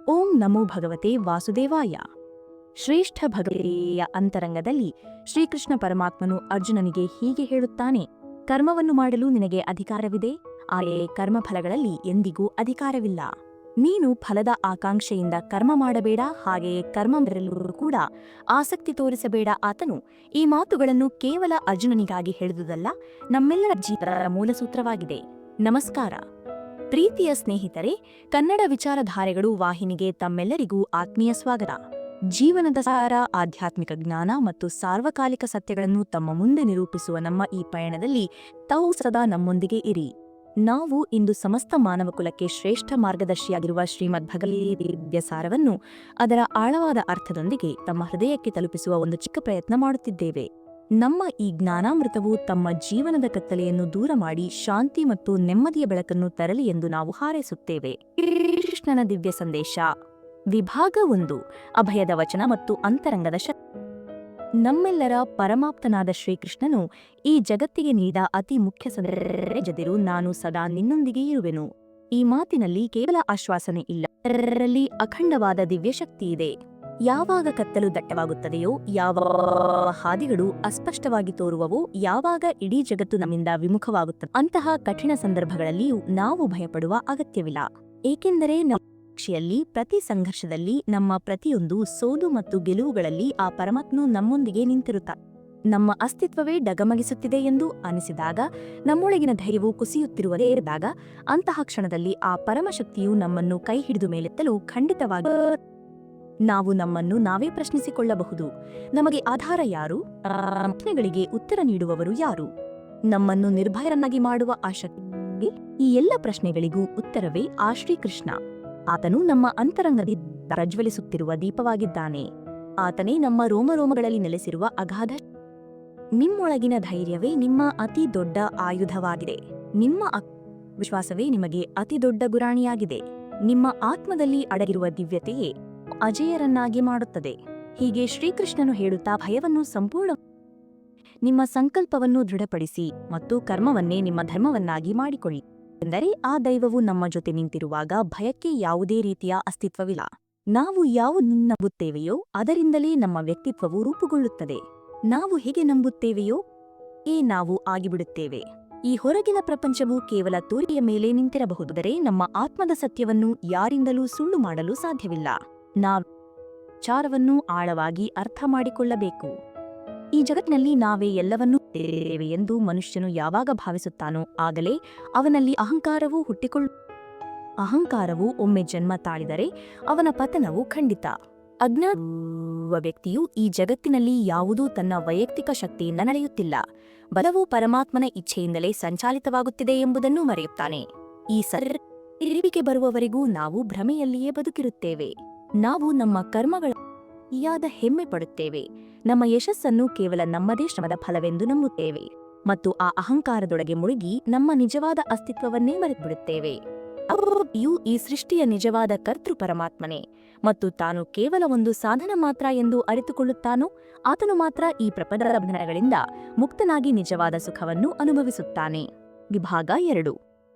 ಓಂ ನಮೋ ಭಗವತೆ ವಾಸುದೇವಾಯ. ಶ್ರೇಷ್ಠ ಭಗವತೆಯ ಅಂತರಂಗದಲ್ಲಿ ಶ್ರೀಕೃಷ್ಣ ಪರಮಾತ್ಮನು ಅರ್ಜುನನಿಗೆ ಹೀಗೆ ಹೇಳುತ್ತಾನೆ: ಕರ್ಮವನ್ನು ಮಾಡಲು ನಿನಗೆ ಅಧಿಕಾರವಿದೆ, ಆದರೆ ಕರ್ಮಫಲಗಳಲ್ಲಿ ಎಂದಿಗೂ ಅಧಿಕಾರವಿಲ್ಲ. ನೀನು ಫಲದ ಆಕಾಂಕ್ಷೆಯಿಂದ ಕರ್ಮ ಮಾಡಬೇಡ, ಹಾಗೆಯೇ ಕರ್ಮ ಮಾಡಲು ಕೂಡ ಆಸಕ್ತಿ ತೋರಿಸಬೇಡ. ಆತನು ಈ ಮಾತುಗಳನ್ನು ಕೇವಲ ಅರ್ಜುನನಿಗಾಗಿ ಹೇಳಿದುದಲ್ಲ, ನಮ್ಮೆಲ್ಲರ ಜೀವನದ ಮೂಲಸೂತ್ರವಾಗಿದೆ. ನಮಸ್ಕಾರ ಪ್ರೀತಿಯ ಸ್ನೇಹಿತರೆ, ಕನ್ನಡ ವಿಚಾರಧಾರೆಗಳು ವಾಹಿನಿಗೆ ತಮ್ಮೆಲ್ಲರಿಗೂ ಆತ್ಮೀಯ ಸ್ವಾಗತ. ಜೀವನದ ಸಾರ, ಆಧ್ಯಾತ್ಮಿಕ ಜ್ಞಾನ ಮತ್ತು ಸಾರ್ವಕಾಲಿಕ ಸತ್ಯಗಳನ್ನು ತಮ್ಮ ಮುಂದೆ ನಿರೂಪಿಸುವ ನಮ್ಮ ಈ ಪಯಣದಲ್ಲಿ ತಾವು ಸದಾ ನಮ್ಮೊಂದಿಗೆ ಇರಿ. ನಾವು ಇಂದು ಸಮಸ್ತ ಮಾನವಕುಲಕ್ಕೆ ಶ್ರೇಷ್ಠ ಮಾರ್ಗದರ್ಶಿಯಾಗಿರುವ ಶ್ರೀಮದ್ ಭಗವದ್ಗೀತೆಯ ಸಾರವನ್ನು ಅದರ ಆಳವಾದ ಅರ್ಥದೊಂದಿಗೆ ತಮ್ಮ ಹೃದಯಕ್ಕೆ ತಲುಪಿಸುವ ಒಂದು ಚಿಕ್ಕ ಪ್ರಯತ್ನ ಮಾಡುತ್ತಿದ್ದೇವೆ. ನಮ್ಮ ಈ ಜ್ಞಾನಾಮೃತವು ತಮ್ಮ ಜೀವನದ ಕತ್ತಲೆಯನ್ನು ದೂರ ಮಾಡಿ ಶಾಂತಿ ಮತ್ತು ನೆಮ್ಮದಿಯ ಬೆಳಕನ್ನು ತರಲಿ ಎಂದು ನಾವು ಹಾರೈಸುತ್ತೇವೆ. ಕೃಷ್ಣನ ದಿವ್ಯ ಸಂದೇಶ, ವಿಭಾಗ 1: ಅಭಯದ ವಚನ ಮತ್ತು ಅಂತರಂಗದ ಶಕ್ತಿ. ನಮ್ಮೆಲ್ಲರ ಪರಮಾಪ್ತನಾದ ಶ್ರೀಕೃಷ್ಣನು ಈ ಜಗತ್ತಿಗೆ ನೀಡಿದ ಅತಿ ಮುಖ್ಯ ಸಂದೇಶವೆಂದರೆ, ನಾನು ಸದಾ ನಿನ್ನೊಂದಿಗೆ ಇರುವೆನು. ಈ ಮಾತಿನಲ್ಲಿ ಕೇವಲ ಆಶ್ವಾಸನೆ ಇಲ್ಲ, ಅದರಲ್ಲಿ ಅಖಂಡವಾದ ದಿವ್ಯ ಶಕ್ತಿ ಇದೆ. ಯಾವಾಗ ಕತ್ತಲು ದಟ್ಟವಾಗುತ್ತದೆಯೋ, ಯಾವಾಗ ಹಾದಿಗಳು ಅಸ್ಪಷ್ಟವಾಗಿ ತೋರುವವೋ, ಯಾವಾಗ ಇಡೀ ಜಗತ್ತು ನಮ್ಮಿಂದ ವಿಮುಖವಾಗುತ್ತದೆ, ಅಂತಹ ಕಠಿಣ ಸಂದರ್ಭಗಳಲ್ಲಿಯೂ ನಾವು ಭಯಪಡುವ ಅಗತ್ಯವಿಲ್ಲ. ಏಕೆಂದರೆ ನಮ್ಮ ಪರೀಕ್ಷೆಯಲ್ಲಿ, ಪ್ರತಿ ಸಂಘರ್ಷದಲ್ಲಿ, ನಮ್ಮ ಪ್ರತಿಯೊಂದು ಸೋಲು ಮತ್ತು ಗೆಲುವುಗಳಲ್ಲಿ ಆ ಪರಮಾತ್ಮನು ನಮ್ಮೊಂದಿಗೆ ನಿಂತಿರುತ್ತಾನೆ. ನಮ್ಮ ಅಸ್ತಿತ್ವವೇ ಡಗಮಗಿಸುತ್ತಿದೆ ಎಂದು ಅನಿಸಿದಾಗ, ನಮ್ಮೊಳಗಿನ ಧೈರ್ಯವು ಕುಸಿಯುತ್ತಿರುವುದೇ ಇದ್ದಾಗ, ಅಂತಹ ಕ್ಷಣದಲ್ಲಿ ಆ ಪರಮಶಕ್ತಿಯು ನಮ್ಮನ್ನು ಕೈ ಹಿಡಿದು ಮೇಲೆತ್ತಲು ಖಂಡಿತವಾಗಿ ನಾವು ನಮ್ಮನ್ನು ನಾವೇ ಪ್ರಶ್ನಿಸಿಕೊಳ್ಳಬಹುದು. ನಮಗೆ ಆಧಾರ ಯಾರು? ಪ್ರಶ್ನೆಗಳಿಗೆ ಉತ್ತರ ನೀಡುವವರು ಯಾರು? ನಮ್ಮನ್ನು ನಿರ್ಭಯರನ್ನಾಗಿ ಮಾಡುವ ಆ ಶಕ್ತಿ? ಈ ಎಲ್ಲ ಪ್ರಶ್ನೆಗಳಿಗೂ ಉತ್ತರವೇ ಆ ಶ್ರೀಕೃಷ್ಣ. ಆತನು ನಮ್ಮ ಅಂತರಂಗದಿಂದ ಪ್ರಜ್ವಲಿಸುತ್ತಿರುವ ದೀಪವಾಗಿದ್ದಾನೆ. ಆತನೇ ನಮ್ಮ ರೋಮರೋಮಗಳಲ್ಲಿ ನೆಲೆಸಿರುವ ಅಗಾಧ. ನಿಮ್ಮೊಳಗಿನ ಧೈರ್ಯವೇ ನಿಮ್ಮ ಅತಿ ದೊಡ್ಡ ಆಯುಧವಾಗಿದೆ. ನಿಮ್ಮ ವಿಶ್ವಾಸವೇ ನಿಮಗೆ ಅತಿ ದೊಡ್ಡ ಗುರಾಣಿಯಾಗಿದೆ. ನಿಮ್ಮ ಆತ್ಮದಲ್ಲಿ ಅಡಗಿರುವ ದಿವ್ಯತೆಯೇ ಅಜೇಯರನ್ನಾಗಿ ಮಾಡುತ್ತದೆ. ಹೀಗೆ ಶ್ರೀಕೃಷ್ಣನು ಹೇಳುತ್ತಾ, ಭಯವನ್ನು ಸಂಪೂರ್ಣ ನಿಮ್ಮ ಸಂಕಲ್ಪವನ್ನು ದೃಢಪಡಿಸಿ ಮತ್ತು ಕರ್ಮವನ್ನೇ ನಿಮ್ಮ ಧರ್ಮವನ್ನಾಗಿ ಮಾಡಿಕೊಳ್ಳಿ. ಎಂದರೆ ಆ ದೈವವು ನಮ್ಮ ಜೊತೆ ನಿಂತಿರುವಾಗ ಭಯಕ್ಕೆ ಯಾವುದೇ ರೀತಿಯ ಅಸ್ತಿತ್ವವಿಲ್ಲ. ನಾವು ಯಾವುದನ್ನು ನಂಬುತ್ತೇವೆಯೋ ಅದರಿಂದಲೇ ನಮ್ಮ ವ್ಯಕ್ತಿತ್ವವು ರೂಪುಗೊಳ್ಳುತ್ತದೆ. ನಾವು ಹೇಗೆ ನಂಬುತ್ತೇವೆಯೋ ನಾವು ಆಗಿಬಿಡುತ್ತೇವೆ. ಈ ಹೊರಗಿನ ಪ್ರಪಂಚವು ಕೇವಲ ತೋರಿಕೆಯ ಮೇಲೆ ನಿಂತಿರಬಹುದಾದರೆ ನಮ್ಮ ಆತ್ಮದ ಸತ್ಯವನ್ನು ಯಾರಿಂದಲೂ ಸುಳ್ಳು ಮಾಡಲು ಸಾಧ್ಯವಿಲ್ಲ. ನಾವು ವಿಚಾರವನ್ನು ಆಳವಾಗಿ ಅರ್ಥ ಮಾಡಿಕೊಳ್ಳಬೇಕು. ಈ ಜಗತ್ತಿನಲ್ಲಿ ನಾವೇ ಎಲ್ಲವನ್ನೂ ತಿಳಿದಿದ್ದೇವೆ ಎಂದು ಮನುಷ್ಯನು ಯಾವಾಗ ಭಾವಿಸುತ್ತಾನೋ ಆಗಲೇ ಅವನಲ್ಲಿ ಅಹಂಕಾರವು ಅಹಂಕಾರವು ಒಮ್ಮೆ ಜನ್ಮ ತಾಳಿದರೆ ಅವನ ಪತನವು ಖಂಡಿತ. ಅಜ್ಞಾನ ವ್ಯಕ್ತಿಯು ಈ ಜಗತ್ತಿನಲ್ಲಿ ಯಾವುದೂ ತನ್ನ ವೈಯಕ್ತಿಕ ಶಕ್ತಿಯಿಂದ ನಡೆಯುತ್ತಿಲ್ಲ, ಬಲವು ಪರಮಾತ್ಮನ ಇಚ್ಛೆಯಿಂದಲೇ ಸಂಚಾಲಿತವಾಗುತ್ತಿದೆ ಎಂಬುದನ್ನು ಮರೆಯುತ್ತಾನೆ. ಈ ಅರಿವಿಗೆ ಬರುವವರೆಗೂ ನಾವು ಭ್ರಮೆಯಲ್ಲಿಯೇ ಬದುಕಿರುತ್ತೇವೆ. ನಾವು ನಮ್ಮ ಕರ್ಮಗಳ ಹೆಮ್ಮೆ ಪಡುತ್ತೇವೆ. ನಮ್ಮ ಯಶಸ್ಸನ್ನು ಕೇವಲ ನಮ್ಮದೇ ಶ್ರಮದ ಫಲವೆಂದು ನಂಬುತ್ತೇವೆ ಮತ್ತು ಆ ಅಹಂಕಾರದೊಳಗೆ ಮುಳುಗಿ ನಮ್ಮ ನಿಜವಾದ ಅಸ್ತಿತ್ವವನ್ನೇ ಮರೆತುಬಿಡುತ್ತೇವೆ. ಈ ಸೃಷ್ಟಿಯ ನಿಜವಾದ ಕರ್ತೃ ಪರಮಾತ್ಮನೇ ಮತ್ತು ತಾನು ಕೇವಲ ಒಂದು ಸಾಧನ ಮಾತ್ರ ಎಂದು ಅರಿತುಕೊಳ್ಳುತ್ತಾನೋ ಆತನು ಮಾತ್ರ ಈ ಪ್ರಪಂಚದ ಬಂಧನಗಳಿಂದ ಮುಕ್ತನಾಗಿ ನಿಜವಾದ ಸುಖವನ್ನು ಅನುಭವಿಸುತ್ತಾನೆ. ವಿಭಾಗ 2: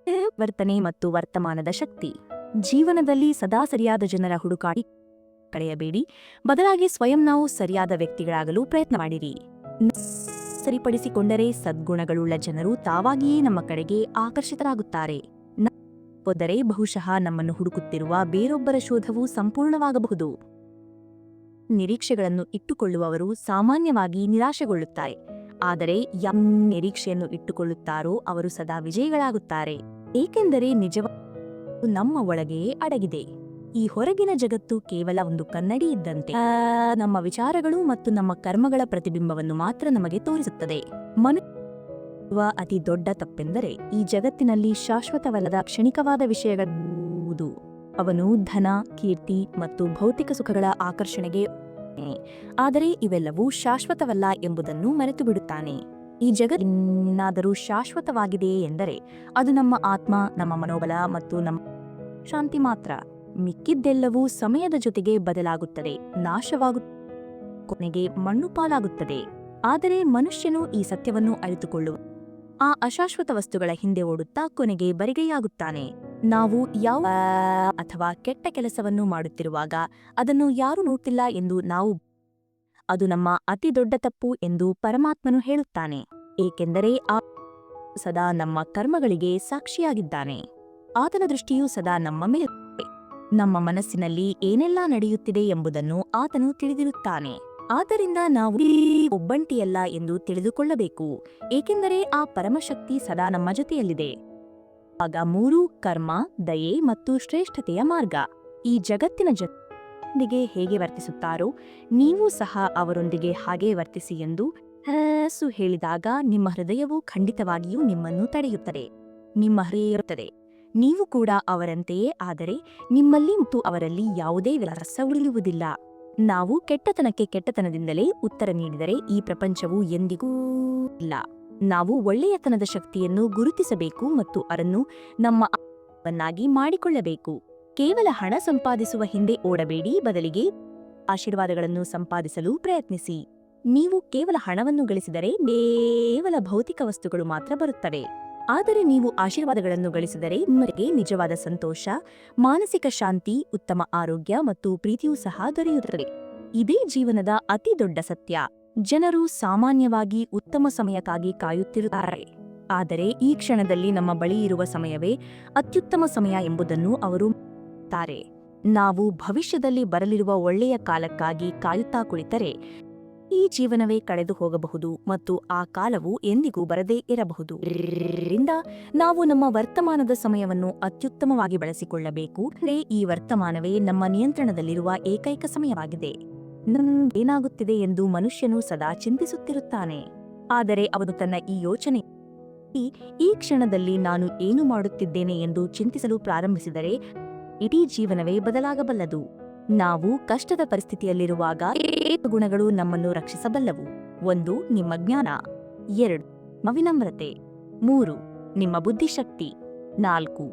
ವರ್ತನೆ ಮತ್ತು ವರ್ತಮಾನದ ಶಕ್ತಿ. ಜೀವನದಲ್ಲಿ ಸದಾ ಸರಿಯಾದ ಜನರ ಹುಡುಕಾಟ ಕಳೆಯಬೇಡಿ, ಬದಲಾಗಿ ಸ್ವಯಂ ನಾವು ಸರಿಯಾದ ವ್ಯಕ್ತಿಗಳಾಗಲು ಪ್ರಯತ್ನ ಮಾಡಿರಿ. ಸರಿಪಡಿಸಿಕೊಂಡರೆ ಸದ್ಗುಣಗಳುಳ್ಳ ಜನರು ತಾವಾಗಿಯೇ ನಮ್ಮ ಕಡೆಗೆ ಆಕರ್ಷಿತರಾಗುತ್ತಾರೆ. ಹೋದರೆ ಬಹುಶಃ ನಮ್ಮನ್ನು ಹುಡುಕುತ್ತಿರುವ ಬೇರೊಬ್ಬರ ಶೋಧವು ಸಂಪೂರ್ಣವಾಗಬಹುದು. ನಿರೀಕ್ಷೆಗಳನ್ನು ಇಟ್ಟುಕೊಳ್ಳುವವರು ಸಾಮಾನ್ಯವಾಗಿ ನಿರಾಶೆಗೊಳ್ಳುತ್ತಾರೆ, ಆದರೆ ಯಾವ ನಿರೀಕ್ಷೆಯನ್ನು ಇಟ್ಟುಕೊಳ್ಳುತ್ತಾರೋ ಅವರು ಸದಾ ವಿಜಯಿಗಳಾಗುತ್ತಾರೆ. ಏಕೆಂದರೆ ನಿಜವಾದ ನಮ್ಮ ಒಳಗೆಯೇ ಅಡಗಿದೆ. ಈ ಹೊರಗಿನ ಜಗತ್ತು ಕೇವಲ ಒಂದು ಕನ್ನಡಿ ಇದ್ದಂತೆ. ನಮ್ಮ ವಿಚಾರಗಳು ಮತ್ತು ನಮ್ಮ ಕರ್ಮಗಳ ಪ್ರತಿಬಿಂಬವನ್ನು ಮಾತ್ರ ನಮಗೆ ತೋರಿಸುತ್ತದೆ. ಮನುಷ್ಯ ಅತಿ ದೊಡ್ಡ ತಪ್ಪೆಂದರೆ ಈ ಜಗತ್ತಿನಲ್ಲಿ ಶಾಶ್ವತವಲ್ಲದ ಕ್ಷಣಿಕವಾದ ವಿಷಯಗಳು. ಅವನು ಧನ, ಕೀರ್ತಿ ಮತ್ತು ಭೌತಿಕ ಸುಖಗಳ ಆಕರ್ಷಣೆಗೆ, ಆದರೆ ಇವೆಲ್ಲವೂ ಶಾಶ್ವತವಲ್ಲ ಎಂಬುದನ್ನು ಮರೆತು ಬಿಡುತ್ತಾನೆ. ಈ ಜಗತ್ತಿನಾದರೂ ಶಾಶ್ವತವಾಗಿದೆಯೇ ಎಂದರೆ ಅದು ನಮ್ಮ ಆತ್ಮ, ನಮ್ಮ ಮನೋಬಲ ಮತ್ತು ನಮ್ಮ ಶಾಂತಿ ಮಾತ್ರ. ಮಿಕ್ಕಿದ್ದೆಲ್ಲವೂ ಸಮಯದ ಜೊತೆಗೆ ಬದಲಾಗುತ್ತದೆ, ನಾಶವಾಗುತ್ತದೆ, ಕೊನೆಗೆ ಮಣ್ಣು ಪಾಲಾಗುತ್ತದೆ. ಆದರೆ ಮನುಷ್ಯನು ಈ ಸತ್ಯವನ್ನು ಅರಿತುಕೊಳ್ಳುವ ಆ ಅಶಾಶ್ವತ ವಸ್ತುಗಳ ಹಿಂದೆ ಓಡುತ್ತಾ ಕೊನೆಗೆ ಬರಿಗೈಯಾಗುತ್ತಾನೆ. ನಾವು ಯಾವ ಅಥವಾ ಕೆಟ್ಟ ಕೆಲಸವನ್ನು ಮಾಡುತ್ತಿರುವಾಗ ಅದನ್ನು ಯಾರೂ ನೋಡ್ತಿಲ್ಲ ಎಂದು ನಾವು ಅದು ನಮ್ಮ ಅತಿ ದೊಡ್ಡ ತಪ್ಪು ಎಂದು ಪರಮಾತ್ಮನು ಹೇಳುತ್ತಾನೆ. ಏಕೆಂದರೆ ಸದಾ ನಮ್ಮ ಕರ್ಮಗಳಿಗೆ ಸಾಕ್ಷಿಯಾಗಿದ್ದಾನೆ. ಆತನ ದೃಷ್ಟಿಯು ಸದಾ ನಮ್ಮ ಮೇಲೆ, ನಮ್ಮ ಮನಸ್ಸಿನಲ್ಲಿ ಏನೆಲ್ಲಾ ನಡೆಯುತ್ತಿದೆ ಎಂಬುದನ್ನು ಆತನು ತಿಳಿದಿರುತ್ತಾನೆ. ಆದ್ದರಿಂದ ನಾವು ಒಬ್ಬಂಟಿಯಲ್ಲ ಎಂದು ತಿಳಿದುಕೊಳ್ಳಬೇಕು, ಏಕೆಂದರೆ ಆ ಪರಮಶಕ್ತಿ ಸದಾ ನಮ್ಮ ಜೊತೆಯಲ್ಲಿದೆ. ಆಗ 3 ಕರ್ಮ, ದಯೆ ಮತ್ತು ಶ್ರೇಷ್ಠತೆಯ ಮಾರ್ಗ. ಈ ಜಗತ್ತಿನ ಜೊತೆಗೆ ಹೇಗೆ ವರ್ತಿಸುತ್ತಾರೋ ನೀವು ಸಹ ಅವರೊಂದಿಗೆ ಹಾಗೇ ವರ್ತಿಸಿ ಎಂದು ಹೇಳಿದಾಗ ನಿಮ್ಮ ಹೃದಯವು ಖಂಡಿತವಾಗಿಯೂ ನಿಮ್ಮನ್ನು ತಡೆಯುತ್ತದೆ. ನಿಮ್ಮ ಹೃದಯ ಇರುತ್ತದೆ, ನೀವು ಕೂಡ ಅವರಂತೆಯೇ, ಆದರೆ ನಿಮ್ಮಲ್ಲಿ ಮತ್ತು ಅವರಲ್ಲಿ ಯಾವುದೇ ವ್ಯತ್ಯಾಸ ಉಳಿಯುವುದಿಲ್ಲ. ನಾವು ಕೆಟ್ಟತನಕ್ಕೆ ಕೆಟ್ಟತನದಿಂದಲೇ ಉತ್ತರ ನೀಡಿದರೆ ಈ ಪ್ರಪಂಚವು ಎಂದಿಗೂ ಇಲ್ಲ. ನಾವು ಒಳ್ಳೆಯತನದ ಶಕ್ತಿಯನ್ನು ಗುರುತಿಸಬೇಕು ಮತ್ತು ಅದನ್ನು ನಮ್ಮನ್ನಾಗಿ ಮಾಡಿಕೊಳ್ಳಬೇಕು. ಕೇವಲ ಹಣ ಸಂಪಾದಿಸುವ ಹಿಂದೆ ಓಡಬೇಡಿ, ಬದಲಿಗೆ ಆಶೀರ್ವಾದಗಳನ್ನು ಸಂಪಾದಿಸಲು ಪ್ರಯತ್ನಿಸಿ. ನೀವು ಕೇವಲ ಹಣವನ್ನು ಗಳಿಸಿದರೆ ಕೇವಲ ಭೌತಿಕ ವಸ್ತುಗಳು ಮಾತ್ರ ಬರುತ್ತವೆ. ಆದರೆ ನೀವು ಆಶೀರ್ವಾದಗಳನ್ನು ಗಳಿಸಿದರೆ ನಿಮಗೆ ನಿಜವಾದ ಸಂತೋಷ, ಮಾನಸಿಕ ಶಾಂತಿ, ಉತ್ತಮ ಆರೋಗ್ಯ ಮತ್ತು ಪ್ರೀತಿಯೂ ಸಹ ದೊರೆಯುತ್ತದೆ. ಇದೇ ಜೀವನದ ಅತಿ ದೊಡ್ಡ ಸತ್ಯ. ಜನರು ಸಾಮಾನ್ಯವಾಗಿ ಉತ್ತಮ ಸಮಯಕ್ಕಾಗಿ ಕಾಯುತ್ತಿರುತ್ತಾರೆ, ಆದರೆ ಈ ಕ್ಷಣದಲ್ಲಿ ನಮ್ಮ ಬಳಿ ಇರುವ ಸಮಯವೇ ಅತ್ಯುತ್ತಮ ಸಮಯ ಎಂಬುದನ್ನು ಅವರು ತಾರೆ. ನಾವು ಭವಿಷ್ಯದಲ್ಲಿ ಬರಲಿರುವ ಒಳ್ಳೆಯ ಕಾಲಕ್ಕಾಗಿ ಕಾಯುತ್ತಾ ಕುಳಿತರೆ ಈ ಜೀವನವೇ ಕಳೆದು ಹೋಗಬಹುದು ಮತ್ತು ಆ ಕಾಲವು ಎಂದಿಗೂ ಬರದೇ ಇರಬಹುದು. ಇದರಿಂದ ನಾವು ನಮ್ಮ ವರ್ತಮಾನದ ಸಮಯವನ್ನು ಅತ್ಯುತ್ತಮವಾಗಿ ಬಳಸಿಕೊಳ್ಳಬೇಕು. ಈ ವರ್ತಮಾನವೇ ನಮ್ಮ ನಿಯಂತ್ರಣದಲ್ಲಿರುವ ಏಕೈಕ ಸಮಯವಾಗಿದೆ. ಏನಾಗುತ್ತಿದೆ ಎಂದು ಮನುಷ್ಯನು ಸದಾ ಚಿಂತಿಸುತ್ತಿರುತ್ತಾನೆ, ಆದರೆ ಅವನು ತನ್ನ ಈ ಯೋಚನೆ ಈ ಕ್ಷಣದಲ್ಲಿ ನಾನು ಏನು ಮಾಡುತ್ತಿದ್ದೇನೆ ಎಂದು ಚಿಂತಿಸಲು ಪ್ರಾರಂಭಿಸಿದರೆ ಇಡೀ ಜೀವನವೇ ಬದಲಾಗಬಲ್ಲದು. ನಾವು ಕಷ್ಟದ ಪರಿಸ್ಥಿತಿಯಲ್ಲಿರುವಾಗ ಗುಣಗಳು ನಮ್ಮನ್ನು ರಕ್ಷಿಸಬಲ್ಲವು. 1. ನಿಮ್ಮ ಜ್ಞಾನ. 2. ನಿಮ್ಮ ವಿನಮ್ರತೆ. 3. ನಿಮ್ಮ ಬುದ್ಧಿಶಕ್ತಿ. 4.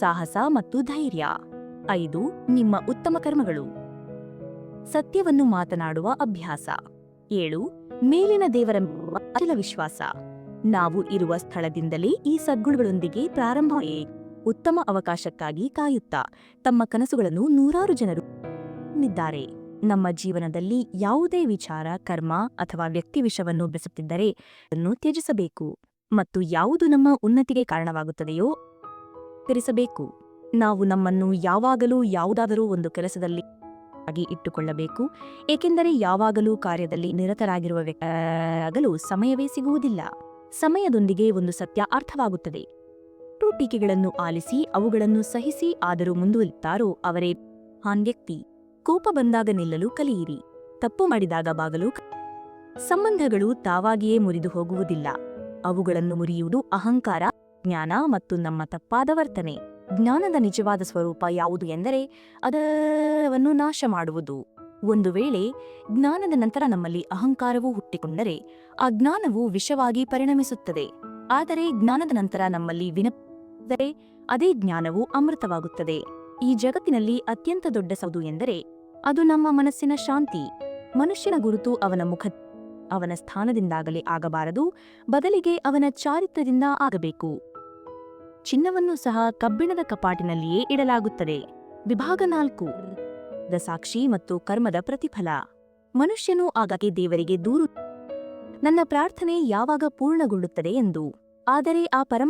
ಸಾಹಸ ಮತ್ತು ಧೈರ್ಯ. 5. ನಿಮ್ಮ ಉತ್ತಮ ಕರ್ಮಗಳು. ಸತ್ಯವನ್ನು ಮಾತನಾಡುವ ಅಭ್ಯಾಸ. 7. ಮೇಲಿನ ದೇವರ ಅಚಲ ವಿಶ್ವಾಸ. ನಾವು ಇರುವ ಸ್ಥಳದಿಂದಲೇ ಈ ಸದ್ಗುಣಗಳೊಂದಿಗೆ ಪ್ರಾರಂಭವೇ. ಉತ್ತಮ ಅವಕಾಶಕ್ಕಾಗಿ ಕಾಯುತ್ತಾ ತಮ್ಮ ಕನಸುಗಳನ್ನು ನೂರಾರು ಜನರು ಇದ್ದಾರೆ. ನಮ್ಮ ಜೀವನದಲ್ಲಿ ಯಾವುದೇ ವಿಚಾರ, ಕರ್ಮ ಅಥವಾ ವ್ಯಕ್ತಿ ವಿಷವನ್ನು ಬೆಸುತ್ತಿದ್ದರೆ ಅದನ್ನು ತ್ಯಜಿಸಬೇಕು ಮತ್ತು ಯಾವುದು ನಮ್ಮ ಉನ್ನತಿಗೆ ಕಾರಣವಾಗುತ್ತದೆಯೋ ತಿಳಿಸಬೇಕು. ನಾವು ನಮ್ಮನ್ನು ಯಾವಾಗಲೂ ಯಾವುದಾದರೂ ಒಂದು ಕೆಲಸದಲ್ಲಿ ಇಟ್ಟುಕೊಳ್ಳಬೇಕು, ಏಕೆಂದರೆ ಯಾವಾಗಲೂ ಕಾರ್ಯದಲ್ಲಿ ನಿರತರಾಗಿರುವ ವ್ಯಕ್ತಿಯಾಗಲು ಸಮಯವೇ ಸಿಗುವುದಿಲ್ಲ. ಸಮಯದೊಂದಿಗೆ ಒಂದು ಸತ್ಯ ಅರ್ಥವಾಗುತ್ತದೆ. ಟೀಕೆಗಳನ್ನು ಆಲಿಸಿ ಅವುಗಳನ್ನು ಸಹಿಸಿ ಆದರೂ ಮುಂದುವರಿಯುತ್ತಾರೋ ಅವರೇ ಮಹಾನ್ ವ್ಯಕ್ತಿ. ಕೋಪ ಬಂದಾಗ ನಿಲ್ಲಲು ಕಲಿಯಿರಿ, ತಪ್ಪು ಮಾಡಿದಾಗ ಬಾಗಲು. ಸಂಬಂಧಗಳು ತಾವಾಗಿಯೇ ಮುರಿದು ಹೋಗುವುದಿಲ್ಲ, ಅವುಗಳನ್ನು ಮುರಿಯುವುದು ಅಹಂಕಾರ, ಜ್ಞಾನ ಮತ್ತು ನಮ್ಮ ತಪ್ಪಾದ ವರ್ತನೆ. ಜ್ಞಾನದ ನಿಜವಾದ ಸ್ವರೂಪ ಯಾವುದು ಎಂದರೆ ಅದನ್ನು ನಾಶ ಮಾಡುವುದು. ಒಂದು ವೇಳೆ ಜ್ಞಾನದ ನಂತರ ನಮ್ಮಲ್ಲಿ ಅಹಂಕಾರವು ಹುಟ್ಟಿಕೊಂಡರೆ ಆ ಜ್ಞಾನವು ವಿಷವಾಗಿ ಪರಿಣಮಿಸುತ್ತದೆ. ಆದರೆ ಜ್ಞಾನದ ನಂತರ ನಮ್ಮಲ್ಲಿ ವಿನದರೆ ಅದೇ ಜ್ಞಾನವು ಅಮೃತವಾಗುತ್ತದೆ. ಈ ಜಗತ್ತಿನಲ್ಲಿ ಅತ್ಯಂತ ದೊಡ್ಡ ಸೌದು ಎಂದರೆ ಅದು ನಮ್ಮ ಮನಸ್ಸಿನ ಶಾಂತಿ. ಮನುಷ್ಯನ ಗುರುತು ಅವನ ಮುಖ, ಅವನ ಸ್ಥಾನದಿಂದಾಗಲೇ ಆಗಬಾರದು, ಬದಲಿಗೆ ಅವನ ಚಾರಿತ್ರದಿಂದ ಆಗಬೇಕು. ಚಿನ್ನವನ್ನು ಸಹ ಕಬ್ಬಿಣದ ಕಪಾಟಿನಲ್ಲಿಯೇ ಇಡಲಾಗುತ್ತದೆ. ವಿಭಾಗ 4. ಸಾಕ್ಷಿ ಮತ್ತು ಕರ್ಮದ ಪ್ರತಿಫಲ. ಮನುಷ್ಯನು ಆಗಾಗ್ಗೆ ದೇವರಿಗೆ ದೂರು, ನನ್ನ ಪ್ರಾರ್ಥನೆ ಯಾವಾಗ ಪೂರ್ಣಗೊಳ್ಳುತ್ತದೆ ಎಂದು. ಆದರೆ ಆ ಪರಮ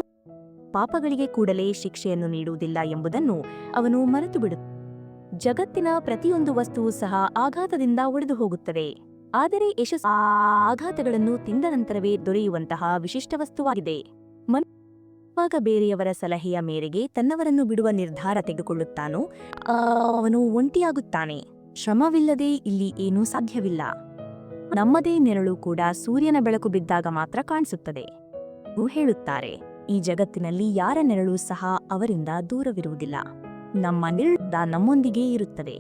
ಪಾಪಗಳಿಗೆ ಕೂಡಲೇ ಶಿಕ್ಷೆಯನ್ನು ನೀಡುವುದಿಲ್ಲ ಎಂಬುದನ್ನು ಅವನು ಮರೆತುಬಿಡು. ಜಗತ್ತಿನ ಪ್ರತಿಯೊಂದು ವಸ್ತುವು ಸಹ ಆಘಾತದಿಂದ ಒಡೆದು ಹೋಗುತ್ತದೆ, ಆದರೆ ಯಶಸ್ಸು ಆಘಾತಗಳನ್ನು ತಿಂದ ನಂತರವೇ ದೊರೆಯುವಂತಹ ವಿಶಿಷ್ಟ ವಸ್ತುವಾಗಿದೆ. ಯಾವಾಗ ಬೇರೆಯವರ ಸಲಹೆಯ ಮೇರೆಗೆ ತನ್ನವರನ್ನು ಬಿಡುವ ನಿರ್ಧಾರ ತೆಗೆದುಕೊಳ್ಳುತ್ತಾನೋ ಅವನು ಒಂಟಿಯಾಗುತ್ತಾನೆ. ಶ್ರಮವಿಲ್ಲದೆ ಇಲ್ಲಿ ಏನೂ ಸಾಧ್ಯವಿಲ್ಲ. ನಮ್ಮದೇ ನೆರಳು ಕೂಡ ಸೂರ್ಯನ ಬೆಳಕು ಬಿದ್ದಾಗ ಮಾತ್ರ ಕಾಣಿಸುತ್ತದೆ ಹೇಳುತ್ತಾರೆ. ಈ ಜಗತ್ತಿನಲ್ಲಿ ಯಾರ ನೆರಳು ಸಹ ಅವರಿಂದ ದೂರವಿರುವುದಿಲ್ಲ. ನಮ್ಮ ನೆರಳು ನಮ್ಮೊಂದಿಗೇ ಇರುತ್ತದೆ.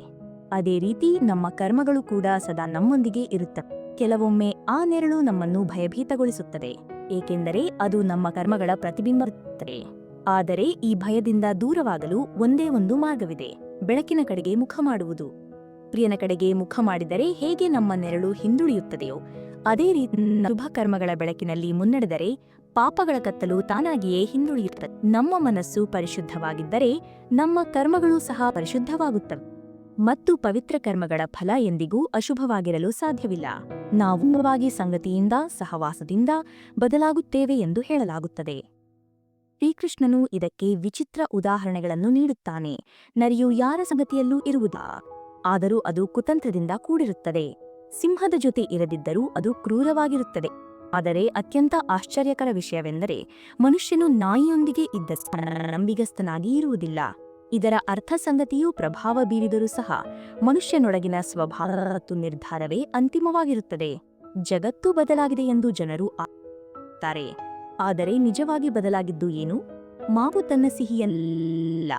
ಅದೇ ರೀತಿ ನಮ್ಮ ಕರ್ಮಗಳು ಕೂಡ ಸದಾ ನಮ್ಮೊಂದಿಗೆ ಇರುತ್ತವೆ. ಕೆಲವೊಮ್ಮೆ ಆ ನೆರಳು ನಮ್ಮನ್ನು ಭಯಭೀತಗೊಳಿಸುತ್ತದೆ, ಏಕೆಂದರೆ ಅದು ನಮ್ಮ ಕರ್ಮಗಳ ಪ್ರತಿಬಿಂಬವಿರುತ್ತದೆ. ಆದರೆ ಈ ಭಯದಿಂದ ದೂರವಾಗಲು ಒಂದೇ ಒಂದು ಮಾರ್ಗವಿದೆ, ಬೆಳಕಿನ ಕಡೆಗೆ ಮುಖ ಮಾಡುವುದು. ಪ್ರಿಯನ ಕಡೆಗೆ ಮುಖ ಮಾಡಿದರೆ ಹೇಗೆ ನಮ್ಮ ನೆರಳು ಹಿಂದುಳಿಯುತ್ತದೆಯೋ ಅದೇ ರೀತಿ ಶುಭ ಕರ್ಮಗಳ ಬೆಳಕಿನಲ್ಲಿ ಮುನ್ನಡೆದರೆ ಪಾಪಗಳ ಕತ್ತಲು ತಾನಾಗಿಯೇ ಹಿಂದುಳಿಯುತ್ತದೆ. ನಮ್ಮ ಮನಸ್ಸು ಪರಿಶುದ್ಧವಾಗಿದ್ದರೆ ನಮ್ಮ ಕರ್ಮಗಳು ಸಹ ಪರಿಶುದ್ಧವಾಗುತ್ತವೆ ಮತ್ತು ಪವಿತ್ರ ಕರ್ಮಗಳ ಫಲ ಎಂದಿಗೂ ಅಶುಭವಾಗಿರಲು ಸಾಧ್ಯವಿಲ್ಲ. ನಾವು ಸಂಗತಿಯಿಂದ ಸಹವಾಸದಿಂದ ಬದಲಾಗುತ್ತೇವೆ ಎಂದು ಹೇಳಲಾಗುತ್ತದೆ. ಶ್ರೀಕೃಷ್ಣನು ಇದಕ್ಕೆ ವಿಚಿತ್ರ ಉದಾಹರಣೆಗಳನ್ನು ನೀಡುತ್ತಾನೆ. ನರಿಯು ಯಾರ ಸಂಗತಿಯಲ್ಲೂ ಇರುವುದಿಲ್ಲ, ಆದರೂ ಅದು ಕುತಂತ್ರದಿಂದ ಕೂಡಿರುತ್ತದೆ. ಸಿಂಹದ ಜೊತೆ ಇರದಿದ್ದರೂ ಅದು ಕ್ರೂರವಾಗಿರುತ್ತದೆ. ಆದರೆ ಅತ್ಯಂತ ಆಶ್ಚರ್ಯಕರ ವಿಷಯವೆಂದರೆ ಮನುಷ್ಯನು ನಾಯಿಯೊಂದಿಗೆ ಇದ್ದ ನಂಬಿಗಸ್ತನಾಗಿ ಇರುವುದಿಲ್ಲ. ಇದರ ಅರ್ಥ ಸಂಗತಿಯೂ ಪ್ರಭಾವ ಬೀರಿದರೂ ಸಹ ಮನುಷ್ಯನೊಳಗಿನ ಸ್ವಭಾವ ಮತ್ತು ನಿರ್ಧಾರವೇ ಅಂತಿಮವಾಗಿರುತ್ತದೆ. ಜಗತ್ತು ಬದಲಾಗಿದೆ ಎಂದು ಜನರು ಆಗುತ್ತಾರೆ, ಆದರೆ ನಿಜವಾಗಿ ಬದಲಾಗಿದ್ದು ಏನು? ಮಾವು ತನ್ನ ಸಿಹಿಯಲ್ಲ,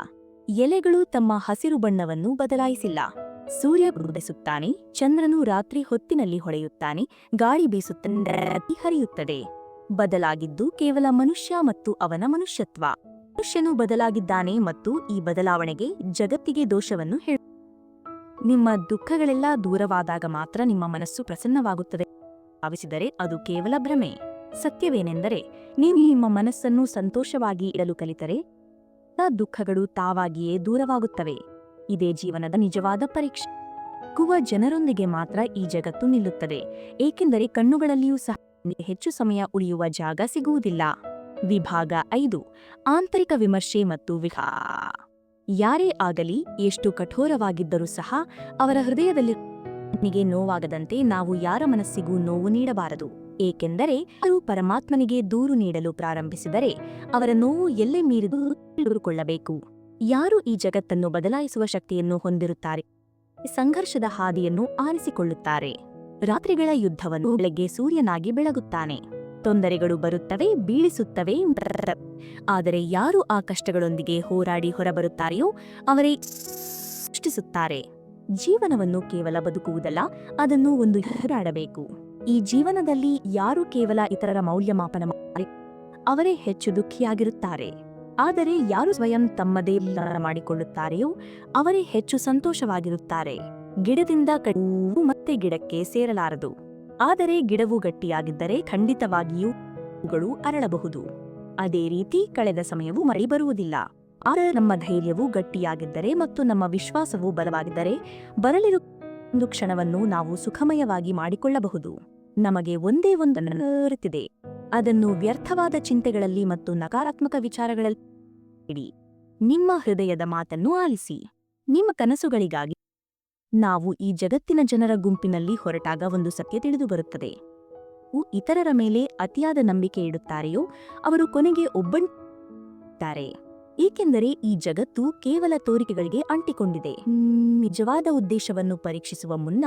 ಎಲೆಗಳು ತಮ್ಮ ಹಸಿರು ಬಣ್ಣವನ್ನು ಬದಲಾಯಿಸಿಲ್ಲ. ಸೂರ್ಯ ಉದಯಿಸುತ್ತಾನೆ, ಚಂದ್ರನು ರಾತ್ರಿ ಹೊತ್ತಿನಲ್ಲಿ ಹೊಳೆಯುತ್ತಾನೆ, ಗಾಳಿ ಬೀಸುತ್ತದೆ, ಹರಿಯುತ್ತದೆ. ಬದಲಾಗಿದ್ದು ಕೇವಲ ಮನುಷ್ಯ ಮತ್ತು ಅವನ ಮನುಷ್ಯತ್ವ. ಮನುಷ್ಯನು ಬದಲಾಗಿದ್ದಾನೆ ಮತ್ತು ಈ ಬದಲಾವಣೆಗೆ ಜಗತ್ತಿಗೆ ದೋಷವನ್ನು ಹೇಳು. ನಿಮ್ಮ ದುಃಖಗಳೆಲ್ಲ ದೂರವಾದಾಗ ಮಾತ್ರ ನಿಮ್ಮ ಮನಸ್ಸು ಪ್ರಸನ್ನವಾಗುತ್ತದೆ ಭಾವಿಸಿದರೆ ಅದು ಕೇವಲ ಭ್ರಮೆ. ಸತ್ಯವೇನೆಂದರೆ ನೀವು ನಿಮ್ಮ ಮನಸ್ಸನ್ನು ಸಂತೋಷವಾಗಿ ಇಡಲು ಕಲಿತರೆ ದುಃಖಗಳು ತಾವಾಗಿಯೇ ದೂರವಾಗುತ್ತವೆ. ಇದೇ ಜೀವನದ ನಿಜವಾದ ಪರೀಕ್ಷೆ. ಕುವ ಜನರೊಂದಿಗೆ ಮಾತ್ರ ಈ ಜಗತ್ತು ನಿಲ್ಲುತ್ತದೆ, ಏಕೆಂದರೆ ಕಣ್ಣುಗಳಲ್ಲಿಯೂ ಸಹ ಹೆಚ್ಚು ಸಮಯ ಉಳಿಯುವ ಜಾಗ ಸಿಗುವುದಿಲ್ಲ. ವಿಭಾಗ 5: ಆಂತರಿಕ ವಿಮರ್ಶೆ ಮತ್ತು ಯಾರೇ ಆಗಲಿ ಎಷ್ಟು ಕಠೋರವಾಗಿದ್ದರೂ ಸಹ ಅವರ ಹೃದಯದಲ್ಲಿ ನೋವಾಗದಂತೆ ನಾವು ಯಾರ ಮನಸ್ಸಿಗೂ ನೋವು ನೀಡಬಾರದು, ಏಕೆಂದರೆ ಅವರು ಪರಮಾತ್ಮನಿಗೆ ದೂರು ನೀಡಲು ಪ್ರಾರಂಭಿಸಿದರೆ ಅವರ ನೋವು ಎಲ್ಲೇ ಮೀರಿದು ತಿಳಿದುಕೊಳ್ಳಬೇಕು. ಯಾರು ಈ ಜಗತ್ತನ್ನು ಬದಲಾಯಿಸುವ ಶಕ್ತಿಯನ್ನು ಹೊಂದಿರುತ್ತಾರೆ ಸಂಘರ್ಷದ ಹಾದಿಯನ್ನು ಆರಿಸಿಕೊಳ್ಳುತ್ತಾರೆ. ರಾತ್ರಿಗಳ ಯುದ್ಧವನ್ನು ಬೆಳಗ್ಗೆ ಸೂರ್ಯನಾಗಿ ಬೆಳಗುತ್ತಾನೆ. ತೊಂದರೆಗಳು ಬರುತ್ತವೆ, ಬೀಳಿಸುತ್ತವೆ, ಆದರೆ ಯಾರು ಆ ಕಷ್ಟಗಳೊಂದಿಗೆ ಹೋರಾಡಿ ಹೊರಬರುತ್ತಾರೆಯೋ ಅವರೇ ಸೃಷ್ಟಿಸುತ್ತಾರೆ. ಜೀವನವನ್ನು ಕೇವಲ ಬದುಕುವುದಲ್ಲ, ಅದನ್ನು ಒಂದು ಹೋರಾಡಬೇಕು. ಈ ಜೀವನದಲ್ಲಿ ಯಾರು ಕೇವಲ ಇತರರ ಮೌಲ್ಯಮಾಪನ ಮಾಡಿ ಅವರೇ ಹೆಚ್ಚು ದುಃಖಿಯಾಗಿರುತ್ತಾರೆ. ಆದರೆ ಯಾರು ಸ್ವಯಂ ತಮ್ಮದೇ ಮಾಡಿಕೊಳ್ಳುತ್ತಾರೆಯೋ ಅವರೇ ಹೆಚ್ಚು ಸಂತೋಷವಾಗಿರುತ್ತಾರೆ. ಗಿಡದಿಂದ ಕಡಿದು ಮತ್ತೆ ಗಿಡಕ್ಕೆ ಸೇರಲಾರದು, ಆದರೆ ಗಿಡವು ಗಟ್ಟಿಯಾಗಿದ್ದರೆ ಖಂಡಿತವಾಗಿಯೂ ಹೂಗಳು ಅರಳಬಹುದು. ಅದೇ ರೀತಿ ಕಳೆದ ಸಮಯವು ಮರಳಿ ಬರುವುದಿಲ್ಲ, ಆದರೆ ನಮ್ಮ ಧೈರ್ಯವು ಗಟ್ಟಿಯಾಗಿದ್ದರೆ ಮತ್ತು ನಮ್ಮ ವಿಶ್ವಾಸವು ಬಲವಾಗಿದ್ದರೆ ಬರಲಿರುವ ಒಂದು ಕ್ಷಣವನ್ನು ನಾವು ಸುಖಮಯವಾಗಿ ಮಾಡಿಕೊಳ್ಳಬಹುದು. ನಮಗೆ ಒಂದೇ ಒಂದು ಇರುತ್ತಿದೆ, ಅದನ್ನು ವ್ಯರ್ಥವಾದ ಚಿಂತೆಗಳಲ್ಲಿ ಮತ್ತು ನಕಾರಾತ್ಮಕ ವಿಚಾರಗಳಲ್ಲಿ ಇಡಿ. ನಿಮ್ಮ ಹೃದಯದ ಮಾತನ್ನು ಆಲಿಸಿ. ನಿಮ್ಮ ಕನಸುಗಳಿಗಾಗಿ ನಾವು ಈ ಜಗತ್ತಿನ ಜನರ ಗುಂಪಿನಲ್ಲಿ ಹೊರಟಾಗ ಒಂದು ಸತ್ಯ ತಿಳಿದು ಬರುತ್ತದೆ. ಇತರರ ಮೇಲೆ ಅತಿಯಾದ ನಂಬಿಕೆ ಇಡುತ್ತಾರೆಯೋ ಅವರು ಕೊನೆಗೆ ಒಬ್ಬಂಟಿದ್ದಾರೆ, ಏಕೆಂದರೆ ಈ ಜಗತ್ತು ಕೇವಲ ತೋರಿಕೆಗಳಿಗೆ ಅಂಟಿಕೊಂಡಿದೆ. ನಿಜವಾದ ಉದ್ದೇಶವನ್ನು ಪರೀಕ್ಷಿಸುವ ಮುನ್ನ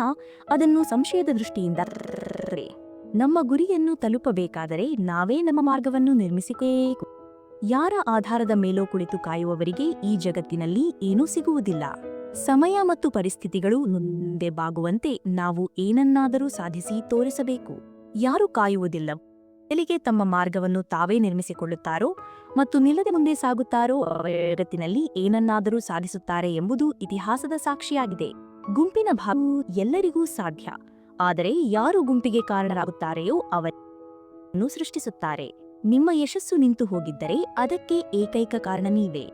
ಅದನ್ನು ಸಂಶಯದ ದೃಷ್ಟಿಯಿಂದ ನಮ್ಮ ಗುರಿಯನ್ನು ತಲುಪಬೇಕಾದರೆ ನಾವೇ ನಮ್ಮ ಮಾರ್ಗವನ್ನು ನಿರ್ಮಿಸಿಕೊಳ್ಳಬೇಕು. ಯಾರ ಆಧಾರದ ಮೇಲೋ ಕುಳಿತು ಕಾಯುವವರಿಗೆ ಈ ಜಗತ್ತಿನಲ್ಲಿ ಏನೂ ಸಿಗುವುದಿಲ್ಲ. ಸಮಯ ಮತ್ತು ಪರಿಸ್ಥಿತಿಗಳು ಮುಂದೆ ಬಾಗುವಂತೆ ನಾವು ಏನನ್ನಾದರೂ ಸಾಧಿಸಿ ತೋರಿಸಬೇಕು. ಯಾರು ಕಾಯುವುದಿಲ್ಲ, ಎಲ್ಲಿಗೆ ತಮ್ಮ ಮಾರ್ಗವನ್ನು ತಾವೇ ನಿರ್ಮಿಸಿಕೊಳ್ಳುತ್ತಾರೋ ಮತ್ತು ನಿಲ್ಲದೆ ಮುಂದೆ ಸಾಗುತ್ತಾರೋ ಜಗತ್ತಿನಲ್ಲಿ ಏನನ್ನಾದರೂ ಸಾಧಿಸುತ್ತಾರೆ ಎಂಬುದು ಇತಿಹಾಸದ ಸಾಕ್ಷಿಯಾಗಿದೆ. ಗುಂಪಿನ ಭಾಗವು ಎಲ್ಲರಿಗೂ ಸಾಧ್ಯ, ಆದರೆ ಯಾರು ಗುಂಪಿಗೆ ಕಾರಣರಾಗುತ್ತಾರೆಯೋ ಅವರನ್ನು ಸೃಷ್ಟಿಸುತ್ತಾರೆ. ನಿಮ್ಮ ಯಶಸ್ಸು ನಿಂತು ಹೋಗಿದ್ದರೆ ಅದಕ್ಕೆ ಏಕೈಕ ಕಾರಣ ನೀವೇ.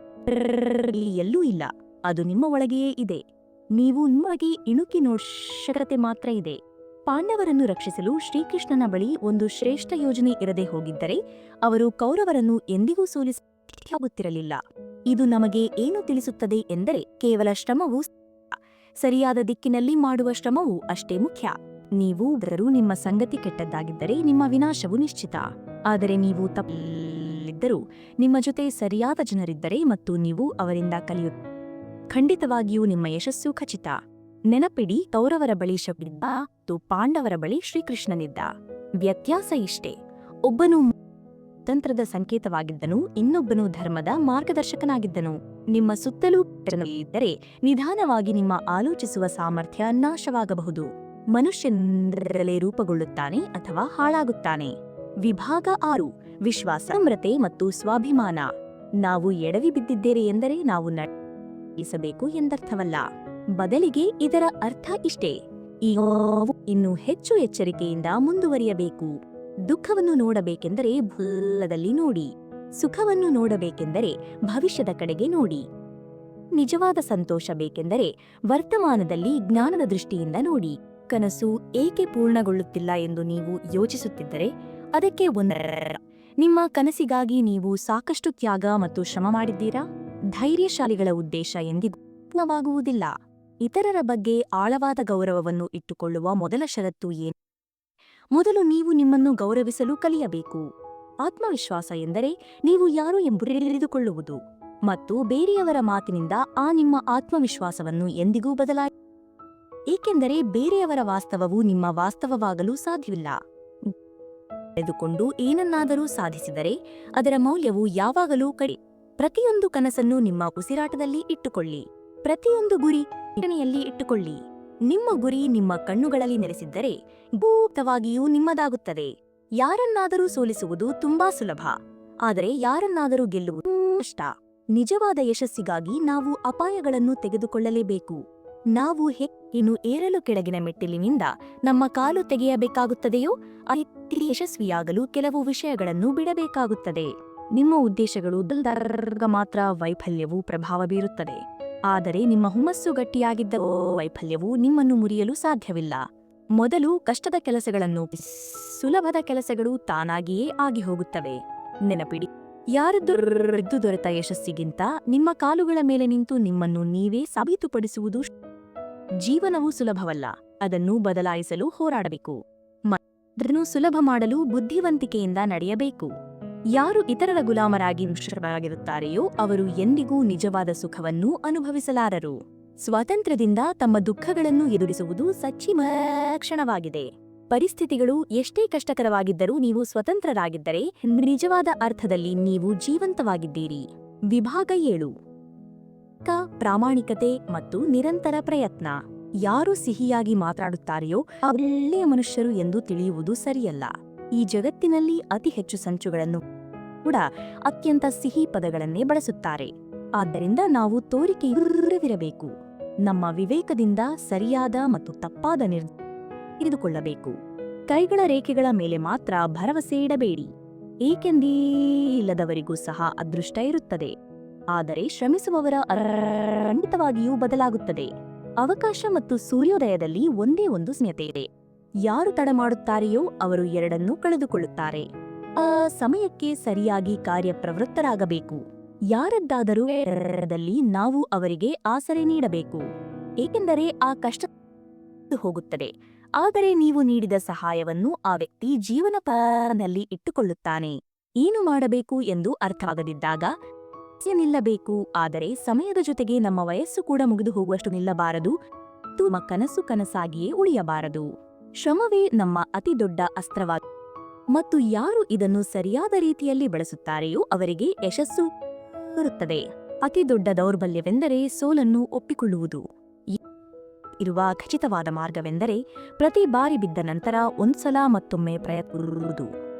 ಎಲ್ಲೂ ಇಲ್ಲ, ಅದು ನಿಮ್ಮ ಒಳಗೆಯೇ ಇದೆ. ನೀವು ನಿಮಗೆ ಇಣುಕಿ ನೋಡಶಕ್ಯತೆ ಮಾತ್ರ ಇದೆ. ಪಾಂಡವರನ್ನು ರಕ್ಷಿಸಲು ಶ್ರೀಕೃಷ್ಣನ ಬಳಿ ಒಂದು ಶ್ರೇಷ್ಠ ಯೋಜನೆ ಇರದೆ ಹೋಗಿದ್ದರೆ ಅವರು ಕೌರವರನ್ನು ಎಂದಿಗೂ ಸೋಲಿಸಲಾಗುತ್ತಿರಲಿಲ್ಲ. ಇದು ನಮಗೆ ಏನು ತಿಳಿಸುತ್ತದೆ ಎಂದರೆ ಕೇವಲ ಶ್ರಮವು ಸರಿಯಾದ ದಿಕ್ಕಿನಲ್ಲಿ ಮಾಡುವ ಶ್ರಮವು ಅಷ್ಟೇ ಮುಖ್ಯ. ನೀವು ನಿಮ್ಮ ಸಂಗತಿ ಕೆಟ್ಟದ್ದಾಗಿದ್ದರೆ ನಿಮ್ಮ ವಿನಾಶವು ನಿಶ್ಚಿತ. ಆದರೆ ನೀವು ತಪ್ಪಿದ್ದರೂ ನಿಮ್ಮ ಜೊತೆ ಸರಿಯಾದ ಜನರಿದ್ದರೆ ಮತ್ತು ನೀವು ಅವರಿಂದ ಕಲಿಯುತ್ತೀರಿ, ಖಂಡಿತವಾಗಿಯೂ ನಿಮ್ಮ ಯಶಸ್ಸು ಖಚಿತ. ನೆನಪಿಡಿ, ಕೌರವರ ಬಳಿ ಶಬ್ದಿದ್ದ ಮತ್ತು ಪಾಂಡವರ ಬಳಿ ಶ್ರೀಕೃಷ್ಣನಿದ್ದ. ವ್ಯತ್ಯಾಸ ಇಷ್ಟೇ, ಒಬ್ಬನು ತಂತ್ರದ ಸಂಕೇತವಾಗಿದ್ದನು, ಇನ್ನೊಬ್ಬನು ಧರ್ಮದ ಮಾರ್ಗದರ್ಶಕನಾಗಿದ್ದನು. ನಿಮ್ಮ ಸುತ್ತಲೂ ಇದ್ದರೆ ನಿಧಾನವಾಗಿ ನಿಮ್ಮ ಆಲೋಚಿಸುವ ಸಾಮರ್ಥ್ಯ ನಾಶವಾಗಬಹುದು. ಮನುಷ್ಯನಲ್ಲೇ ರೂಪುಗೊಳ್ಳುತ್ತಾನೆ ಅಥವಾ ಹಾಳಾಗುತ್ತಾನೆ. ವಿಭಾಗ 6: ವಿಶ್ವಾಸ, ನಮ್ರತೆ ಮತ್ತು ಸ್ವಾಭಿಮಾನ. ನಾವು ಎಡವಿ ಬಿದ್ದಿದ್ದೇವೆ ಎಂದರೆ ನಾವು ನಡೆಸಬೇಕು ಎಂದರ್ಥವಲ್ಲ. ಬದಲಿಗೆ ಇದರ ಅರ್ಥ ಇಷ್ಟೇ: ಇನ್ನು ಹೆಚ್ಚು ಎಚ್ಚರಿಕೆಯಿಂದ ಮುಂದುವರಿಯಬೇಕು. ದುಃಖವನ್ನು ನೋಡಬೇಕೆಂದರೆ ಭೂಲದಲ್ಲಿ ನೋಡಿ, ಸುಖವನ್ನು ನೋಡಬೇಕೆಂದರೆ ಭವಿಷ್ಯದ ಕಡೆಗೆ ನೋಡಿ, ನಿಜವಾದ ಸಂತೋಷ ಬೇಕೆಂದರೆ ವರ್ತಮಾನದಲ್ಲಿ ಜ್ಞಾನದ ದೃಷ್ಟಿಯಿಂದ ನೋಡಿ. ಕನಸು ಏಕೆ ಪೂರ್ಣಗೊಳ್ಳುತ್ತಿಲ್ಲ ಎಂದು ನೀವು ಯೋಚಿಸುತ್ತಿದ್ದರೆ ಅದಕ್ಕೆ ನಿಮ್ಮ ಕನಸಿಗಾಗಿ ನೀವು ಸಾಕಷ್ಟು ತ್ಯಾಗ ಮತ್ತು ಶ್ರಮ ಮಾಡಿದ್ದೀರಾ? ಧೈರ್ಯಶಾಲಿಗಳ ಉದ್ದೇಶ ಎಂದಿಗೂ ಪೂರ್ಣವಾಗುವುದಿಲ್ಲ. ಇತರರ ಬಗ್ಗೆ ಆಳವಾದ ಗೌರವವನ್ನು ಇಟ್ಟುಕೊಳ್ಳುವ ಮೊದಲ ಷರತ್ತು ಏನು? ಮೊದಲು ನೀವು ನಿಮ್ಮನ್ನು ಗೌರವಿಸಲು ಕಲಿಯಬೇಕು. ಆತ್ಮವಿಶ್ವಾಸ ಎಂದರೆ ನೀವು ಯಾರು ಎಂಬುದನ್ನು ತಿಳಿದುಕೊಳ್ಳುವುದು ಮತ್ತು ಬೇರೆಯವರ ಮಾತಿನಿಂದ ಆ ನಿಮ್ಮ ಆತ್ಮವಿಶ್ವಾಸವನ್ನು ಎಂದಿಗೂ ಏಕೆಂದರೆ ಬೇರೆಯವರ ವಾಸ್ತವವು ನಿಮ್ಮ ವಾಸ್ತವವಾಗಲು ಸಾಧ್ಯವಿಲ್ಲ. ಪಡೆದುಕೊಂಡು ಏನನ್ನಾದರೂ ಸಾಧಿಸಿದರೆ ಅದರ ಮೌಲ್ಯವು ಯಾವಾಗಲೂ ಕಡಿಮೆ. ಪ್ರತಿಯೊಂದು ಕನಸನ್ನು ನಿಮ್ಮ ಉಸಿರಾಟದಲ್ಲಿ ಇಟ್ಟುಕೊಳ್ಳಿ. ಪ್ರತಿಯೊಂದು ಗುರಿ ಯೋಚನೆಯಲ್ಲಿ ಇಟ್ಟುಕೊಳ್ಳಿ. ನಿಮ್ಮ ಗುರಿ ನಿಮ್ಮ ಕಣ್ಣುಗಳಲ್ಲಿ ನೆಲೆಸಿದ್ದರೆ ಭೂತವಾಗಿಯೂ ನಿಮ್ಮದಾಗುತ್ತದೆ. ಯಾರನ್ನಾದರೂ ಸೋಲಿಸುವುದು ತುಂಬಾ ಸುಲಭ, ಆದರೆ ಯಾರನ್ನಾದರೂ ಗೆಲ್ಲುವುದು ಕಷ್ಟ. ನಿಜವಾದ ಯಶಸ್ಸಿಗಾಗಿ ನಾವು ಅಪಾಯಗಳನ್ನು ತೆಗೆದುಕೊಳ್ಳಲೇಬೇಕು. ನಾವು ಇನ್ನು ಏರಲು ಕೆಳಗಿನ ಮೆಟ್ಟಿಲಿನಿಂದ ನಮ್ಮ ಕಾಲು ತೆಗೆಯಬೇಕಾಗುತ್ತದೆಯೋ ಅದೇ ಯಶಸ್ವಿಯಾಗಲು ಕೆಲವು ವಿಷಯಗಳನ್ನು ಬಿಡಬೇಕಾಗುತ್ತದೆ. ನಿಮ್ಮ ಉದ್ದೇಶಗಳು ಮಾತ್ರ ವೈಫಲ್ಯವು ಪ್ರಭಾವ ಬೀರುತ್ತದೆ, ಆದರೆ ನಿಮ್ಮ ಹುಮ್ಮಸ್ಸು ಗಟ್ಟಿಯಾಗಿದ್ದ ವೈಫಲ್ಯವು ನಿಮ್ಮನ್ನು ಮುರಿಯಲು ಸಾಧ್ಯವಿಲ್ಲ. ಮೊದಲು ಕಷ್ಟದ ಕೆಲಸಗಳನ್ನು ಸುಲಭದ ಕೆಲಸಗಳು ತಾನಾಗಿಯೇ ಆಗಿ ಹೋಗುತ್ತವೆ. ನೆನಪಿಡಿ, ಯಾರದ್ದು ದೊರೆತ ಯಶಸ್ಸಿಗಿಂತ ನಿಮ್ಮ ಕಾಲುಗಳ ಮೇಲೆ ನಿಂತು ನಿಮ್ಮನ್ನು ನೀವೇ ಸಾಬೀತುಪಡಿಸುವುದು. ಜೀವನವು ಸುಲಭವಲ್ಲ, ಅದನ್ನು ಬದಲಾಯಿಸಲು ಹೋರಾಡಬೇಕು. ಅದನ್ನು ಸುಲಭ ಮಾಡಲು ಬುದ್ಧಿವಂತಿಕೆಯಿಂದ ನಡೆಯಬೇಕು. ಯಾರು ಇತರರ ಗುಲಾಮರಾಗಿ ಮಿಶ್ರರಾಗಿರುತ್ತಾರೆಯೋ ಅವರು ಎಂದಿಗೂ ನಿಜವಾದ ಸುಖವನ್ನು ಅನುಭವಿಸಲಾರರು. ಸ್ವಾತಂತ್ರ್ಯದಿಂದ ತಮ್ಮ ದುಃಖಗಳನ್ನು ಎದುರಿಸುವುದು ಕ್ಷಣವಾಗಿದೆ. ಪರಿಸ್ಥಿತಿಗಳು ಎಷ್ಟೇ ಕಷ್ಟಕರವಾಗಿದ್ದರೂ ನೀವು ಸ್ವತಂತ್ರರಾಗಿದ್ದರೆ ನಿಜವಾದ ಅರ್ಥದಲ್ಲಿ ನೀವು ಜೀವಂತವಾಗಿದ್ದೀರಿ. ವಿಭಾಗ 7. ಪ್ರಾಮಾಣಿಕತೆ ಮತ್ತು ನಿರಂತರ ಪ್ರಯತ್ನ. ಯಾರು ಸಿಹಿಯಾಗಿ ಮಾತನಾಡುತ್ತಾರೆಯೋ ಅವರು ಒಳ್ಳೆಯ ಮನುಷ್ಯರು ಎಂದು ತಿಳಿಯುವುದು ಸರಿಯಲ್ಲ. ಈ ಜಗತ್ತಿನಲ್ಲಿ ಅತಿ ಹೆಚ್ಚು ಸಂಚುಗಳನ್ನು ಕೂಡ ಅತ್ಯಂತ ಸಿಹಿ ಪದಗಳನ್ನೇ ಬಳಸುತ್ತಾರೆ. ಆದ್ದರಿಂದ ನಾವು ತೋರಿಕೆಯಿರಬೇಕು. ನಮ್ಮ ವಿವೇಕದಿಂದ ಸರಿಯಾದ ಮತ್ತು ತಪ್ಪಾದ ತಿಳಿದುಕೊಳ್ಳಬೇಕು. ಕೈಗಳ ರೇಖೆಗಳ ಮೇಲೆ ಮಾತ್ರ ಭರವಸೆ ಇಡಬೇಡಿ, ಏಕೆಂದೇ ಇಲ್ಲದವರಿಗೂ ಸಹ ಅದೃಷ್ಟ ಇರುತ್ತದೆ. ಆದರೆ ಶ್ರಮಿಸುವವರ ಖಂಡಿತವಾಗಿಯೂ ಬದಲಾಗುತ್ತದೆ. ಅವಕಾಶ ಮತ್ತು ಸೂರ್ಯೋದಯದಲ್ಲಿ ಒಂದೇ ಒಂದು ಸ್ನೇಹತೆ ಇದೆ. ಯಾರು ತಡ ಮಾಡುತ್ತಾರೆಯೋ ಅವರು ಎರಡನ್ನೂ ಕಳೆದುಕೊಳ್ಳುತ್ತಾರೆ. ಆ ಸಮಯಕ್ಕೆ ಸರಿಯಾಗಿ ಕಾರ್ಯಪ್ರವೃತ್ತರಾಗಬೇಕು. ಯಾರದ್ದಾದರೂ ನಾವು ಅವರಿಗೆ ಆಸರೆ ನೀಡಬೇಕು, ಏಕೆಂದರೆ ಆ ಕಷ್ಟ ಹೋಗುತ್ತದೆ. ಆದರೆ ನೀವು ನೀಡಿದ ಸಹಾಯವನ್ನು ಆ ವ್ಯಕ್ತಿ ಜೀವನದಲ್ಲಿ ಇಟ್ಟುಕೊಳ್ಳುತ್ತಾನೆ. ಏನು ಮಾಡಬೇಕು ಎಂದು ಅರ್ಥವಾಗದಿದ್ದಾಗ ನಿಲ್ಲಬೇಕು. ಆದರೆ ಸಮಯದ ಜೊತೆಗೆ ನಮ್ಮ ವಯಸ್ಸು ಕೂಡ ಮುಗಿದು ಹೋಗುವಷ್ಟು ನಿಲ್ಲಬಾರದು. ನಮ್ಮ ಕನಸು ಕನಸಾಗಿಯೇ ಉಳಿಯಬಾರದು. ಶ್ರಮವೇ ನಮ್ಮ ಅತಿ ದೊಡ್ಡ ಅಸ್ತ್ರವಾಗಿದೆ ಮತ್ತು ಯಾರು ಇದನ್ನು ಸರಿಯಾದ ರೀತಿಯಲ್ಲಿ ಬಳಸುತ್ತಾರೆಯೋ ಅವರಿಗೆ ಯಶಸ್ಸು ಬರುತ್ತದೆ. ಅತಿ ದೊಡ್ಡ ದೌರ್ಬಲ್ಯವೆಂದರೆ ಸೋಲನ್ನು ಒಪ್ಪಿಕೊಳ್ಳುವುದು. ಇರುವ ಖಚಿತವಾದ ಮಾರ್ಗವೆಂದರೆ ಪ್ರತಿ ಬಾರಿ ಬಿದ್ದ ನಂತರ ಒಂದ್ಸಲ ಮತ್ತೊಮ್ಮೆ ಪ್ರಯತ್ನಿಸುವುದು.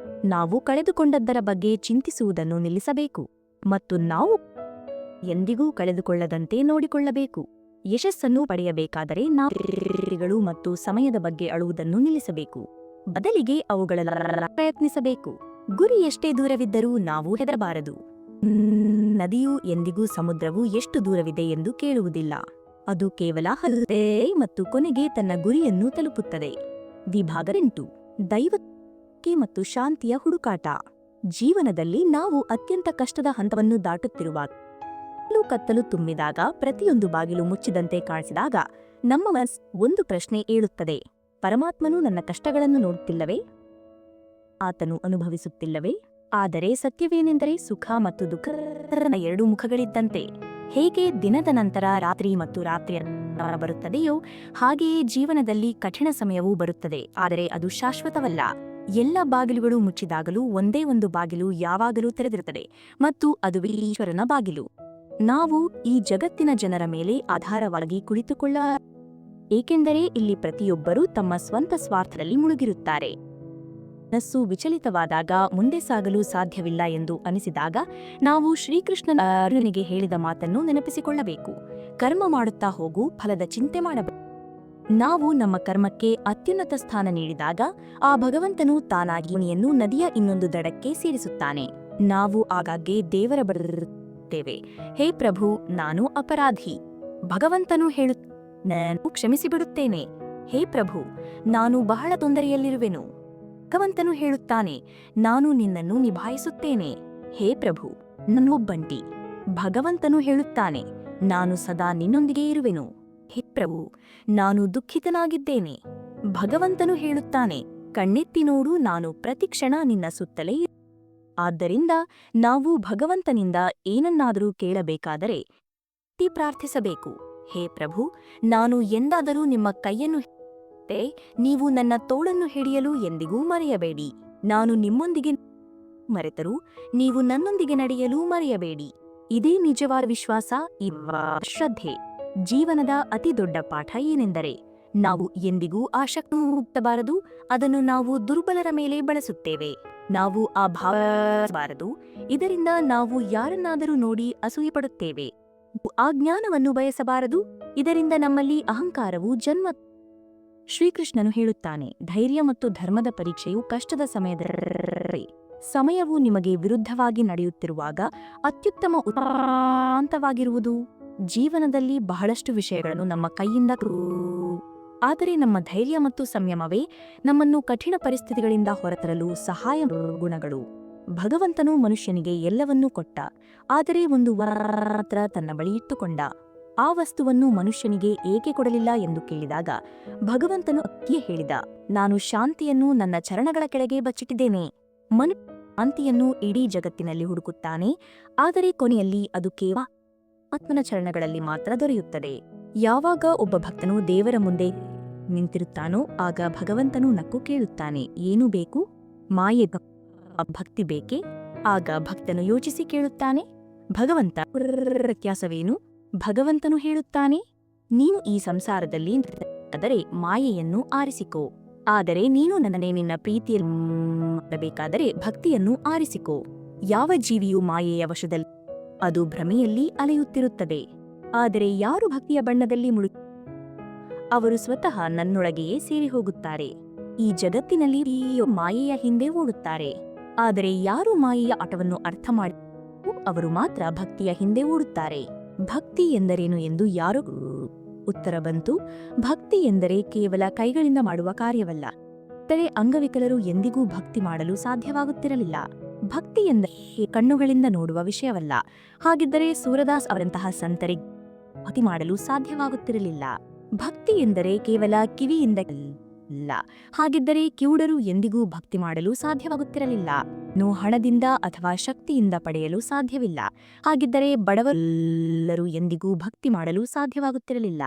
ನಾವು ಕಳೆದುಕೊಂಡದ್ದರ ಬಗ್ಗೆ ಚಿಂತಿಸುವುದನ್ನು ನಿಲ್ಲಿಸಬೇಕು ಮತ್ತು ನಾವು ಎಂದಿಗೂ ಕಳೆದುಕೊಳ್ಳದಂತೆ ನೋಡಿಕೊಳ್ಳಬೇಕು. ಯಶಸ್ಸನ್ನು ಪಡೆಯಬೇಕಾದರೆ ನಾವು ಮತ್ತು ಸಮಯದ ಬಗ್ಗೆ ಅಳುವುದನ್ನು ನಿಲ್ಲಿಸಬೇಕು. ಬದಲಿಗೆ ಅವುಗಳ ಪ್ರಯತ್ನಿಸಬೇಕು. ಗುರಿ ಎಷ್ಟೇ ದೂರವಿದ್ದರೂ ನಾವು ಹೆದರಬಾರದು. ನದಿಯು ಎಂದಿಗೂ ಸಮುದ್ರವು ಎಷ್ಟು ದೂರವಿದೆ ಎಂದು ಕೇಳುವುದಿಲ್ಲ. ಅದು ಕೇವಲ ಹರಿಯುತ್ತದೆ ಮತ್ತು ಕೊನೆಗೆ ತನ್ನ ಗುರಿಯನ್ನು ತಲುಪುತ್ತದೆ. ವಿಭಾಗ 8. ದೈವಕ್ಕೆ ಮತ್ತು ಶಾಂತಿಯ ಹುಡುಕಾಟ. ಜೀವನದಲ್ಲಿ ನಾವು ಅತ್ಯಂತ ಕಷ್ಟದ ಹಂತವನ್ನು ದಾಟುತ್ತಿರುವಾಗ, ಕತ್ತಲು ತುಂಬಿದಾಗ, ಪ್ರತಿಯೊಂದು ಬಾಗಿಲು ಮುಚ್ಚಿದಂತೆ ಕಾಣಿಸಿದಾಗ ನಮ್ಮ ಮನಸ್ಸು ಒಂದು ಪ್ರಶ್ನೆ ಏಳುತ್ತದೆ: ಪರಮಾತ್ಮನು ನನ್ನ ಕಷ್ಟಗಳನ್ನು ನೋಡುತ್ತಿಲ್ಲವೇ? ಆತನು ಅನುಭವಿಸುತ್ತಿಲ್ಲವೇ? ಆದರೆ ಸತ್ಯವೇನೆಂದರೆ ಸುಖ ಮತ್ತು ದುಃಖ ಎರಡು ಮುಖಗಳಿದ್ದಂತೆ. ಹೇಗೆ ದಿನದ ನಂತರ ರಾತ್ರಿ ಮತ್ತು ರಾತ್ರಿಯ ಬರುತ್ತದೆಯೋ ಹಾಗೆಯೇ ಜೀವನದಲ್ಲಿ ಕಠಿಣ ಸಮಯವೂ ಬರುತ್ತದೆ. ಆದರೆ ಅದು ಶಾಶ್ವತವಲ್ಲ. ಎಲ್ಲ ಬಾಗಿಲುಗಳು ಮುಚ್ಚಿದಾಗಲೂ ಒಂದೇ ಒಂದು ಬಾಗಿಲು ಯಾವಾಗಲೂ ತೆರೆದಿರುತ್ತದೆ ಮತ್ತು ಅದು ಈಶ್ವರನ ಬಾಗಿಲು. ನಾವು ಈ ಜಗತ್ತಿನ ಜನರ ಮೇಲೆ ಆಧಾರವಾಗಿ ಕುಳಿತುಕೊಳ್ಳ, ಏಕೆಂದರೆ ಇಲ್ಲಿ ಪ್ರತಿಯೊಬ್ಬರೂ ತಮ್ಮ ಸ್ವಂತ ಸ್ವಾರ್ಥದಲ್ಲಿ ಮುಳುಗಿರುತ್ತಾರೆ. ಮನಸ್ಸು ವಿಚಲಿತವಾದಾಗ, ಮುಂದೆ ಸಾಗಲು ಸಾಧ್ಯವಿಲ್ಲ ಎಂದು ಅನಿಸಿದಾಗ ನಾವು ಶ್ರೀಕೃಷ್ಣನ ಅರ್ಜುನನಿಗೆ ಹೇಳಿದ ಮಾತನ್ನು ನೆನಪಿಸಿಕೊಳ್ಳಬೇಕು: ಕರ್ಮ ಮಾಡುತ್ತಾ ಹೋಗು, ಫಲದ ಚಿಂತೆ ಮಾಡಬೇಕು. ನಾವು ನಮ್ಮ ಕರ್ಮಕ್ಕೆ ಅತ್ಯುನ್ನತ ಸ್ಥಾನ ನೀಡಿದಾಗ ಆ ಭಗವಂತನು ತಾನಾಗಿ ಯನ್ನು ನದಿಯ ಇನ್ನೊಂದು ದಡಕ್ಕೆ ಸೇರಿಸುತ್ತಾನೆ. ನಾವು ಆಗಾಗ್ಗೆ ದೇವರ ಬರುತ್ತೇವೆ, ಹೇ ಪ್ರಭು, ನಾನು ಅಪರಾಧಿ. ಭಗವಂತನು ನಾನು ಕ್ಷಮಿಸಿಬಿಡುತ್ತೇನೆ. ಹೇ ಪ್ರಭು, ನಾನು ಬಹಳ ತೊಂದರೆಯಲ್ಲಿರುವೆನು. ಭಗವಂತನು ಹೇಳುತ್ತಾನೆ, ನಾನು ನಿನ್ನನ್ನು ನಿಭಾಯಿಸುತ್ತೇನೆ. ಹೇ ಪ್ರಭು, ನನ್ನೊಬ್ಬಂಟಿ. ಭಗವಂತನು ಹೇಳುತ್ತಾನೆ, ನಾನು ಸದಾ ನಿನ್ನೊಂದಿಗೆ ಇರುವೆನು. ಹೇ ಪ್ರಭು, ನಾನು ದುಃಖಿತನಾಗಿದ್ದೇನೆ. ಭಗವಂತನು ಹೇಳುತ್ತಾನೆ, ಕಣ್ಣೆತ್ತಿ ನೋಡು, ನಾನು ಪ್ರತಿಕ್ಷಣ ನಿನ್ನ ಸುತ್ತಲೇ ಆದ್ದರಿಂದ ನಾವು ಭಗವಂತನಿಂದ ಏನನ್ನಾದರೂ ಕೇಳಬೇಕಾದರೆ ಪ್ರಾರ್ಥಿಸಬೇಕು. ಹೇ ಪ್ರಭು, ನಾನು ಎಂದಾದರೂ ನಿಮ್ಮ ಕೈಯನ್ನು ನೀವು ನನ್ನ ತೋಳನ್ನು ಹಿಡಿಯಲು ಎಂದಿಗೂ ಮರೆಯಬೇಡಿ. ನಾನು ನಿಮ್ಮೊಂದಿಗೆ ಮರೆತರೂ ನೀವು ನನ್ನೊಂದಿಗೆ ನಡೆಯಲು ಮರೆಯಬೇಡಿ. ಇದೇ ನಿಜವಾದ ವಿಶ್ವಾಸ, ಶ್ರದ್ಧೆ. ಜೀವನದ ಅತಿ ದೊಡ್ಡ ಪಾಠ ಏನೆಂದರೆ ನಾವು ಎಂದಿಗೂ ಆ ಶಕ್ತಿಯನ್ನು ಮುಟ್ಟಬಾರದು. ಅದನ್ನು ನಾವು ದುರ್ಬಲರ ಮೇಲೆ ಬಳಸುತ್ತೇವೆ. ನಾವು ಆ ಭಾವಬಾರದು. ಇದರಿಂದ ನಾವು ಯಾರನ್ನಾದರೂ ನೋಡಿ ಅಸೂಯೆಪಡುತ್ತೇವೆ. ಆ ಜ್ಞಾನವನ್ನು ಬಯಸಬಾರದು. ಇದರಿಂದ ನಮ್ಮಲ್ಲಿ ಅಹಂಕಾರವು ಜನ್ಮ. ಶ್ರೀಕೃಷ್ಣನು ಹೇಳುತ್ತಾನೆ, ಧೈರ್ಯ ಮತ್ತು ಧರ್ಮದ ಪರೀಕ್ಷೆಯು ಕಷ್ಟದ ಸಮಯವು ನಿಮಗೆ ವಿರುದ್ಧವಾಗಿ ನಡೆಯುತ್ತಿರುವಾಗ ಅತ್ಯುತ್ತಮ ಉತ್ತಮವಾಗಿರುವುದು. ಜೀವನದಲ್ಲಿ ಬಹಳಷ್ಟು ವಿಷಯಗಳನ್ನು ನಮ್ಮ ಕೈಯಿಂದ ಆದರೆ ನಮ್ಮ ಧೈರ್ಯ ಮತ್ತು ಸಂಯಮವೇ ನಮ್ಮನ್ನು ಕಠಿಣ ಪರಿಸ್ಥಿತಿಗಳಿಂದ ಹೊರತರಲು ಸಹಾಯ ಗುಣಗಳು. ಭಗವಂತನು ಮನುಷ್ಯನಿಗೆ ಎಲ್ಲವನ್ನೂ ಕೊಟ್ಟ, ಆದರೆ ಒಂದು ಮಾತ್ರ ತನ್ನ ಬಳಿ ಇಟ್ಟುಕೊಂಡ. ಆ ವಸ್ತುವನ್ನು ಮನುಷ್ಯನಿಗೆ ಏಕೆ ಕೊಡಲಿಲ್ಲ ಎಂದು ಕೇಳಿದಾಗ ಭಗವಂತನು ಹೇಳಿದ, ನಾನು ಶಾಂತಿಯನ್ನು ನನ್ನ ಚರಣಗಳ ಕೆಳಗೆ ಬಚ್ಚಿಟ್ಟಿದ್ದೇನೆ. ಶಾಂತಿಯನ್ನು ಇಡೀ ಜಗತ್ತಿನಲ್ಲಿ ಹುಡುಕುತ್ತಾನೆ, ಆದರೆ ಕೊನೆಯಲ್ಲಿ ಅದು ಕೇವಲ ಆತ್ಮನ ಚರಣಗಳಲ್ಲಿ ಮಾತ್ರ ದೊರೆಯುತ್ತದೆ. ಯಾವಾಗ ಒಬ್ಬ ಭಕ್ತನು ದೇವರ ಮುಂದೆ ನಿಂತಿರುತ್ತಾನೋ ಆಗ ಭಗವಂತನು ನಕ್ಕು ಕೇಳುತ್ತಾನೆ, ಏನು ಬೇಕು? ಮಾಯೆ ಭಕ್ತಿ ಬೇಕೆ? ಆಗ ಭಕ್ತನು ಯೋಚಿಸಿ ಕೇಳುತ್ತಾನೆ, ಭಗವಂತ, ವ್ಯತ್ಯಾಸವೇನು? ಭಗವಂತನು ಹೇಳುತ್ತಾನೆ, ನೀನು ಈ ಸಂಸಾರದಲ್ಲಿ ಆದರೆ ಮಾಯೆಯನ್ನು ಆರಿಸಿಕೋ. ಆದರೆ ನೀನು ನನ್ನನ್ನೇ ನಿನ್ನ ಪ್ರೀತಿಯಲ್ಲಿ ಮಾಡಬೇಕಾದರೆ ಭಕ್ತಿಯನ್ನು ಆರಿಸಿಕೋ. ಯಾವ ಜೀವಿಯು ಮಾಯೆಯ ವಶದಲ್ಲಿ ಅದು ಭ್ರಮೆಯಲ್ಲಿ ಅಲೆಯುತ್ತಿರುತ್ತದೆ. ಆದರೆ ಯಾರು ಭಕ್ತಿಯ ಬಣ್ಣದಲ್ಲಿ ಅವರು ಸ್ವತಃ ನನ್ನೊಳಗೆಯೇ ಸೇರಿ ಹೋಗುತ್ತಾರೆ. ಈ ಜಗತ್ತಿನಲ್ಲಿ ಮಾಯೆಯ ಹಿಂದೆ ಓಡುತ್ತಾರೆ. ಆದರೆ ಯಾರು ಮಾಯೆಯ ಆಟವನ್ನು ಅರ್ಥ ಮಾಡಿ ಅವರು ಮಾತ್ರ ಭಕ್ತಿಯ ಹಿಂದೆ ಓಡುತ್ತಾರೆ. ಭಕ್ತಿ ಎಂದರೇನು ಎಂದು ಯಾರು ಉತ್ತರ ಬಂತು. ಭಕ್ತಿ ಎಂದರೆ ಕೇವಲ ಕೈಗಳಿಂದ ಮಾಡುವ ಕಾರ್ಯವಲ್ಲ. ಆದರೆ ಅಂಗವಿಕಲರು ಎಂದಿಗೂ ಭಕ್ತಿ ಮಾಡಲು ಸಾಧ್ಯವಾಗುತ್ತಿರಲಿಲ್ಲ. ಭಕ್ತಿ ಎಂದರೆ ಕಣ್ಣುಗಳಿಂದ ನೋಡುವ ವಿಷಯವಲ್ಲ. ಹಾಗಿದ್ದರೆ ಸೂರದಾಸ್ ಅವರಂತಹ ಸಂತರಿಗೆ ಭಕ್ತಿ ಮಾಡಲು ಸಾಧ್ಯವಾಗುತ್ತಿರಲಿಲ್ಲ. ಭಕ್ತಿ ಎಂದರೆ ಕೇವಲ ಕಿವಿಯಿಂದ ಇಲ್ಲ. ಹಾಗಿದ್ದರೆ ಕಿವುಡರು ಎಂದಿಗೂ ಭಕ್ತಿ ಮಾಡಲು ಸಾಧ್ಯವಾಗುತ್ತಿರಲಿಲ್ಲ. ಹಣದಿಂದ ಅಥವಾ ಶಕ್ತಿಯಿಂದ ಪಡೆಯಲು ಸಾಧ್ಯವಿಲ್ಲ. ಹಾಗಿದ್ದರೆ ಬಡವರೆಲ್ಲರೂ ಎಂದಿಗೂ ಭಕ್ತಿ ಮಾಡಲು ಸಾಧ್ಯವಾಗುತ್ತಿರಲಿಲ್ಲ.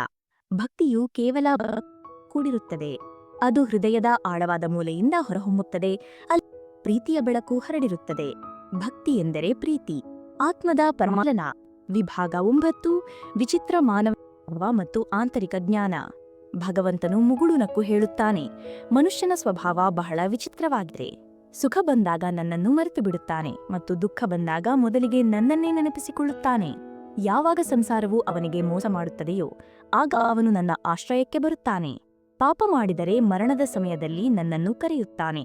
ಭಕ್ತಿಯು ಕೇವಲ ಕೂಡಿರುತ್ತದೆ. ಅದು ಹೃದಯದ ಆಳವಾದ ಮೂಲೆಯಿಂದ ಹೊರಹೊಮ್ಮುತ್ತದೆ. ಅಲ್ಲಿ ಪ್ರೀತಿಯ ಬೆಳಕು ಹರಡಿರುತ್ತದೆ. ಭಕ್ತಿ ಎಂದರೆ ಪ್ರೀತಿ, ಆತ್ಮದ ಪರಮಾಲನ. ವಿಭಾಗ 9 ವಿಚಿತ್ರ ಮಾನವ ಮತ್ತು ಆಂತರಿಕ ಜ್ಞಾನ. ಭಗವಂತನು ಮುಗುಳು ನಕ್ಕು ಹೇಳುತ್ತಾನೆ, ಮನುಷ್ಯನ ಸ್ವಭಾವ ಬಹಳ ವಿಚಿತ್ರವಾಗಿದೆ. ಸುಖ ಬಂದಾಗ ನನ್ನನ್ನು ಮರೆತು ಬಿಡುತ್ತಾನೆ ಮತ್ತು ದುಃಖ ಬಂದಾಗ ಮೊದಲಿಗೆ ನನ್ನನ್ನೇ ನೆನಪಿಸಿಕೊಳ್ಳುತ್ತಾನೆ. ಯಾವಾಗ ಸಂಸಾರವು ಅವನಿಗೆ ಮೋಸ ಮಾಡುತ್ತದೆಯೋ ಆಗ ಅವನು ನನ್ನ ಆಶ್ರಯಕ್ಕೆ ಬರುತ್ತಾನೆ. ಪಾಪ ಮಾಡಿದರೆ ಮರಣದ ಸಮಯದಲ್ಲಿ ನನ್ನನ್ನು ಕರೆಯುತ್ತಾನೆ.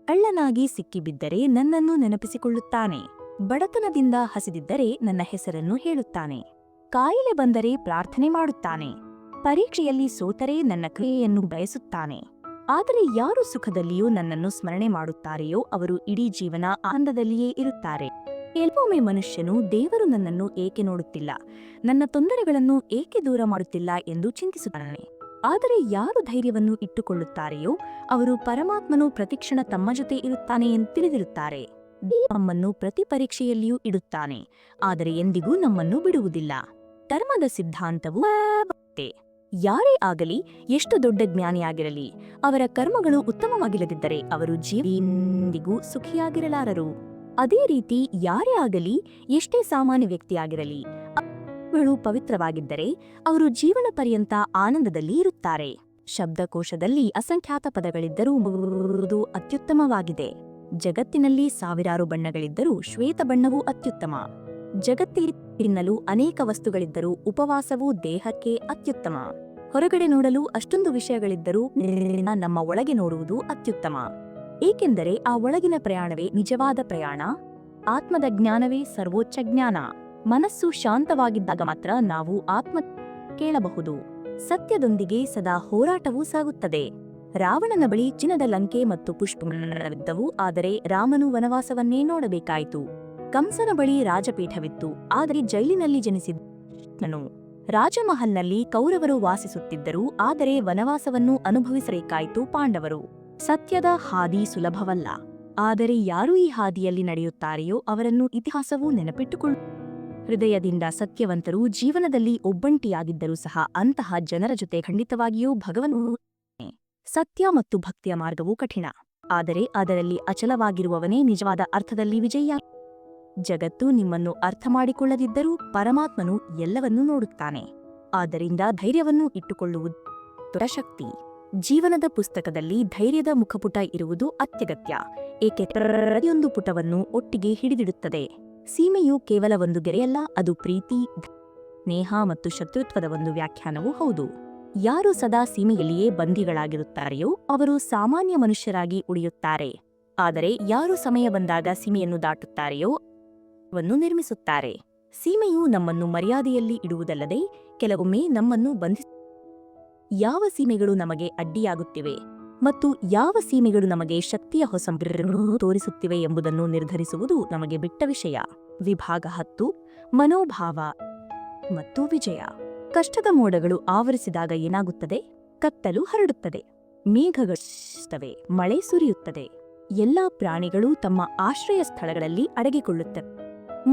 ಕಳ್ಳನಾಗಿ ಸಿಕ್ಕಿಬಿದ್ದರೆ ನನ್ನನ್ನು ನೆನಪಿಸಿಕೊಳ್ಳುತ್ತಾನೆ. ಬಡತನದಿಂದ ಹಸಿದಿದ್ದರೆ ನನ್ನ ಹೆಸರನ್ನು ಹೇಳುತ್ತಾನೆ. ಕಾಯಿಲೆ ಬಂದರೆ ಪ್ರಾರ್ಥನೆ ಮಾಡುತ್ತಾನೆ. ಪರೀಕ್ಷೆಯಲ್ಲಿ ಸೋತರೆ ನನ್ನ ಕ್ರಿಯೆಯನ್ನು ಬಯಸುತ್ತಾನೆ. ಆದರೆ ಯಾರು ಸುಖದಲ್ಲಿಯೂ ನನ್ನನ್ನು ಸ್ಮರಣೆ ಮಾಡುತ್ತಾರೆಯೋ ಅವರು ಇಡೀ ಜೀವನ ಆನಂದದಲ್ಲಿಯೇ ಇರುತ್ತಾರೆ. ಕೆಲವೊಮ್ಮೆ ಮನುಷ್ಯನು ದೇವರು ನನ್ನನ್ನು ಏಕೆ ನೋಡುತ್ತಿಲ್ಲ, ನನ್ನ ತೊಂದರೆಗಳನ್ನು ಏಕೆ ದೂರ ಮಾಡುತ್ತಿಲ್ಲ ಎಂದು ಚಿಂತಿಸುತ್ತಾನೆ. ಆದರೆ ಯಾರು ಧೈರ್ಯವನ್ನು ಇಟ್ಟುಕೊಳ್ಳುತ್ತಾರೆಯೋ ಅವರು ಪರಮಾತ್ಮನು ಪ್ರತಿಕ್ಷಣ ತಮ್ಮ ಜೊತೆ ಇರುತ್ತಾನೆ ಎಂದು ತಿಳಿದಿರುತ್ತಾರೆ. ನಮ್ಮನ್ನು ಪ್ರತಿ ಪರೀಕ್ಷೆಯಲ್ಲಿಯೂ ಇಡುತ್ತಾನೆ, ಆದರೆ ಎಂದಿಗೂ ನಮ್ಮನ್ನು ಬಿಡುವುದಿಲ್ಲ. ಧರ್ಮದ ಸಿದ್ಧಾಂತವು ಯಾರೇ ಆಗಲಿ, ಎಷ್ಟು ದೊಡ್ಡ ಜ್ಞಾನಿಯಾಗಿರಲಿ, ಅವರ ಕರ್ಮಗಳು ಉತ್ತಮವಾಗಿಲ್ಲದಿದ್ದರೆ ಅವರು ಜೀವನದಿಗೂ ಸುಖಿಯಾಗಿರಲಾರರು. ಅದೇ ರೀತಿ ಯಾರೇ ಆಗಲಿ, ಎಷ್ಟೇ ಸಾಮಾನ್ಯ ವ್ಯಕ್ತಿಯಾಗಿರಲಿ, ಅವಳು ಪವಿತ್ರವಾಗಿದ್ದರೆ ಅವರು ಜೀವನ ಪರ್ಯಂತ ಆನಂದದಲ್ಲಿ ಇರುತ್ತಾರೆ. ಶಬ್ದಕೋಶದಲ್ಲಿ ಅಸಂಖ್ಯಾತ ಪದಗಳಿದ್ದರೂ ಮೃದು ಅತ್ಯುತ್ತಮವಾಗಿದೆ. ಜಗತ್ತಿನಲ್ಲಿ ಸಾವಿರಾರು ಬಣ್ಣಗಳಿದ್ದರೂ ಶ್ವೇತ ಬಣ್ಣವೂ ಅತ್ಯುತ್ತಮ. ಜಗತ್ತಿನಲ್ಲಿ ತಿನ್ನಲು ಅನೇಕ ವಸ್ತುಗಳಿದ್ದರೂ ಉಪವಾಸವೂ ದೇಹಕ್ಕೆ ಅತ್ಯುತ್ತಮ. ಹೊರಗಡೆ ನೋಡಲು ಅಷ್ಟೊಂದು ವಿಷಯಗಳಿದ್ದರೂ ನಮ್ಮ ಒಳಗೆ ನೋಡುವುದು ಅತ್ಯುತ್ತಮ. ಏಕೆಂದರೆ ಆ ಒಳಗಿನ ಪ್ರಯಾಣವೇ ನಿಜವಾದ ಪ್ರಯಾಣ. ಆತ್ಮದ ಜ್ಞಾನವೇ ಸರ್ವೋಚ್ಚ ಜ್ಞಾನ. ಮನಸ್ಸು ಶಾಂತವಾಗಿದ್ದಾಗ ಮಾತ್ರ ನಾವು ಆತ್ಮ ಕೇಳಬಹುದು. ಸತ್ಯದೊಂದಿಗೆ ಸದಾ ಹೋರಾಟವೂ ಸಾಗುತ್ತದೆ. ರಾವಣನ ಬಳಿ ಚಿನ್ನದ ಲಂಕೆ ಮತ್ತು ಪುಷ್ಪವಿದ್ದವು, ಆದರೆ ರಾಮನು ವನವಾಸವನ್ನೇ ನೋಡಬೇಕಾಯಿತು. ಕಂಸನ ಬಳಿ ರಾಜಪೀಠವಿತ್ತು, ಆದರೆ ಜೈಲಿನಲ್ಲಿ ಜನಿಸಿದನು. ರಾಜಮಹಲ್ನಲ್ಲಿ ಕೌರವರು ವಾಸಿಸುತ್ತಿದ್ದರು, ಆದರೆ ವನವಾಸವನ್ನು ಅನುಭವಿಸಬೇಕಾಯಿತು ಪಾಂಡವರು. ಸತ್ಯದ ಹಾದಿ ಸುಲಭವಲ್ಲ, ಆದರೆ ಯಾರು ಈ ಹಾದಿಯಲ್ಲಿ ನಡೆಯುತ್ತಾರೆಯೋ ಅವರನ್ನು ಇತಿಹಾಸವೂ ನೆನಪಿಟ್ಟುಕೊಳ್ಳು. ಹೃದಯದಿಂದ ಸತ್ಯವಂತರು ಜೀವನದಲ್ಲಿ ಒಬ್ಬಂಟಿಯಾಗಿದ್ದರೂ ಸಹ ಅಂತಹ ಜನರ ಜೊತೆ ಖಂಡಿತವಾಗಿಯೂ ಭಗವನು. ಸತ್ಯ ಮತ್ತು ಭಕ್ತಿಯ ಮಾರ್ಗವು ಕಠಿಣ, ಆದರೆ ಅದರಲ್ಲಿ ಅಚಲವಾಗಿರುವವನೇ ನಿಜವಾದ ಅರ್ಥದಲ್ಲಿ ವಿಜಯ. ಜಗತ್ತು ನಿಮ್ಮನ್ನು ಅರ್ಥ ಮಾಡಿಕೊಳ್ಳದಿದ್ದರೂ ಪರಮಾತ್ಮನು ಎಲ್ಲವನ್ನೂ ನೋಡುತ್ತಾನೆ. ಆದ್ದರಿಂದ ಧೈರ್ಯವನ್ನು ಇಟ್ಟುಕೊಳ್ಳುವುದು ಶಕ್ತಿ. ಜೀವನದ ಪುಸ್ತಕದಲ್ಲಿ ಧೈರ್ಯದ ಮುಖಪುಟ ಇರುವುದು ಅತ್ಯಗತ್ಯ, ಏಕೆ ಪ್ರತಿಯೊಂದು ಪುಟವನ್ನು ಒಟ್ಟಿಗೆ ಹಿಡಿದಿಡುತ್ತದೆ. ಸೀಮೆಯು ಕೇವಲ ಒಂದು ಗೆರೆಯಲ್ಲ, ಅದು ಪ್ರೀತಿ, ಸ್ನೇಹ ಮತ್ತು ಶತ್ರುತ್ವದ ಒಂದು ವ್ಯಾಖ್ಯಾನವೂ ಹೌದು. ಯಾರು ಸದಾ ಸೀಮೆಯಲ್ಲಿಯೇ ಬಂಧಿಗಳಾಗಿರುತ್ತಾರೆಯೋ ಅವರು ಸಾಮಾನ್ಯ ಮನುಷ್ಯರಾಗಿ ಉಳಿಯುತ್ತಾರೆ, ಆದರೆ ಯಾರು ಸಮಯ ಬಂದಾಗ ಸೀಮೆಯನ್ನು ದಾಟುತ್ತಾರೆಯೋ ವನ್ನು ನಿರ್ಮಿಸುತ್ತಾರೆ. ಸೀಮೆಯು ನಮ್ಮನ್ನು ಮರ್ಯಾದೆಯಲ್ಲಿ ಇಡುವುದಲ್ಲದೆ ಕೆಲವೊಮ್ಮೆ ನಮ್ಮನ್ನು ಬಂಧಿಸ. ಯಾವ ಸೀಮೆಗಳು ನಮಗೆ ಅಡ್ಡಿಯಾಗುತ್ತಿವೆ ಮತ್ತು ಯಾವ ಸೀಮೆಗಳು ನಮಗೆ ಶಕ್ತಿಯ ಹೊಸ ತೋರಿಸುತ್ತಿವೆ ಎಂಬುದನ್ನು ನಿರ್ಧರಿಸುವುದು ನಮಗೆ ಬಿಟ್ಟ ವಿಷಯ. ವಿಭಾಗ 10: ಮನೋಭಾವ ಮತ್ತು ವಿಜಯ. ಕಷ್ಟದ ಮೋಡಗಳು ಆವರಿಸಿದಾಗ ಏನಾಗುತ್ತದೆ? ಕತ್ತಲು ಹರಡುತ್ತದೆ, ಮೇಘಗಳು, ಮಳೆ ಸುರಿಯುತ್ತದೆ. ಎಲ್ಲಾ ಪ್ರಾಣಿಗಳು ತಮ್ಮ ಆಶ್ರಯ ಸ್ಥಳಗಳಲ್ಲಿ ಅಡಗಿಕೊಳ್ಳುತ್ತವೆ.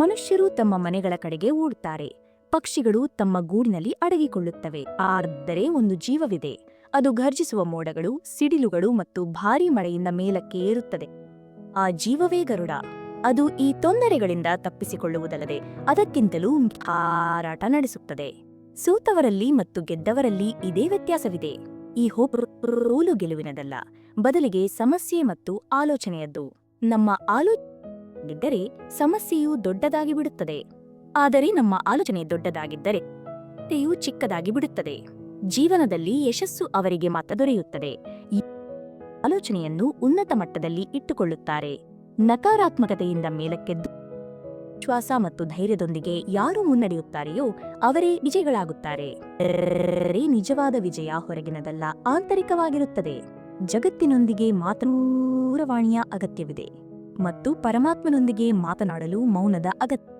ಮನುಷ್ಯರು ತಮ್ಮ ಮನೆಗಳ ಕಡೆಗೆ ಓಡುತ್ತಾರೆ, ಪಕ್ಷಿಗಳು ತಮ್ಮ ಗೂಡಿನಲ್ಲಿ ಅಡಗಿಕೊಳ್ಳುತ್ತವೆ. ಆದರೆ ಒಂದು ಜೀವವಿದೆ, ಅದು ಘರ್ಜಿಸುವ ಮೋಡಗಳು, ಸಿಡಿಲುಗಳು ಮತ್ತು ಭಾರೀ ಮಳೆಯಿಂದ ಮೇಲಕ್ಕೆ ಏರುತ್ತದೆ. ಆ ಜೀವವೇ ಗರುಡ. ಅದು ಈ ತೊಂದರೆಗಳಿಂದ ತಪ್ಪಿಸಿಕೊಳ್ಳುವುದಲ್ಲದೆ ಅದಕ್ಕಿಂತಲೂ ಹಾರಾಟ ನಡೆಸುತ್ತದೆ. ಸೋತವರಲ್ಲಿ ಮತ್ತು ಗೆದ್ದವರಲ್ಲಿ ಇದೇ ವ್ಯತ್ಯಾಸವಿದೆ. ಈ ಹೋಲು ಗೆಲುವಿನದಲ್ಲ, ಬದಲಿಗೆ ಸಮಸ್ಯೆ ಮತ್ತು ಆಲೋಚನೆಯದ್ದು. ನಮ್ಮ ಆಲೋಚನೆ ಸಮಸ್ಯೆಯು ದೊಡ್ಡದಾಗಿ ಬಿಡುತ್ತದೆ, ಆದರೆ ನಮ್ಮ ಆಲೋಚನೆ ದೊಡ್ಡದಾಗಿದ್ದರೆ ಸಮಸ್ಯೆಯು ಚಿಕ್ಕದಾಗಿ ಬಿಡುತ್ತದೆ. ಜೀವನದಲ್ಲಿ ಯಶಸ್ಸು ಅವರಿಗೆ ಮಾತ್ರ ದೊರೆಯುತ್ತದೆ ಈ ಆಲೋಚನೆಯನ್ನು ಉನ್ನತ ಮಟ್ಟದಲ್ಲಿ ಇಟ್ಟುಕೊಳ್ಳುತ್ತಾರೆ. ನಕಾರಾತ್ಮಕತೆಯಿಂದ ಮೇಲಕ್ಕೆದ್ದು ವಿಶ್ವಾಸ ಮತ್ತು ಧೈರ್ಯದೊಂದಿಗೆ ಯಾರು ಮುನ್ನಡೆಯುತ್ತಾರೆಯೋ ಅವರೇ ವಿಜಯಗಳಾಗುತ್ತಾರೆ. ನಿಜವಾದ ವಿಜಯ ಹೊರಗಿನದಲ್ಲ, ಆಂತರಿಕವಾಗಿರುತ್ತದೆ. ಜಗತ್ತಿನೊಂದಿಗೆ ದೂರವಾಣಿಯ ಅಗತ್ಯವಿದೆ ಮತ್ತು ಪರಮಾತ್ಮನೊಂದಿಗೆ ಮಾತನಾಡಲು ಮೌನದ ಅಗತ್ಯ.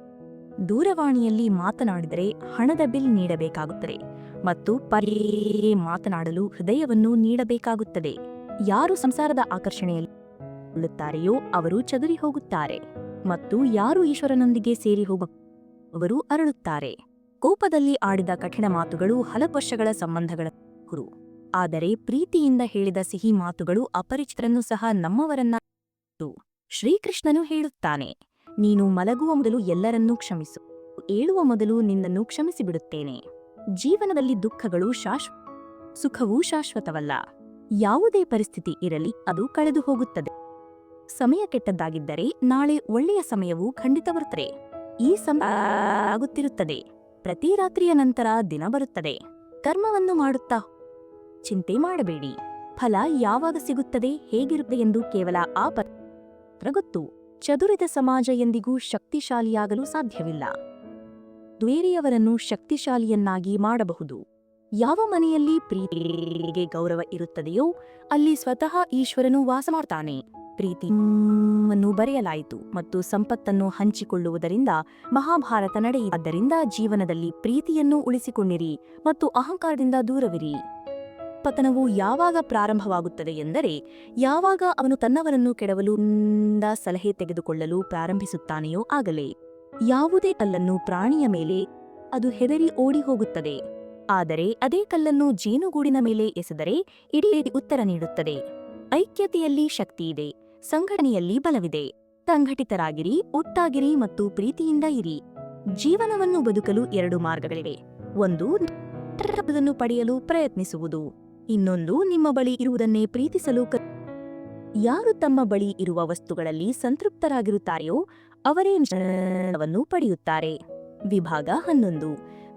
ದೂರವಾಣಿಯಲ್ಲಿ ಮಾತನಾಡಿದರೆ ಹಣದ ಬಿಲ್ ನೀಡಬೇಕಾಗುತ್ತದೆ ಮತ್ತು ಮಾತನಾಡಲು ಹೃದಯವನ್ನು ನೀಡಬೇಕಾಗುತ್ತದೆ. ಯಾರು ಸಂಸಾರದ ಆಕರ್ಷಣೆಯಲ್ಲಿ ಅವರು ಚದುರಿ ಹೋಗುತ್ತಾರೆ ಮತ್ತು ಯಾರು ಈಶ್ವರನೊಂದಿಗೆ ಸೇರಿ ಅವರು ಅರಳುತ್ತಾರೆ. ಕೋಪದಲ್ಲಿ ಆಡಿದ ಕಠಿಣ ಮಾತುಗಳು ಹಲವು ವರ್ಷಗಳ ಸಂಬಂಧಗಳ ಗುರು, ಆದರೆ ಪ್ರೀತಿಯಿಂದ ಹೇಳಿದ ಸಿಹಿ ಮಾತುಗಳು ಅಪರಿಚಿತರನ್ನು ಸಹ ನಮ್ಮವರನ್ನ. ಶ್ರೀಕೃಷ್ಣನು ಹೇಳುತ್ತಾನೆ, ನೀನು ಮಲಗುವ ಮೊದಲು ಎಲ್ಲರನ್ನೂ ಕ್ಷಮಿಸು, ಏಳುವ ಮೊದಲು ನಿನ್ನನ್ನು ಕ್ಷಮಿಸಿಬಿಡುತ್ತೇನೆ. ಜೀವನದಲ್ಲಿ ದುಃಖಗಳು ಸುಖವೂ ಶಾಶ್ವತವಲ್ಲ. ಯಾವುದೇ ಪರಿಸ್ಥಿತಿ ಇರಲಿ, ಅದು ಕಳೆದು ಹೋಗುತ್ತದೆ. ಸಮಯ ಕೆಟ್ಟದ್ದಾಗಿದ್ದರೆ ನಾಳೆ ಒಳ್ಳೆಯ ಸಮಯವೂ ಖಂಡಿತ ಬರುತ್ತದೆ. ಈ ಸಮಯ ಆಗುತ್ತಿರುತ್ತದೆ. ಪ್ರತಿ ರಾತ್ರಿಯ ನಂತರ ದಿನ ಬರುತ್ತದೆ. ಕರ್ಮವನ್ನು ಮಾಡುತ್ತಾ ಚಿಂತೆ ಮಾಡಬೇಡಿ. ಫಲ ಯಾವಾಗ ಸಿಗುತ್ತದೆ, ಹೇಗಿರುತ್ತೆ ಎಂದು ಕೇವಲ ಆ ಪತ್ರ ಗೊತ್ತು. ಚದುರಿದ ಸಮಾಜ ಎಂದಿಗೂ ಶಕ್ತಿಶಾಲಿಯಾಗಲು ಸಾಧ್ಯವಿಲ್ಲ. ಬೇರೆಯವರನ್ನು ಶಕ್ತಿಶಾಲಿಯನ್ನಾಗಿ ಮಾಡಬಹುದು. ಯಾವ ಮನೆಯಲ್ಲಿ ಪ್ರೀತಿಗೆ ಗೌರವ ಇರುತ್ತದೆಯೋ ಅಲ್ಲಿ ಸ್ವತಃ ಈಶ್ವರನು ವಾಸ ಮಾಡ್ತಾನೆ. ಪ್ರೀತಿಯನ್ನು ಬರೆಯಲಾಯಿತು ಮತ್ತು ಸಂಪತ್ತನ್ನು ಹಂಚಿಕೊಳ್ಳುವುದರಿಂದ ಮಹಾಭಾರತ ನಡೆಯಿದ್ದರಿಂದ ಜೀವನದಲ್ಲಿ ಪ್ರೀತಿಯನ್ನು ಉಳಿಸಿಕೊಂಡಿರಿ ಮತ್ತು ಅಹಂಕಾರದಿಂದ ದೂರವಿರಿ. ಪತನವು ಯಾವಾಗ ಪ್ರಾರಂಭವಾಗುತ್ತದೆ ಎಂದರೆ ಯಾವಾಗ ಅವನು ತನ್ನವರನ್ನು ಕೆಡವಲು ಸಲಹೆ ತೆಗೆದುಕೊಳ್ಳಲು ಪ್ರಾರಂಭಿಸುತ್ತಾನೆಯೋ ಆಗಲೇ. ಯಾವುದೇ ಕಲ್ಲನ್ನು ಪ್ರಾಣಿಯ ಮೇಲೆ ಅದು ಹೆದರಿ ಓಡಿ ಹೋಗುತ್ತದೆ, ಆದರೆ ಅದೇ ಕಲ್ಲನ್ನು ಜೇನುಗೂಡಿನ ಮೇಲೆ ಎಸೆದರೆ ಇಡೀ ಉತ್ತರ ನೀಡುತ್ತದೆ. ಐಕ್ಯತೆಯಲ್ಲಿ ಶಕ್ತಿಯಿದೆ, ಸಂಘಟನೆಯಲ್ಲಿ ಬಲವಿದೆ. ಸಂಘಟಿತರಾಗಿರಿ, ಒಟ್ಟಾಗಿರಿ ಮತ್ತು ಪ್ರೀತಿಯಿಂದ ಇರಿ. ಜೀವನವನ್ನು ಬದುಕಲು 2 ಮಾರ್ಗಗಳಿವೆ. ಒಂದು, ಅದನ್ನು ಪಡೆಯಲು ಪ್ರಯತ್ನಿಸುವುದು. ಇನ್ನೊಂದು, ನಿಮ್ಮ ಬಳಿ ಇರುವುದನ್ನೇ ಪ್ರೀತಿಸಲು. ಯಾರು ತಮ್ಮ ಬಳಿ ಇರುವ ವಸ್ತುಗಳಲ್ಲಿ ಸಂತೃಪ್ತರಾಗಿರುತ್ತಾರೆಯೋ ಅವರೇ ಜ್ಞಾನವನ್ನು ಪಡೆಯುತ್ತಾರೆ. ವಿಭಾಗ 11: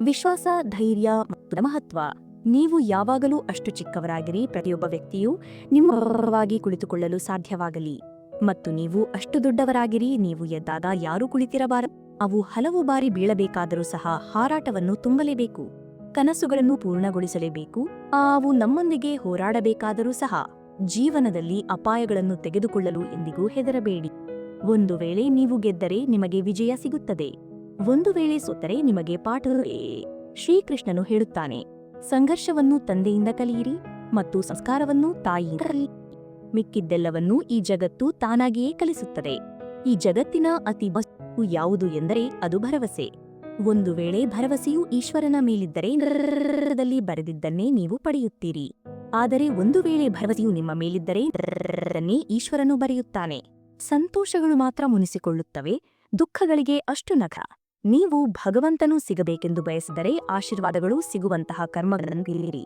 ವಿಶ್ವಾಸ, ಧೈರ್ಯ ಮತ್ತು ಮಹತ್ವ. ನೀವು ಯಾವಾಗಲೂ ಅಷ್ಟು ಚಿಕ್ಕವರಾಗಿರಿ, ಪ್ರತಿಯೊಬ್ಬ ವ್ಯಕ್ತಿಯೂ ನಿಮ್ಮ ಪರವಾಗಿ ಕುಳಿತುಕೊಳ್ಳಲು ಸಾಧ್ಯವಾಗಲಿ. ಮತ್ತು ನೀವು ಅಷ್ಟು ದೊಡ್ಡವರಾಗಿರಿ, ನೀವು ಎದ್ದಾಗ ಯಾರೂ ಕುಳಿತಿರಬಾರದು. ಅವು ಹಲವು ಬಾರಿ ಬೀಳಬೇಕಾದರೂ ಸಹ ಹಾರಾಟವನ್ನು ತುಂಬಲೇಬೇಕು, ಕನಸುಗಳನ್ನು ಪೂರ್ಣಗೊಳಿಸಲೇಬೇಕು. ಅವು ನಮ್ಮೊಂದಿಗೆ ಹೋರಾಡಬೇಕಾದರೂ ಸಹ ಜೀವನದಲ್ಲಿ ಅಪಾಯಗಳನ್ನು ತೆಗೆದುಕೊಳ್ಳಲು ಎಂದಿಗೂ ಹೆದರಬೇಡಿ. ಒಂದು ವೇಳೆ ನೀವು ಗೆದ್ದರೆ ನಿಮಗೆ ವಿಜಯ ಸಿಗುತ್ತದೆ, ಒಂದು ವೇಳೆ ಸೋತರೆ ನಿಮಗೆ ಪಾಠ. ಶ್ರೀಕೃಷ್ಣನು ಹೇಳುತ್ತಾನೆ, ಸಂಘರ್ಷವನ್ನು ತಂದೆಯಿಂದ ಕಲಿಯಿರಿ ಮತ್ತು ಸಂಸ್ಕಾರವನ್ನು ತಾಯಿಯಿಂದ ಕಲಿಯಿರಿ. ಮಿಕ್ಕಿದ್ದೆಲ್ಲವನ್ನೂ ಈ ಜಗತ್ತು ತಾನಾಗಿಯೇ ಕಲಿಸುತ್ತದೆ. ಈ ಜಗತ್ತಿನ ಅತಿ ವಸ್ತು ಯಾವುದು ಎಂದರೆ ಅದು ಭರವಸೆ. ಒಂದು ವೇಳೆ ಭರವಸೆಯು ಈಶ್ವರನ ಮೇಲಿದ್ದರೆ ದಲ್ಲಿ ಬರೆದಿದ್ದನ್ನೇ ನೀವು ಪಡೆಯುತ್ತೀರಿ. ಆದರೆ ಒಂದು ವೇಳೆ ಭರವಸೆಯು ನಿಮ್ಮ ಮೇಲಿದ್ದರೆ ಈಶ್ವರನು ಬರೆಯುತ್ತಾನೆ. ಸಂತೋಷಗಳು ಮಾತ್ರ ಮುನಿಸಿಕೊಳ್ಳುತ್ತವೆ, ದುಃಖಗಳಿಗೆ ಅಷ್ಟು ನಖ. ನೀವು ಭಗವಂತನು ಸಿಗಬೇಕೆಂದು ಬಯಸಿದರೆ ಆಶೀರ್ವಾದಗಳು ಸಿಗುವಂತಹ ಕರ್ಮಗಳನ್ನು ತಿಳಿಯಿರಿ.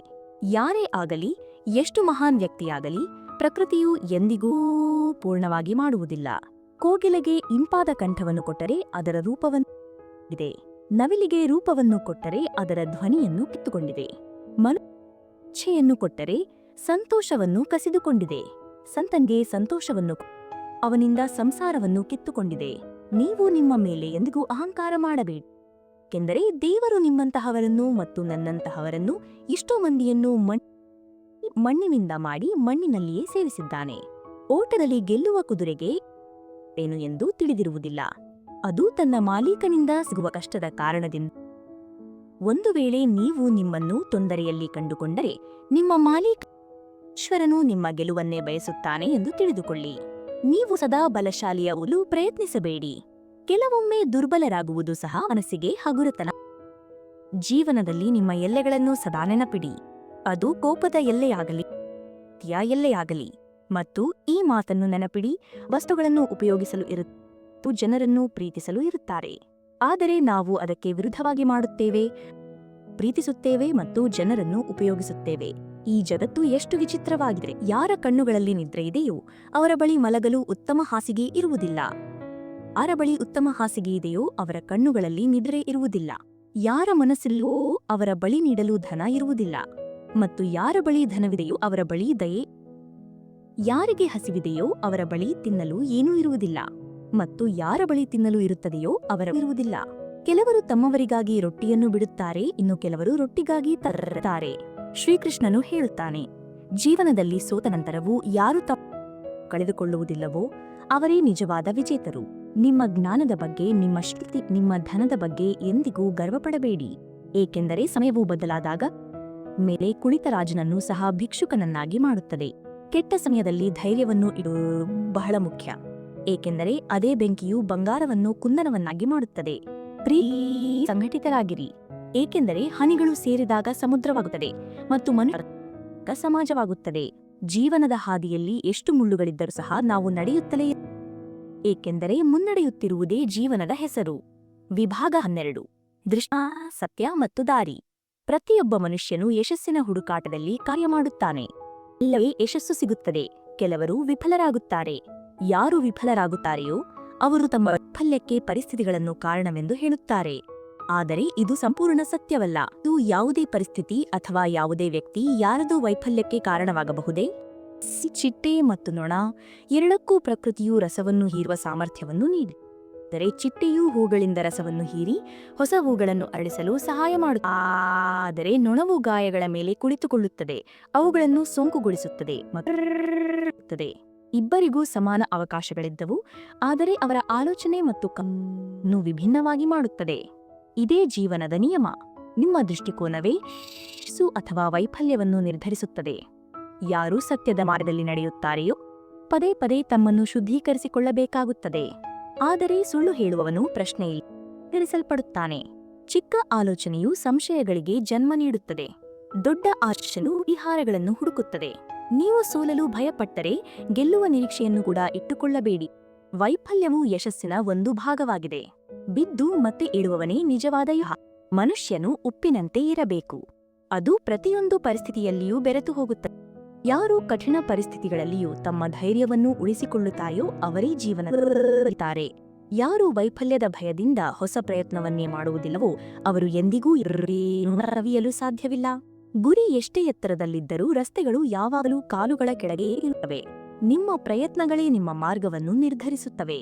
ಯಾರೇ ಆಗಲಿ, ಎಷ್ಟು ಮಹಾನ್ ವ್ಯಕ್ತಿಯಾಗಲಿ, ಪ್ರಕೃತಿಯು ಎಂದಿಗೂ ಪೂರ್ಣವಾಗಿ ಮಾಡುವುದಿಲ್ಲ. ಕೋಗಿಲೆಗೆ ಇಂಪಾದ ಕಂಠವನ್ನು ಕೊಟ್ಟರೆ ಅದರ ರೂಪವನ್ನಿದೆ, ನವಿಲಿಗೆ ರೂಪವನ್ನು ಕೊಟ್ಟರೆ ಅದರ ಧ್ವನಿಯನ್ನು ಕಿತ್ತುಕೊಂಡಿದೆ. ಮನುಷ್ಯೆಯನ್ನು ಕೊಟ್ಟರೆ ಸಂತೋಷವನ್ನು ಕಸಿದುಕೊಂಡಿದೆ. ಸಂತನ್ಗೆ ಸಂತೋಷವನ್ನು ಅವನಿಂದ ಸಂಸಾರವನ್ನು ಕಿತ್ತುಕೊಂಡಿದೆ. ನೀವು ನಿಮ್ಮ ಮೇಲೆ ಎಂದಿಗೂ ಅಹಂಕಾರ ಮಾಡಬೇಡಿ, ಏಕೆಂದರೆ ದೇವರು ನಿಮ್ಮಂತಹವರನ್ನು ಮತ್ತು ನನ್ನಂತಹವರನ್ನು ಎಷ್ಟೋ ಮಂದಿಯನ್ನು ಮಣ್ಣಿನಿಂದ ಮಾಡಿ ಮಣ್ಣಿನಲ್ಲಿಯೇ ಸೇರಿಸಿದ್ದಾನೆ. ಓಟದಲ್ಲಿ ಗೆಲ್ಲುವ ಕುದುರೆಗೆ ಏನು ಎಂದು ತಿಳಿದಿರುವುದಿಲ್ಲ, ಅದು ತನ್ನ ಮಾಲೀಕನಿಂದ ಸಿಗುವ ಕಷ್ಟದ ಕಾರಣದಿಂದ. ಒಂದು ವೇಳೆ ನೀವು ನಿಮ್ಮನ್ನು ತೊಂದರೆಯಲ್ಲಿ ಕಂಡುಕೊಂಡರೆ ನಿಮ್ಮ ಮಾಲೀಕ ಈಶ್ವರನು ನಿಮ್ಮ ಗೆಲುವನ್ನೇ ಬಯಸುತ್ತಾನೆ ಎಂದು ತಿಳಿದುಕೊಳ್ಳಿ. ನೀವು ಸದಾ ಬಲಶಾಲಿಯಾಗಲು ಪ್ರಯತ್ನಿಸಬೇಡಿ, ಕೆಲವೊಮ್ಮೆ ದುರ್ಬಲರಾಗುವುದು ಸಹ ಮನಸ್ಸಿಗೆ ಹಗುರತನ. ಜೀವನದಲ್ಲಿ ನಿಮ್ಮ ಎಲ್ಲೆಗಳನ್ನು ಸದಾ ನೆನಪಿಡಿ, ಅದು ಕೋಪದ ಎಲ್ಲೆಯಾಗಲಿ, ಎಲ್ಲೆಯಾಗಲಿ. ಮತ್ತು ಈ ಮಾತನ್ನು ನೆನಪಿಡಿ, ವಸ್ತುಗಳನ್ನು ಉಪಯೋಗಿಸಲು ಇರುತ್ತು, ಜನರನ್ನು ಪ್ರೀತಿಸಲು ಇರುತ್ತಾರೆ. ಆದರೆ ನಾವು ಅದಕ್ಕೆ ವಿರುದ್ಧವಾಗಿ ಮಾಡುತ್ತೇವೆ, ಪ್ರೀತಿಸುತ್ತೇವೆ ಮತ್ತು ಜನರನ್ನು ಉಪಯೋಗಿಸುತ್ತೇವೆ. ಈ ಜಗತ್ತು ಎಷ್ಟು ವಿಚಿತ್ರವಾಗಿದೆ. ಯಾರ ಕಣ್ಣುಗಳಲ್ಲಿ ನಿದ್ರೆ ಇದೆಯೋ ಅವರ ಬಳಿ ಮಲಗಲು ಉತ್ತಮ ಹಾಸಿಗೆ ಇರುವುದಿಲ್ಲ. ಯಾರ ಬಳಿ ಉತ್ತಮ ಹಾಸಿಗೆ ಇದೆಯೋ ಅವರ ಕಣ್ಣುಗಳಲ್ಲಿ ನಿದ್ರೆ ಇರುವುದಿಲ್ಲ. ಯಾರ ಮನಸ್ಸಿಲ್ಲೋ ಅವರ ಬಳಿ ನೀಡಲು ಧನ ಇರುವುದಿಲ್ಲ. ಮತ್ತು ಯಾರ ಬಳಿ ಧನವಿದೆಯೋ ಅವರ ಬಳಿ ದಯೆ. ಯಾರಿಗೆ ಹಸಿವಿದೆಯೋ ಅವರ ಬಳಿ ತಿನ್ನಲು ಏನೂ ಇರುವುದಿಲ್ಲ. ಮತ್ತು ಯಾರ ಬಳಿ ತಿನ್ನಲು ಇರುತ್ತದೆಯೋ ಅವರ ಇರುವುದಿಲ್ಲ. ಕೆಲವರು ತಮ್ಮವರಿಗಾಗಿ ರೊಟ್ಟಿಯನ್ನು ಬಿಡುತ್ತಾರೆ, ಇನ್ನು ಕೆಲವರು ರೊಟ್ಟಿಗಾಗಿ ತರುತ್ತಾರೆ. ಶ್ರೀಕೃಷ್ಣನು ಹೇಳುತ್ತಾನೆ, ಜೀವನದಲ್ಲಿ ಸೋತ ನಂತರವೂ ಯಾರು ಕಳೆದುಕೊಳ್ಳುವುದಿಲ್ಲವೋ ಅವರೇ ನಿಜವಾದ ವಿಜೇತರು. ನಿಮ್ಮ ಜ್ಞಾನದ ಬಗ್ಗೆ, ನಿಮ್ಮ ಶಕ್ತಿ, ನಿಮ್ಮ ಧನದ ಬಗ್ಗೆ ಎಂದಿಗೂ ಗರ್ವಪಡಬೇಡಿ, ಏಕೆಂದರೆ ಸಮಯವು ಬದಲಾದಾಗ ಮೇಲೆ ಕುಳಿತ ರಾಜನನ್ನು ಸಹ ಭಿಕ್ಷುಕನನ್ನಾಗಿ ಮಾಡುತ್ತದೆ. ಕೆಟ್ಟ ಸಮಯದಲ್ಲಿ ಧೈರ್ಯವನ್ನು ಇಡುವುದು ಬಹಳ ಮುಖ್ಯ, ಏಕೆಂದರೆ ಅದೇ ಬೆಂಕಿಯು ಬಂಗಾರವನ್ನು ಕುಂದನವನ್ನಾಗಿ ಮಾಡುತ್ತದೆ. ಸಂಘಟಿತರಾಗಿರಿ, ಏಕೆಂದರೆ ಹನಿಗಳು ಸೇರಿದಾಗ ಸಮುದ್ರವಾಗುತ್ತದೆ ಮತ್ತು ಮನುಷ್ಯ ಸಮಾಜವಾಗುತ್ತದೆ. ಜೀವನದ ಹಾದಿಯಲ್ಲಿ ಎಷ್ಟು ಮುಳ್ಳುಗಳಿದ್ದರೂ ಸಹ ನಾವು ನಡೆಯುತ್ತಲೇ, ಏಕೆಂದರೆ ಮುನ್ನಡೆಯುತ್ತಿರುವುದೇ ಜೀವನದ ಹೆಸರು. ವಿಭಾಗ 12. ದೃಷ್ಟ, ಸತ್ಯ ಮತ್ತು ದಾರಿ. ಪ್ರತಿಯೊಬ್ಬ ಮನುಷ್ಯನು ಯಶಸ್ಸಿನ ಹುಡುಕಾಟದಲ್ಲಿ ಕಾರ್ಯ ಮಾಡುತ್ತಾನೆ. ಇಲ್ಲವೇ ಯಶಸ್ಸು ಸಿಗುತ್ತದೆ. ಕೆಲವರು ವಿಫಲರಾಗುತ್ತಾರೆ. ಯಾರು ವಿಫಲರಾಗುತ್ತಾರೆಯೋ ಅವರು ತಮ್ಮ ವೈಫಲ್ಯಕ್ಕೆ ಪರಿಸ್ಥಿತಿಗಳನ್ನು ಕಾರಣವೆಂದು ಹೇಳುತ್ತಾರೆ. ಆದರೆ ಇದು ಸಂಪೂರ್ಣ ಸತ್ಯವಲ್ಲ. ಇದು ಯಾವುದೇ ಪರಿಸ್ಥಿತಿ ಅಥವಾ ಯಾವುದೇ ವ್ಯಕ್ತಿ ಯಾರದೋ ವೈಫಲ್ಯಕ್ಕೆ ಕಾರಣವಾಗಬಹುದೇ? ಚಿಟ್ಟೆ ಮತ್ತು ನೊಣ ಎರಡಕ್ಕೂ ಪ್ರಕೃತಿಯು ರಸವನ್ನು ಹೀರುವ ಸಾಮರ್ಥ್ಯವನ್ನು ನೀಡಿದರೆ ಚಿಟ್ಟೆಯೂ ಹೂಗಳಿಂದ ರಸವನ್ನು ಹೀರಿ ಹೊಸ ಹೂಗಳನ್ನು ಅರಳಿಸಲು ಸಹಾಯ ಮಾಡುತ್ತದೆ. ಆದರೆ ನೊಣವು ಗಾಯಗಳ ಮೇಲೆ ಕುಳಿತುಕೊಳ್ಳುತ್ತದೆ, ಅವುಗಳನ್ನು ಸೋಂಕುಗೊಳಿಸುತ್ತದೆ ಮತ್ತು ಇಬ್ಬರಿಗೂ ಸಮಾನ ಅವಕಾಶಗಳಿದ್ದವು, ಆದರೆ ಅವರ ಆಲೋಚನೆ ಮತ್ತು ಕಣ್ಣು ವಿಭಿನ್ನವಾಗಿ ಮಾಡುತ್ತದೆ. ಇದೇ ಜೀವನದ ನಿಯಮ. ನಿಮ್ಮ ದೃಷ್ಟಿಕೋನವೇ ಯಶಸ್ಸು ಅಥವಾ ವೈಫಲ್ಯವನ್ನು ನಿರ್ಧರಿಸುತ್ತದೆ. ಯಾರು ಸತ್ಯದ ಮಾರ್ಗದಲ್ಲಿ ನಡೆಯುತ್ತಾರೆಯೋ ಪದೇ ಪದೇ ತಮ್ಮನ್ನು ಶುದ್ಧೀಕರಿಸಿಕೊಳ್ಳಬೇಕಾಗುತ್ತದೆ. ಆದರೆ ಸುಳ್ಳು ಹೇಳುವವನು ಪ್ರಶ್ನೆಯಲ್ಲಿ ನಿರ್ಧರಿಸಲ್ಪಡುತ್ತಾನೆ. ಚಿಕ್ಕ ಆಲೋಚನೆಯು ಸಂಶಯಗಳಿಗೆ ಜನ್ಮ ನೀಡುತ್ತದೆ, ದೊಡ್ಡ ಆಲೋಚನೆಯು ಪರಿಹಾರಗಳನ್ನು ಹುಡುಕುತ್ತದೆ. ನೀವು ಸೋಲಲು ಭಯಪಟ್ಟರೆ ಗೆಲ್ಲುವ ನಿರೀಕ್ಷೆಯನ್ನು ಕೂಡ ಇಟ್ಟುಕೊಳ್ಳಬೇಡಿ. ವೈಫಲ್ಯವು ಯಶಸ್ಸಿನ ಒಂದು ಭಾಗವಾಗಿದೆ. ಬಿದ್ದು ಮತ್ತೆ ಏಳುವವನೇ ನಿಜವಾದ ಮನುಷ್ಯನು ಉಪ್ಪಿನಂತೆ ಇರಬೇಕು, ಅದು ಪ್ರತಿಯೊಂದು ಪರಿಸ್ಥಿತಿಯಲ್ಲಿಯೂ ಬೆರೆತು ಹೋಗುತ್ತದೆ. ಯಾರು ಕಠಿಣ ಪರಿಸ್ಥಿತಿಗಳಲ್ಲಿಯೂ ತಮ್ಮ ಧೈರ್ಯವನ್ನು ಉಳಿಸಿಕೊಳ್ಳುತ್ತಾರೆಯೋ ಅವರೇ ಜೀವನದಲ್ಲಿ. ಯಾರು ವೈಫಲ್ಯದ ಭಯದಿಂದ ಹೊಸ ಪ್ರಯತ್ನವನ್ನೇ ಮಾಡುವುದಿಲ್ಲವೋ ಅವರು ಎಂದಿಗೂ ರವಿಯಲು ಸಾಧ್ಯವಿಲ್ಲ. ಗುರಿ ಎಷ್ಟೇ ಎತ್ತರದಲ್ಲಿದ್ದರೂ ರಸ್ತೆಗಳು ಯಾವಾಗಲೂ ಕಾಲುಗಳ ಕೆಳಗೆ ಇರುತ್ತವೆ. ನಿಮ್ಮ ಪ್ರಯತ್ನಗಳೇ ನಿಮ್ಮ ಮಾರ್ಗವನ್ನು ನಿರ್ಧರಿಸುತ್ತವೆ.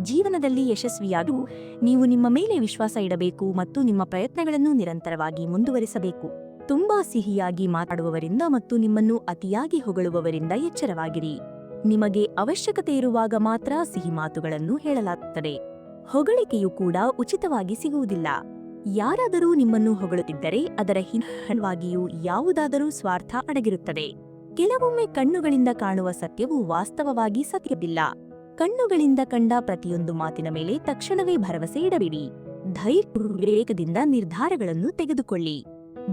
ಜೀವನದಲ್ಲಿ ಯಶಸ್ವಿಯಾಗಲು ನೀವು ನಿಮ್ಮ ಮೇಲೆ ವಿಶ್ವಾಸ ಇಡಬೇಕು ಮತ್ತು ನಿಮ್ಮ ಪ್ರಯತ್ನಗಳನ್ನು ನಿರಂತರವಾಗಿ ಮುಂದುವರಿಸಬೇಕು. ತುಂಬಾ ಸಿಹಿಯಾಗಿ ಮಾತಾಡುವವರಿಂದ ಮತ್ತು ನಿಮ್ಮನ್ನು ಅತಿಯಾಗಿ ಹೊಗಳುವವರಿಂದ ಎಚ್ಚರವಾಗಿರಿ. ನಿಮಗೆ ಅವಶ್ಯಕತೆ ಇರುವಾಗ ಮಾತ್ರ ಸಿಹಿ ಮಾತುಗಳನ್ನು ಹೇಳಲಾಗುತ್ತದೆ. ಹೊಗಳಿಕೆಯು ಕೂಡ ಉಚಿತವಾಗಿ ಸಿಗುವುದಿಲ್ಲ. ಯಾರಾದರೂ ನಿಮ್ಮನ್ನು ಹೊಗಳುತ್ತಿದ್ದರೆ ಅದರ ಹಿಂದವಾಗಿಯೂ ಯಾವುದಾದರೂ ಸ್ವಾರ್ಥ ಅಡಗಿರುತ್ತದೆ. ಕೆಲವೊಮ್ಮೆ ಕಣ್ಣುಗಳಿಂದ ಕಾಣುವ ಸತ್ಯವು ವಾಸ್ತವವಾಗಿ ಸತ್ಯವಿಲ್ಲ. ಕಣ್ಣುಗಳಿಂದ ಕಂಡ ಪ್ರತಿಯೊಂದು ಮಾತಿನ ಮೇಲೆ ತಕ್ಷಣವೇ ಭರವಸೆ ಇಡಬೇಡಿ. ಧೈರ್ಯದಿಂದ ನಿರ್ಧಾರಗಳನ್ನು ತೆಗೆದುಕೊಳ್ಳಿ.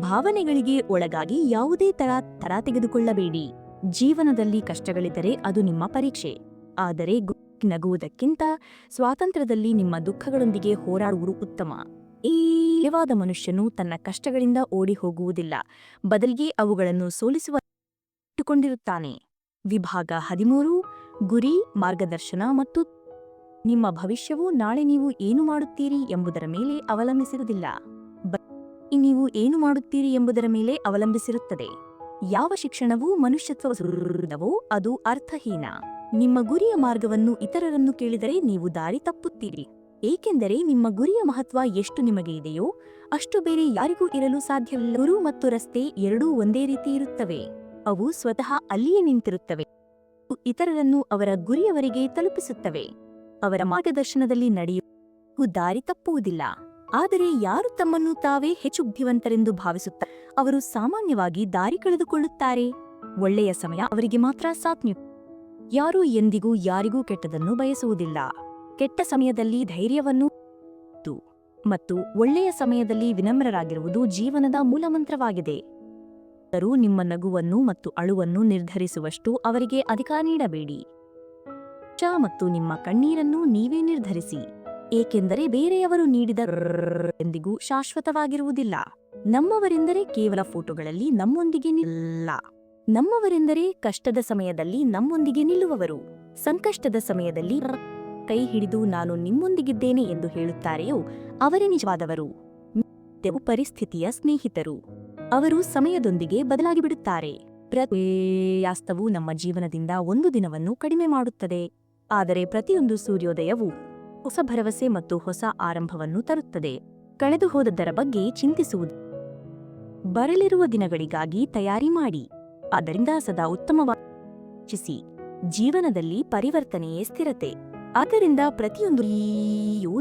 ಭಾವನೆಗಳಿಗೆ ಒಳಗಾಗಿ ಯಾವುದೇ ತರ ತೆಗೆದುಕೊಳ್ಳಬೇಡಿ. ಜೀವನದಲ್ಲಿ ಕಷ್ಟಗಳಿದ್ದರೆ ಅದು ನಿಮ್ಮ ಪರೀಕ್ಷೆ. ಆದರೆ ನಗುವುದಕ್ಕಿಂತ ಸ್ವಾತಂತ್ರ್ಯದಲ್ಲಿ ನಿಮ್ಮ ದುಃಖಗಳೊಂದಿಗೆ ಹೋರಾಡುವುದು ಉತ್ತಮ. ಈ ನಿಜವಾದ ಮನುಷ್ಯನು ತನ್ನ ಕಷ್ಟಗಳಿಂದ ಓಡಿ ಹೋಗುವುದಿಲ್ಲ, ಬದಲಿಗೆ ಅವುಗಳನ್ನು ಸೋಲಿಸುವ ಇಟ್ಟುಕೊಂಡಿರುತ್ತಾನೆ. ವಿಭಾಗ 13 ಗುರಿ, ಮಾರ್ಗದರ್ಶನ ಮತ್ತು ನಿಮ್ಮ ಭವಿಷ್ಯವು ನಾಳೆ ನೀವು ಏನು ಮಾಡುತ್ತೀರಿ ಎಂಬುದರ ಮೇಲೆ ಅವಲಂಬಿಸಿರುವುದಿಲ್ಲ, ನೀವು ಏನು ಮಾಡುತ್ತೀರಿ ಎಂಬುದರ ಮೇಲೆ ಅವಲಂಬಿಸಿರುತ್ತದೆ. ಯಾವ ಶಿಕ್ಷಣವೂ ಮನುಷ್ಯತ್ವವೋ ಅದು ಅರ್ಥಹೀನ. ನಿಮ್ಮ ಗುರಿಯ ಮಾರ್ಗವನ್ನು ಇತರರನ್ನು ಕೇಳಿದರೆ ನೀವು ದಾರಿ ತಪ್ಪುತ್ತೀರಿ, ಏಕೆಂದರೆ ನಿಮ್ಮ ಗುರಿಯ ಮಹತ್ವ ಎಷ್ಟು ನಿಮಗೆ ಇದೆಯೋ ಅಷ್ಟು ಬೇರೆ ಯಾರಿಗೂ ಇರಲು ಸಾಧ್ಯವಿಲ್ಲ. ಗುರು ಮತ್ತು ರಸ್ತೆ ಎರಡೂ ಒಂದೇ ರೀತಿ ಇರುತ್ತವೆ. ಅವು ಸ್ವತಃ ಅಲ್ಲಿಯೇ ನಿಂತಿರುತ್ತವೆ, ಇತರರನ್ನು ಅವರ ಗುರಿಯವರೆಗೆ ತಲುಪಿಸುತ್ತವೆ. ಅವರ ಮಾರ್ಗದರ್ಶನದಲ್ಲಿ ನಡೆಯುವ ದಾರಿ ತಪ್ಪುವುದಿಲ್ಲ. ಆದರೆ ಯಾರು ತಮ್ಮನ್ನು ತಾವೇ ಹೆಚ್ಚು ಬುದ್ಧಿವಂತರೆಂದು ಭಾವಿಸುತ್ತಾರೆ ಅವರು ಸಾಮಾನ್ಯವಾಗಿ ದಾರಿ ಕಳೆದುಕೊಳ್ಳುತ್ತಾರೆ. ಒಳ್ಳೆಯ ಸಮಯ ಅವರಿಗೆ ಮಾತ್ರ ಸಾಧ್ಯ. ಯಾರೂ ಎಂದಿಗೂ ಯಾರಿಗೂ ಕೆಟ್ಟದನ್ನು ಬಯಸುವುದಿಲ್ಲ. ಕೆಟ್ಟ ಸಮಯದಲ್ಲಿ ಧೈರ್ಯವನ್ನು ಮತ್ತು ಒಳ್ಳೆಯ ಸಮಯದಲ್ಲಿ ವಿನಮ್ರರಾಗಿರುವುದು ಜೀವನದ ಮೂಲಮಂತ್ರವಾಗಿದೆ. ಆದರೂ ನಿಮ್ಮ ನಗುವನ್ನು ಮತ್ತು ಅಳುವನ್ನು ನಿರ್ಧರಿಸುವಷ್ಟು ಅವರಿಗೆ ಅಧಿಕಾರ ನೀಡಬೇಡಿ. ಮತ್ತು ನಿಮ್ಮ ಕಣ್ಣೀರನ್ನು ನೀವೇ ನಿರ್ಧರಿಸಿ, ಏಕೆಂದರೆ ಬೇರೆಯವರು ನೀಡಿದ ಎಂದಿಗೂ ಶಾಶ್ವತವಾಗಿರುವುದಿಲ್ಲ. ನಮ್ಮವರೆಂದರೆ ಕೇವಲ ಫೋಟೋಗಳಲ್ಲಿ ನಮ್ಮೊಂದಿಗೆ ನಿಲ್ಲ. ನಮ್ಮವರೆಂದರೆ ಕಷ್ಟದ ಸಮಯದಲ್ಲಿ ನಮ್ಮೊಂದಿಗೆ ನಿಲ್ಲುವವರು. ಸಂಕಷ್ಟದ ಸಮಯದಲ್ಲಿ ಕೈ ಹಿಡಿದು ನಾನು ನಿಮ್ಮೊಂದಿಗಿದ್ದೇನೆ ಎಂದು ಹೇಳುತ್ತಾರೆಯೋ ಅವರೇ ನಿಜವಾದವರು. ಪರಿಸ್ಥಿತಿಯ ಸ್ನೇಹಿತರು. ಅವರು ಸಮಯದೊಂದಿಗೆ ಬದಲಾಗಿಬಿಡುತ್ತಾರೆ. ಪ್ರಯಾಸ್ತವು ನಮ್ಮ ಜೀವನದಿಂದ ಒಂದು ದಿನವನ್ನು ಕಡಿಮೆ ಮಾಡುತ್ತದೆ, ಆದರೆ ಪ್ರತಿಯೊಂದು ಸೂರ್ಯೋದಯವು ಹೊಸ ಭರವಸೆ ಮತ್ತು ಹೊಸ ಆರಂಭವನ್ನು ತರುತ್ತದೆ. ಕಳೆದು ಹೋದದ್ದರ ಬಗ್ಗೆ ಚಿಂತಿಸುವುದು ಬರಲಿರುವ ದಿನಗಳಿಗಾಗಿ ತಯಾರಿ ಮಾಡಿ. ಆದ್ದರಿಂದ ಸದಾ ಉತ್ತಮವಾಗಿ ಜೀವನದಲ್ಲಿ ಪರಿವರ್ತನೆಯೇ ಸ್ಥಿರತೆ. ಆದ್ದರಿಂದ ಪ್ರತಿಯೊಂದು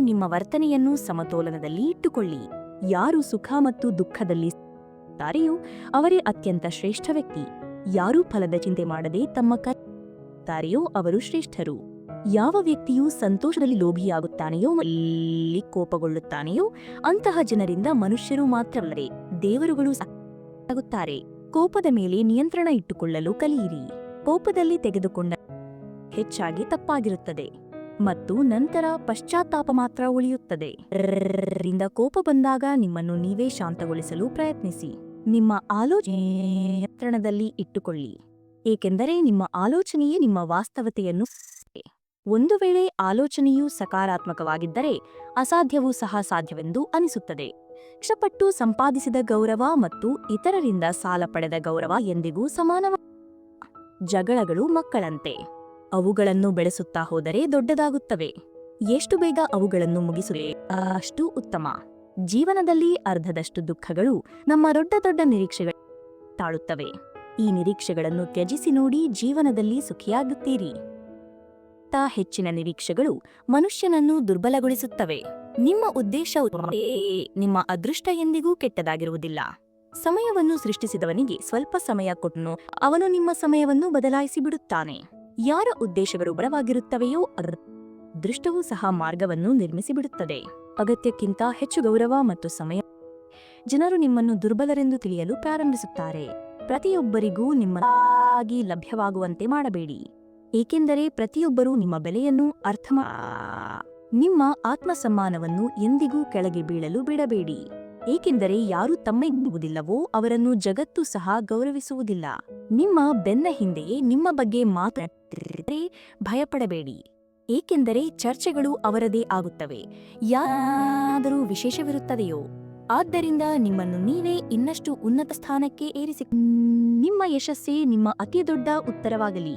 ನಿಮ್ಮ ವರ್ತನೆಯನ್ನು ಸಮತೋಲನದಲ್ಲಿ ಇಟ್ಟುಕೊಳ್ಳಿ. ಯಾರು ಸುಖ ಮತ್ತು ದುಃಖದಲ್ಲಿ ತಾರೆಯೋ ಅವರೇ ಅತ್ಯಂತ ಶ್ರೇಷ್ಠ ವ್ಯಕ್ತಿ. ಯಾರೂ ಫಲದ ಚಿಂತೆ ಮಾಡದೆ ತಮ್ಮ ತಾರೆಯೋ ಅವರು ಶ್ರೇಷ್ಠರು. ಯಾವ ವ್ಯಕ್ತಿಯು ಸಂತೋಷದಲ್ಲಿ ಲೋಭಿಯಾಗುತ್ತಾನೆಯೋ ಅಲ್ಲಿ ಕೋಪಗೊಳ್ಳುತ್ತಾನೆಯೋ ಅಂತಹ ಜನರಿಂದ ಮನುಷ್ಯರು ಮಾತ್ರವಲ್ಲದೆ ದೇವರುಗಳು ಆಗುತ್ತಾರೆ. ಕೋಪದ ಮೇಲೆ ನಿಯಂತ್ರಣ ಇಟ್ಟುಕೊಳ್ಳಲು ಕಲಿಯಿರಿ. ಕೋಪದಲ್ಲಿ ತೆಗೆದುಕೊಂಡ ಹೆಚ್ಚಾಗಿ ತಪ್ಪಾಗಿರುತ್ತದೆ ಮತ್ತು ನಂತರ ಪಶ್ಚಾತ್ತಾಪ ಮಾತ್ರ ಉಳಿಯುತ್ತದೆ. ರಿಂದ ಕೋಪ ಬಂದಾಗ ನಿಮ್ಮನ್ನು ನೀವೇ ಶಾಂತಗೊಳಿಸಲು ಪ್ರಯತ್ನಿಸಿ. ನಿಮ್ಮ ಆಲೋಚನೆ ನಿಯಂತ್ರಣದಲ್ಲಿ ಇಟ್ಟುಕೊಳ್ಳಿ, ಏಕೆಂದರೆ ನಿಮ್ಮ ಆಲೋಚನೆಯೇ ನಿಮ್ಮ ವಾಸ್ತವತೆಯನ್ನು. ಒಂದು ವೇಳೆ ಆಲೋಚನೆಯು ಸಕಾರಾತ್ಮಕವಾಗಿದ್ದರೆ ಅಸಾಧ್ಯವೂ ಸಹ ಸಾಧ್ಯವೆಂದು ಅನಿಸುತ್ತದೆ. ಕಷ್ಟಪಟ್ಟು ಸಂಪಾದಿಸಿದ ಗೌರವ ಮತ್ತು ಇತರರಿಂದ ಸಾಲ ಪಡೆದ ಗೌರವ ಎಂದಿಗೂ ಸಮಾನವಲ್ಲ. ಜಗಳಗಳು ಮಕ್ಕಳಂತೆ, ಅವುಗಳನ್ನು ಬೆಳೆಸುತ್ತಾ ಹೋದರೆ ದೊಡ್ಡದಾಗುತ್ತವೆ. ಎಷ್ಟು ಬೇಗ ಅವುಗಳನ್ನು ಮುಗಿಸುವೆ ಅಷ್ಟು ಉತ್ತಮ. ಜೀವನದಲ್ಲಿ ಅರ್ಧದಷ್ಟು ದುಃಖಗಳು ನಮ್ಮ ದೊಡ್ಡ ದೊಡ್ಡ ನಿರೀಕ್ಷೆಗಳು ತಾಳುತ್ತವೆ. ಈ ನಿರೀಕ್ಷೆಗಳನ್ನು ತ್ಯಜಿಸಿ ನೋಡಿ, ಜೀವನದಲ್ಲಿ ಸುಖಿಯಾಗುತ್ತೀರಿ. ಹೆಚ್ಚಿನ ನಿರೀಕ್ಷೆಗಳು ಮನುಷ್ಯನನ್ನು ದುರ್ಬಲಗೊಳಿಸುತ್ತವೆ. ನಿಮ್ಮ ಉದ್ದೇಶ ನಿಮ್ಮ ಅದೃಷ್ಟ ಎಂದಿಗೂ ಕೆಟ್ಟದಾಗಿರುವುದಿಲ್ಲ. ಸಮಯವನ್ನು ಸೃಷ್ಟಿಸಿದವನಿಗೆ ಸ್ವಲ್ಪ ಸಮಯ ಕೊಟ್ಟನು, ಅವನು ನಿಮ್ಮ ಸಮಯವನ್ನು ಬದಲಾಯಿಸಿ ಬಿಡುತ್ತಾನೆ. ಯಾರ ಉದ್ದೇಶಗಳು ಬಲವಾಗಿರುತ್ತವೆಯೋ ಅದೃಷ್ಟವೂ ಸಹ ಮಾರ್ಗವನ್ನು ನಿರ್ಮಿಸಿಬಿಡುತ್ತದೆ. ಅಗತ್ಯಕ್ಕಿಂತ ಹೆಚ್ಚು ಗೌರವ ಮತ್ತು ಸಮಯ ಜನರು ನಿಮ್ಮನ್ನು ದುರ್ಬಲರೆಂದು ತಿಳಿಯಲು ಪ್ರಾರಂಭಿಸುತ್ತಾರೆ. ಪ್ರತಿಯೊಬ್ಬರಿಗೂ ನಿಮ್ಮವಾಗಿ ಲಭ್ಯವಾಗುವಂತೆ ಮಾಡಬೇಡಿ, ಏಕೆಂದರೆ ಪ್ರತಿಯೊಬ್ಬರೂ ನಿಮ್ಮ ಬೆಲೆಯನ್ನು ನಿಮ್ಮ ಆತ್ಮಸಮ್ಮಾನವನ್ನು ಎಂದಿಗೂ ಕೆಳಗೆ ಬೀಳಲು ಬಿಡಬೇಡಿ, ಏಕೆಂದರೆ ಯಾರು ತಮ್ಮಿಗುವುದಿಲ್ಲವೋ ಅವರನ್ನು ಜಗತ್ತು ಸಹ ಗೌರವಿಸುವುದಿಲ್ಲ. ನಿಮ್ಮ ಬೆನ್ನ ಹಿಂದೆಯೇ ನಿಮ್ಮ ಬಗ್ಗೆ ಮಾತನಾಡಿದರೆ ಭಯಪಡಬೇಡಿ, ಏಕೆಂದರೆ ಚರ್ಚೆಗಳು ಅವರದೇ ಆಗುತ್ತವೆ. ಯಾರಾದರೂ ವಿಶೇಷವಿರುತ್ತದೆಯೋ ಆದ್ದರಿಂದ ನಿಮ್ಮನ್ನು ನೀವೇ ಇನ್ನಷ್ಟು ಉನ್ನತ ಸ್ಥಾನಕ್ಕೆ ಏರಿಸಿ. ನಿಮ್ಮ ಯಶಸ್ಸೇ ನಿಮ್ಮ ಅತಿದೊಡ್ಡ ಉತ್ತರವಾಗಲಿ.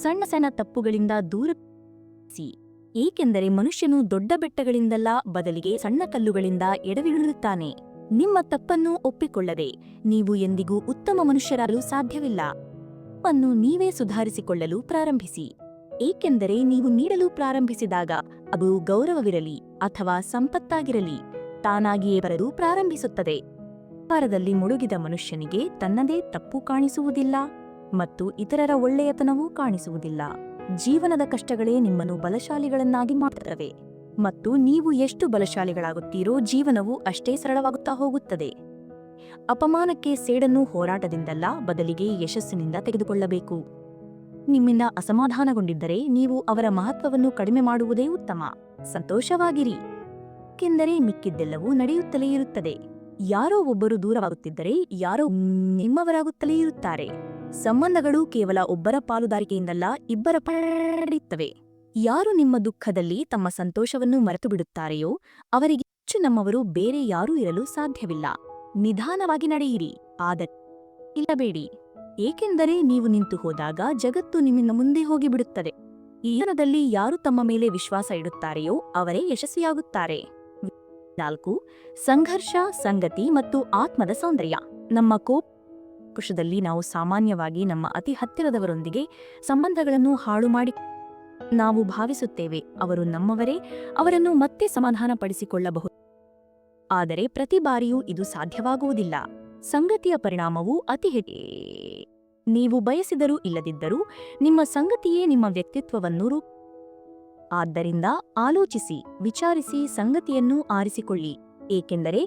ಸಣ್ಣ ಸಣ್ಣ ತಪ್ಪುಗಳಿಂದ ದೂರಸಿ, ಏಕೆಂದರೆ ಮನುಷ್ಯನು ದೊಡ್ಡ ಬೆಟ್ಟಗಳಿಂದಲ್ಲ, ಬದಲಿಗೆ ಸಣ್ಣ ಕಲ್ಲುಗಳಿಂದ ಎಡವಿಳುತ್ತಾನೆ. ನಿಮ್ಮ ತಪ್ಪನ್ನು ಒಪ್ಪಿಕೊಳ್ಳದೆ ನೀವು ಎಂದಿಗೂ ಉತ್ತಮ ಮನುಷ್ಯರಾಗಲು ಸಾಧ್ಯವಿಲ್ಲ. ತಪ್ಪನ್ನು ನೀವೇ ಸುಧಾರಿಸಿಕೊಳ್ಳಲು ಪ್ರಾರಂಭಿಸಿ, ಏಕೆಂದರೆ ನೀವು ನೀಡಲು ಪ್ರಾರಂಭಿಸಿದಾಗ ಅದು ಗೌರವವಿರಲಿ ಅಥವಾ ಸಂಪತ್ತಾಗಿರಲಿ ತಾನಾಗಿಯೇ ಬರಲು ಪ್ರಾರಂಭಿಸುತ್ತದೆ. ವ್ಯಾಪಾರದಲ್ಲಿ ಮುಳುಗಿದ ಮನುಷ್ಯನಿಗೆ ತನ್ನದೇ ತಪ್ಪು ಕಾಣಿಸುವುದಿಲ್ಲ ಮತ್ತು ಇತರರ ಒಳ್ಳೆಯತನವೂ ಕಾಣಿಸುವುದಿಲ್ಲ. ಜೀವನದ ಕಷ್ಟಗಳೇ ನಿಮ್ಮನ್ನು ಬಲಶಾಲಿಗಳನ್ನಾಗಿ ಮಾಡುತ್ತವೆ ಮತ್ತು ನೀವು ಎಷ್ಟು ಬಲಶಾಲಿಗಳಾಗುತ್ತೀರೋ ಜೀವನವು ಅಷ್ಟೇ ಸರಳವಾಗುತ್ತಾ ಹೋಗುತ್ತದೆ. ಅಪಮಾನಕ್ಕೆ ಸೇಡನ್ನು ಹೋರಾಟದಿಂದಲ್ಲ, ಬದಲಿಗೆ ಯಶಸ್ಸಿನಿಂದ ತೆಗೆದುಕೊಳ್ಳಬೇಕು. ನಿಮ್ಮಿಂದ ಅಸಮಾಧಾನಗೊಂಡಿದ್ದರೆ ನೀವು ಅವರ ಮಹತ್ವವನ್ನು ಕಡಿಮೆ ಮಾಡುವುದೇ ಉತ್ತಮ. ಸಂತೋಷವಾಗಿರಿ, ಏಕೆಂದರೆ ಮಿಕ್ಕಿದ್ದೆಲ್ಲವೂ ನಡೆಯುತ್ತಲೇ ಇರುತ್ತದೆ. ಯಾರೋ ಒಬ್ಬರು ದೂರವಾಗುತ್ತಿದ್ದರೆ ಯಾರೋ ನಿಮ್ಮವರಾಗುತ್ತಲೇ ಇರುತ್ತಾರೆ. ಸಂಬಂಧಗಳು ಕೇವಲ ಒಬ್ಬರ ಪಾಲುದಾರಿಕೆಯಿಂದಲ್ಲ, ಇಬ್ಬರ ಪಡೆಯುತ್ತವೆ. ಯಾರು ನಿಮ್ಮ ದುಃಖದಲ್ಲಿ ತಮ್ಮ ಸಂತೋಷವನ್ನು ಮರೆತು ಬಿಡುತ್ತಾರೆಯೋ ಅವರಿಗೆ ಹೆಚ್ಚು ನಮ್ಮವರು ಬೇರೆ ಯಾರೂ ಇರಲು ಸಾಧ್ಯವಿಲ್ಲ. ನಿಧಾನವಾಗಿ ನಡೆಯಿರಿ, ಆದರೆ ಇಲ್ಲಬೇಡಿ, ಏಕೆಂದರೆ ನೀವು ನಿಂತು ಹೋದಾಗ ಜಗತ್ತು ನಿಮ್ಮಿಂದ ಮುಂದೆ ಹೋಗಿಬಿಡುತ್ತದೆ. ಈ ಜೀವನದಲ್ಲಿ ಯಾರು ತಮ್ಮ ಮೇಲೆ ವಿಶ್ವಾಸ ಇಡುತ್ತಾರೆಯೋ ಅವರೇ ಯಶಸ್ವಿಯಾಗುತ್ತಾರೆ. 4. ಸಂಘರ್ಷ, ಸಂಗತಿ ಮತ್ತು ಆತ್ಮದ ಸೌಂದರ್ಯ. ನಮ್ಮ ಕೋಪದಲ್ಲಿ ನಾವು ಸಾಮಾನ್ಯವಾಗಿ ನಮ್ಮ ಅತಿ ಹತ್ತಿರದವರೊಂದಿಗೆ ಸಂಬಂಧಗಳನ್ನು ಹಾಳು ಮಾಡಿ ನಾವು ಭಾವಿಸುತ್ತೇವೆ ಅವರು ನಮ್ಮವರೇ, ಅವರನ್ನು ಮತ್ತೆ ಸಮಾಧಾನಪಡಿಸಿಕೊಳ್ಳಬಹುದು. ಆದರೆ ಪ್ರತಿ ಬಾರಿಯೂ ಇದು ಸಾಧ್ಯವಾಗುವುದಿಲ್ಲ. ಸಂಗತಿಯ ಪರಿಣಾಮವು ಅತಿ ಹೆಚ್ಚು. ನೀವು ಬಯಸಿದರೂ ಇಲ್ಲದಿದ್ದರೂ ನಿಮ್ಮ ಸಂಗತಿಯೇ ನಿಮ್ಮ ವ್ಯಕ್ತಿತ್ವವನ್ನು ಆದ್ದರಿಂದ ಆಲೋಚಿಸಿ, ವಿಚಾರಿಸಿ, ಸಂಗತಿಯನ್ನು ಆರಿಸಿಕೊಳ್ಳಿ, ಏಕೆಂದರೆ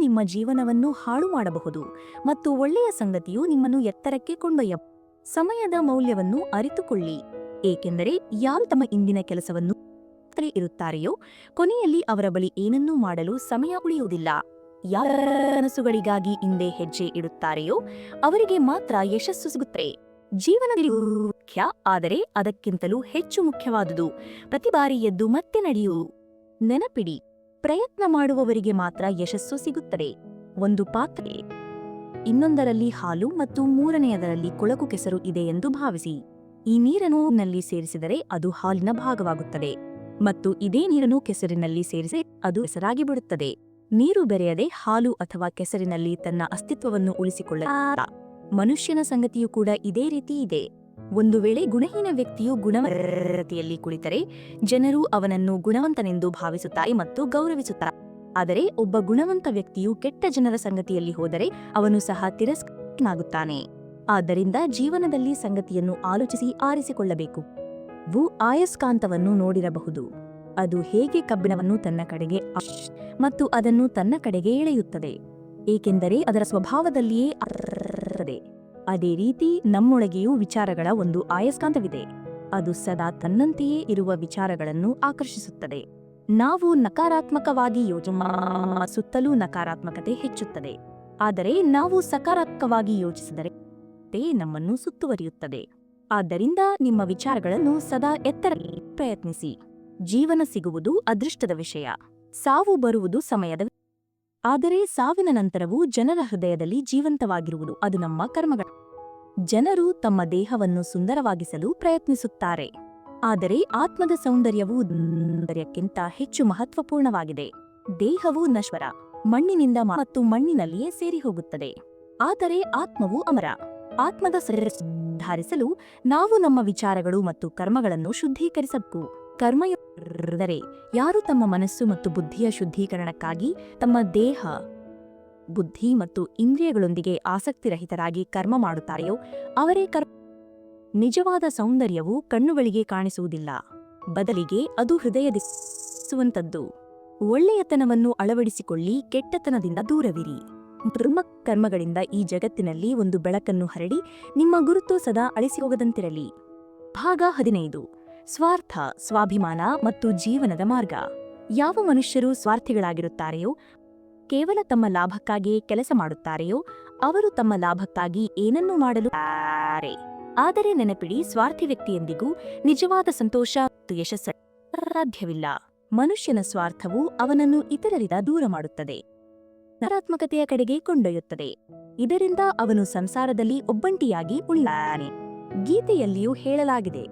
ನಿಮ್ಮ ಜೀವನವನ್ನು ಹಾಳು ಮಾಡಬಹುದು ಮತ್ತು ಒಳ್ಳೆಯ ಸಂಗತಿಯು ನಿಮ್ಮನ್ನು ಎತ್ತರಕ್ಕೆ ಕೊಂಡೊಯ್ಯಬಹುದು. ಸಮಯದ ಮೌಲ್ಯವನ್ನು ಅರಿತುಕೊಳ್ಳಿ, ಏಕೆಂದರೆ ಯಾರು ತಮ್ಮ ಇಂದಿನ ಕೆಲಸವನ್ನು ಇರುತ್ತಾರೆಯೋ ಕೊನೆಯಲ್ಲಿ ಅವರ ಬಳಿ ಏನನ್ನೂ ಮಾಡಲು ಸಮಯ ಉಳಿಯುವುದಿಲ್ಲ. ಯಾರ ಕನಸುಗಳಿಗಾಗಿ ಹಿಂದೆ ಹೆಜ್ಜೆ ಇಡುತ್ತಾರೆಯೋ ಅವರಿಗೆ ಮಾತ್ರ ಯಶಸ್ಸು ಸಿಗುತ್ತದೆ. ಜೀವನದಲ್ಲಿ ಮುಖ್ಯ, ಆದರೆ ಅದಕ್ಕಿಂತಲೂ ಹೆಚ್ಚು ಮುಖ್ಯವಾದುದು ಪ್ರತಿ ಬಾರಿ ಎದ್ದು ಮತ್ತೆ ನಡೆಯು. ನೆನಪಿಡಿ, ಪ್ರಯತ್ನ ಮಾಡುವವರಿಗೆ ಮಾತ್ರ ಯಶಸ್ಸು ಸಿಗುತ್ತದೆ. ಒಂದು ಪಾತ್ರೆ ಇನ್ನೊಂದರಲ್ಲಿ ಹಾಲು ಮತ್ತು ಮೂರನೆಯದರಲ್ಲಿ ಕೊಳಕು ಕೆಸರು ಇದೆ ಎಂದು ಭಾವಿಸಿ. ಈ ನೀರನ್ನು ನಲ್ಲಿ ಸೇರಿಸಿದರೆ ಅದು ಹಾಲಿನ ಭಾಗವಾಗುತ್ತದೆ ಮತ್ತು ಇದೇ ನೀರನ್ನು ಕೆಸರಿನಲ್ಲಿ ಸೇರಿಸಿ ಅದು ಕೆಸರಾಗಿ ಬಿಡುತ್ತದೆ. ನೀರು ಬೆರೆಯದೆ ಹಾಲು ಅಥವಾ ಕೆಸರಿನಲ್ಲಿ ತನ್ನ ಅಸ್ತಿತ್ವವನ್ನು ಉಳಿಸಿಕೊಳ್ಳ. ಮನುಷ್ಯನ ಸಂಗತಿಯೂ ಕೂಡ ಇದೇ ರೀತಿ ಇದೆ. ಒಂದು ವೇಳೆ ಗುಣಹೀನ ವ್ಯಕ್ತಿಯು ಗುಣವತಿಯಲ್ಲಿ ಕುಳಿತರೆ ಜನರು ಅವನನ್ನು ಗುಣವಂತನೆಂದು ಭಾವಿಸುತ್ತಾರೆ ಮತ್ತು ಗೌರವಿಸುತ್ತಾರೆ. ಆದರೆ ಒಬ್ಬ ಗುಣವಂತ ವ್ಯಕ್ತಿಯು ಕೆಟ್ಟ ಜನರ ಸಂಗತಿಯಲ್ಲಿ ಹೋದರೆ ಅವನು ಸಹ ತಿರಸ್ಕೃತನಾಗುತ್ತಾನೆ. ಆದ್ದರಿಂದ ಜೀವನದಲ್ಲಿ ಸಂಗತಿಯನ್ನು ಆಲೋಚಿಸಿ ಆರಿಸಿಕೊಳ್ಳಬೇಕು. ಆಯಸ್ಕಾಂತವನ್ನು ನೋಡಿರಬಹುದು, ಅದು ಹೇಗೆ ಕಬ್ಬಿಣವನ್ನು ತನ್ನ ಕಡೆಗೆ ಮತ್ತು ಅದನ್ನು ತನ್ನ ಕಡೆಗೆ ಎಳೆಯುತ್ತದೆ, ಏಕೆಂದರೆ ಅದರ ಸ್ವಭಾವದಲ್ಲಿಯೇ ಇರುತ್ತದೆ. ಅದೇ ರೀತಿ ನಮ್ಮೊಳಗೆಯೂ ವಿಚಾರಗಳ ಒಂದು ಆಯಸ್ಕಾಂತವಿದೆ. ಅದು ಸದಾ ತನ್ನಂತೆಯೇ ಇರುವ ವಿಚಾರಗಳನ್ನು ಆಕರ್ಷಿಸುತ್ತದೆ. ನಾವು ನಕಾರಾತ್ಮಕವಾಗಿ ಯೋಚಿಸುವ ಸುತ್ತಲೂ ನಕಾರಾತ್ಮಕತೆ ಹೆಚ್ಚುತ್ತದೆ. ಆದರೆ ನಾವು ಸಕಾರಾತ್ಮಕವಾಗಿ ಯೋಚಿಸಿದರೆ ನಮ್ಮನ್ನು ಸುತ್ತುವರಿಯುತ್ತದೆ. ಆದ್ದರಿಂದ ನಿಮ್ಮ ವಿಚಾರಗಳನ್ನು ಸದಾ ಎತ್ತರಕ್ಕೆ ಪ್ರಯತ್ನಿಸಿ. ಜೀವನ ಸಿಗುವುದು ಅದೃಷ್ಟದ ವಿಷಯ, ಸಾವು ಬರುವುದು ಸಮಯದ. ಆದರೆ ಸಾವಿನ ನಂತರವೂ ಜನರ ಹೃದಯದಲ್ಲಿ ಜೀವಂತವಾಗಿರುವುದು ಅದು ನಮ್ಮ ಕರ್ಮಗಳು. ಜನರು ತಮ್ಮ ದೇಹವನ್ನು ಸುಂದರವಾಗಿಸಲು ಪ್ರಯತ್ನಿಸುತ್ತಾರೆ, ಆದರೆ ಆತ್ಮದ ಸೌಂದರ್ಯವು ಸೌಂದರ್ಯಕ್ಕಿಂತ ಹೆಚ್ಚು ಮಹತ್ವಪೂರ್ಣವಾಗಿದೆ. ದೇಹವು ನಶ್ವರ, ಮಣ್ಣಿನಿಂದ ಮತ್ತು ಮಣ್ಣಿನಲ್ಲಿಯೇ ಸೇರಿ ಹೋಗುತ್ತದೆ, ಆದರೆ ಆತ್ಮವು ಅಮರ. ಆತ್ಮದ ಸುಧಾರಿಸಲು ನಾವು ನಮ್ಮ ವಿಚಾರಗಳು ಮತ್ತು ಕರ್ಮಗಳನ್ನು ಶುದ್ಧೀಕರಿಸಬೇಕು. ಕರ್ಮಯೋಗರೆ ಯಾರು ತಮ್ಮ ಮನಸ್ಸು ಮತ್ತು ಬುದ್ಧಿಯ ಶುದ್ಧೀಕರಣಕ್ಕಾಗಿ ತಮ್ಮ ದೇಹ, ಬುದ್ಧಿ ಮತ್ತು ಇಂದ್ರಿಯಗಳೊಂದಿಗೆ ಆಸಕ್ತಿರಹಿತರಾಗಿ ಕರ್ಮ ಮಾಡುತ್ತಾರೆಯೋ ಅವರೇ ನಿಜವಾದ ಸೌಂದರ್ಯವು ಕಣ್ಣುಗಳಿಗೆ ಕಾಣಿಸುವುದಿಲ್ಲ, ಬದಲಿಗೆ ಅದು ಹೃದಯದಿಸುವಂತದ್ದು. ಒಳ್ಳೆಯತನವನ್ನು ಅಳವಡಿಸಿಕೊಳ್ಳಿ, ಕೆಟ್ಟತನದಿಂದ ದೂರವಿರಿ. ಕರ್ಮಗಳಿಂದ ಈ ಜಗತ್ತಿನಲ್ಲಿ ಒಂದು ಬೆಳಕನ್ನು ಹರಡಿ ನಿಮ್ಮ ಗುರುತು ಸದಾ ಅಳಿಸಿಹೋಗದಂತಿರಲಿ. ಭಾಗ 15. ಸ್ವಾರ್ಥ, ಸ್ವಾಭಿಮಾನ ಮತ್ತು ಜೀವನದ ಮಾರ್ಗ. ಯಾವ ಮನುಷ್ಯರು ಸ್ವಾರ್ಥಿಗಳಾಗಿರುತ್ತಾರೆಯೋ, ಕೇವಲ ತಮ್ಮ ಲಾಭಕ್ಕಾಗಿಯೇ ಕೆಲಸ ಮಾಡುತ್ತಾರೆಯೋ ಅವರು ತಮ್ಮ ಲಾಭಕ್ಕಾಗಿ ಏನನ್ನೂ ಮಾಡಲು ಆದರೆ ನೆನಪಿಡಿ, ಸ್ವಾರ್ಥಿ ವ್ಯಕ್ತಿಯೆಂದಿಗೂ ನಿಜವಾದ ಸಂತೋಷ ಮತ್ತು ಯಶಸ್ಸು ಸಾಧ್ಯವಿಲ್ಲ. ಮನುಷ್ಯನ ಸ್ವಾರ್ಥವು ಅವನನ್ನು ಇತರರಿಂದ ದೂರ ಮಾಡುತ್ತದೆ. ನಕಾರಾತ್ಮಕತೆಯ ಕಡೆಗೆ ಕೊಂಡೊಯ್ಯುತ್ತದೆ. ಇದರಿಂದ ಅವನು ಸಂಸಾರದಲ್ಲಿ ಒಬ್ಬಂಟಿಯಾಗಿ ಉಳಿಯುತ್ತಾನೆ. ಗೀತೆಯಲ್ಲಿಯೂ ಹೇಳಲಾಗಿದೆ,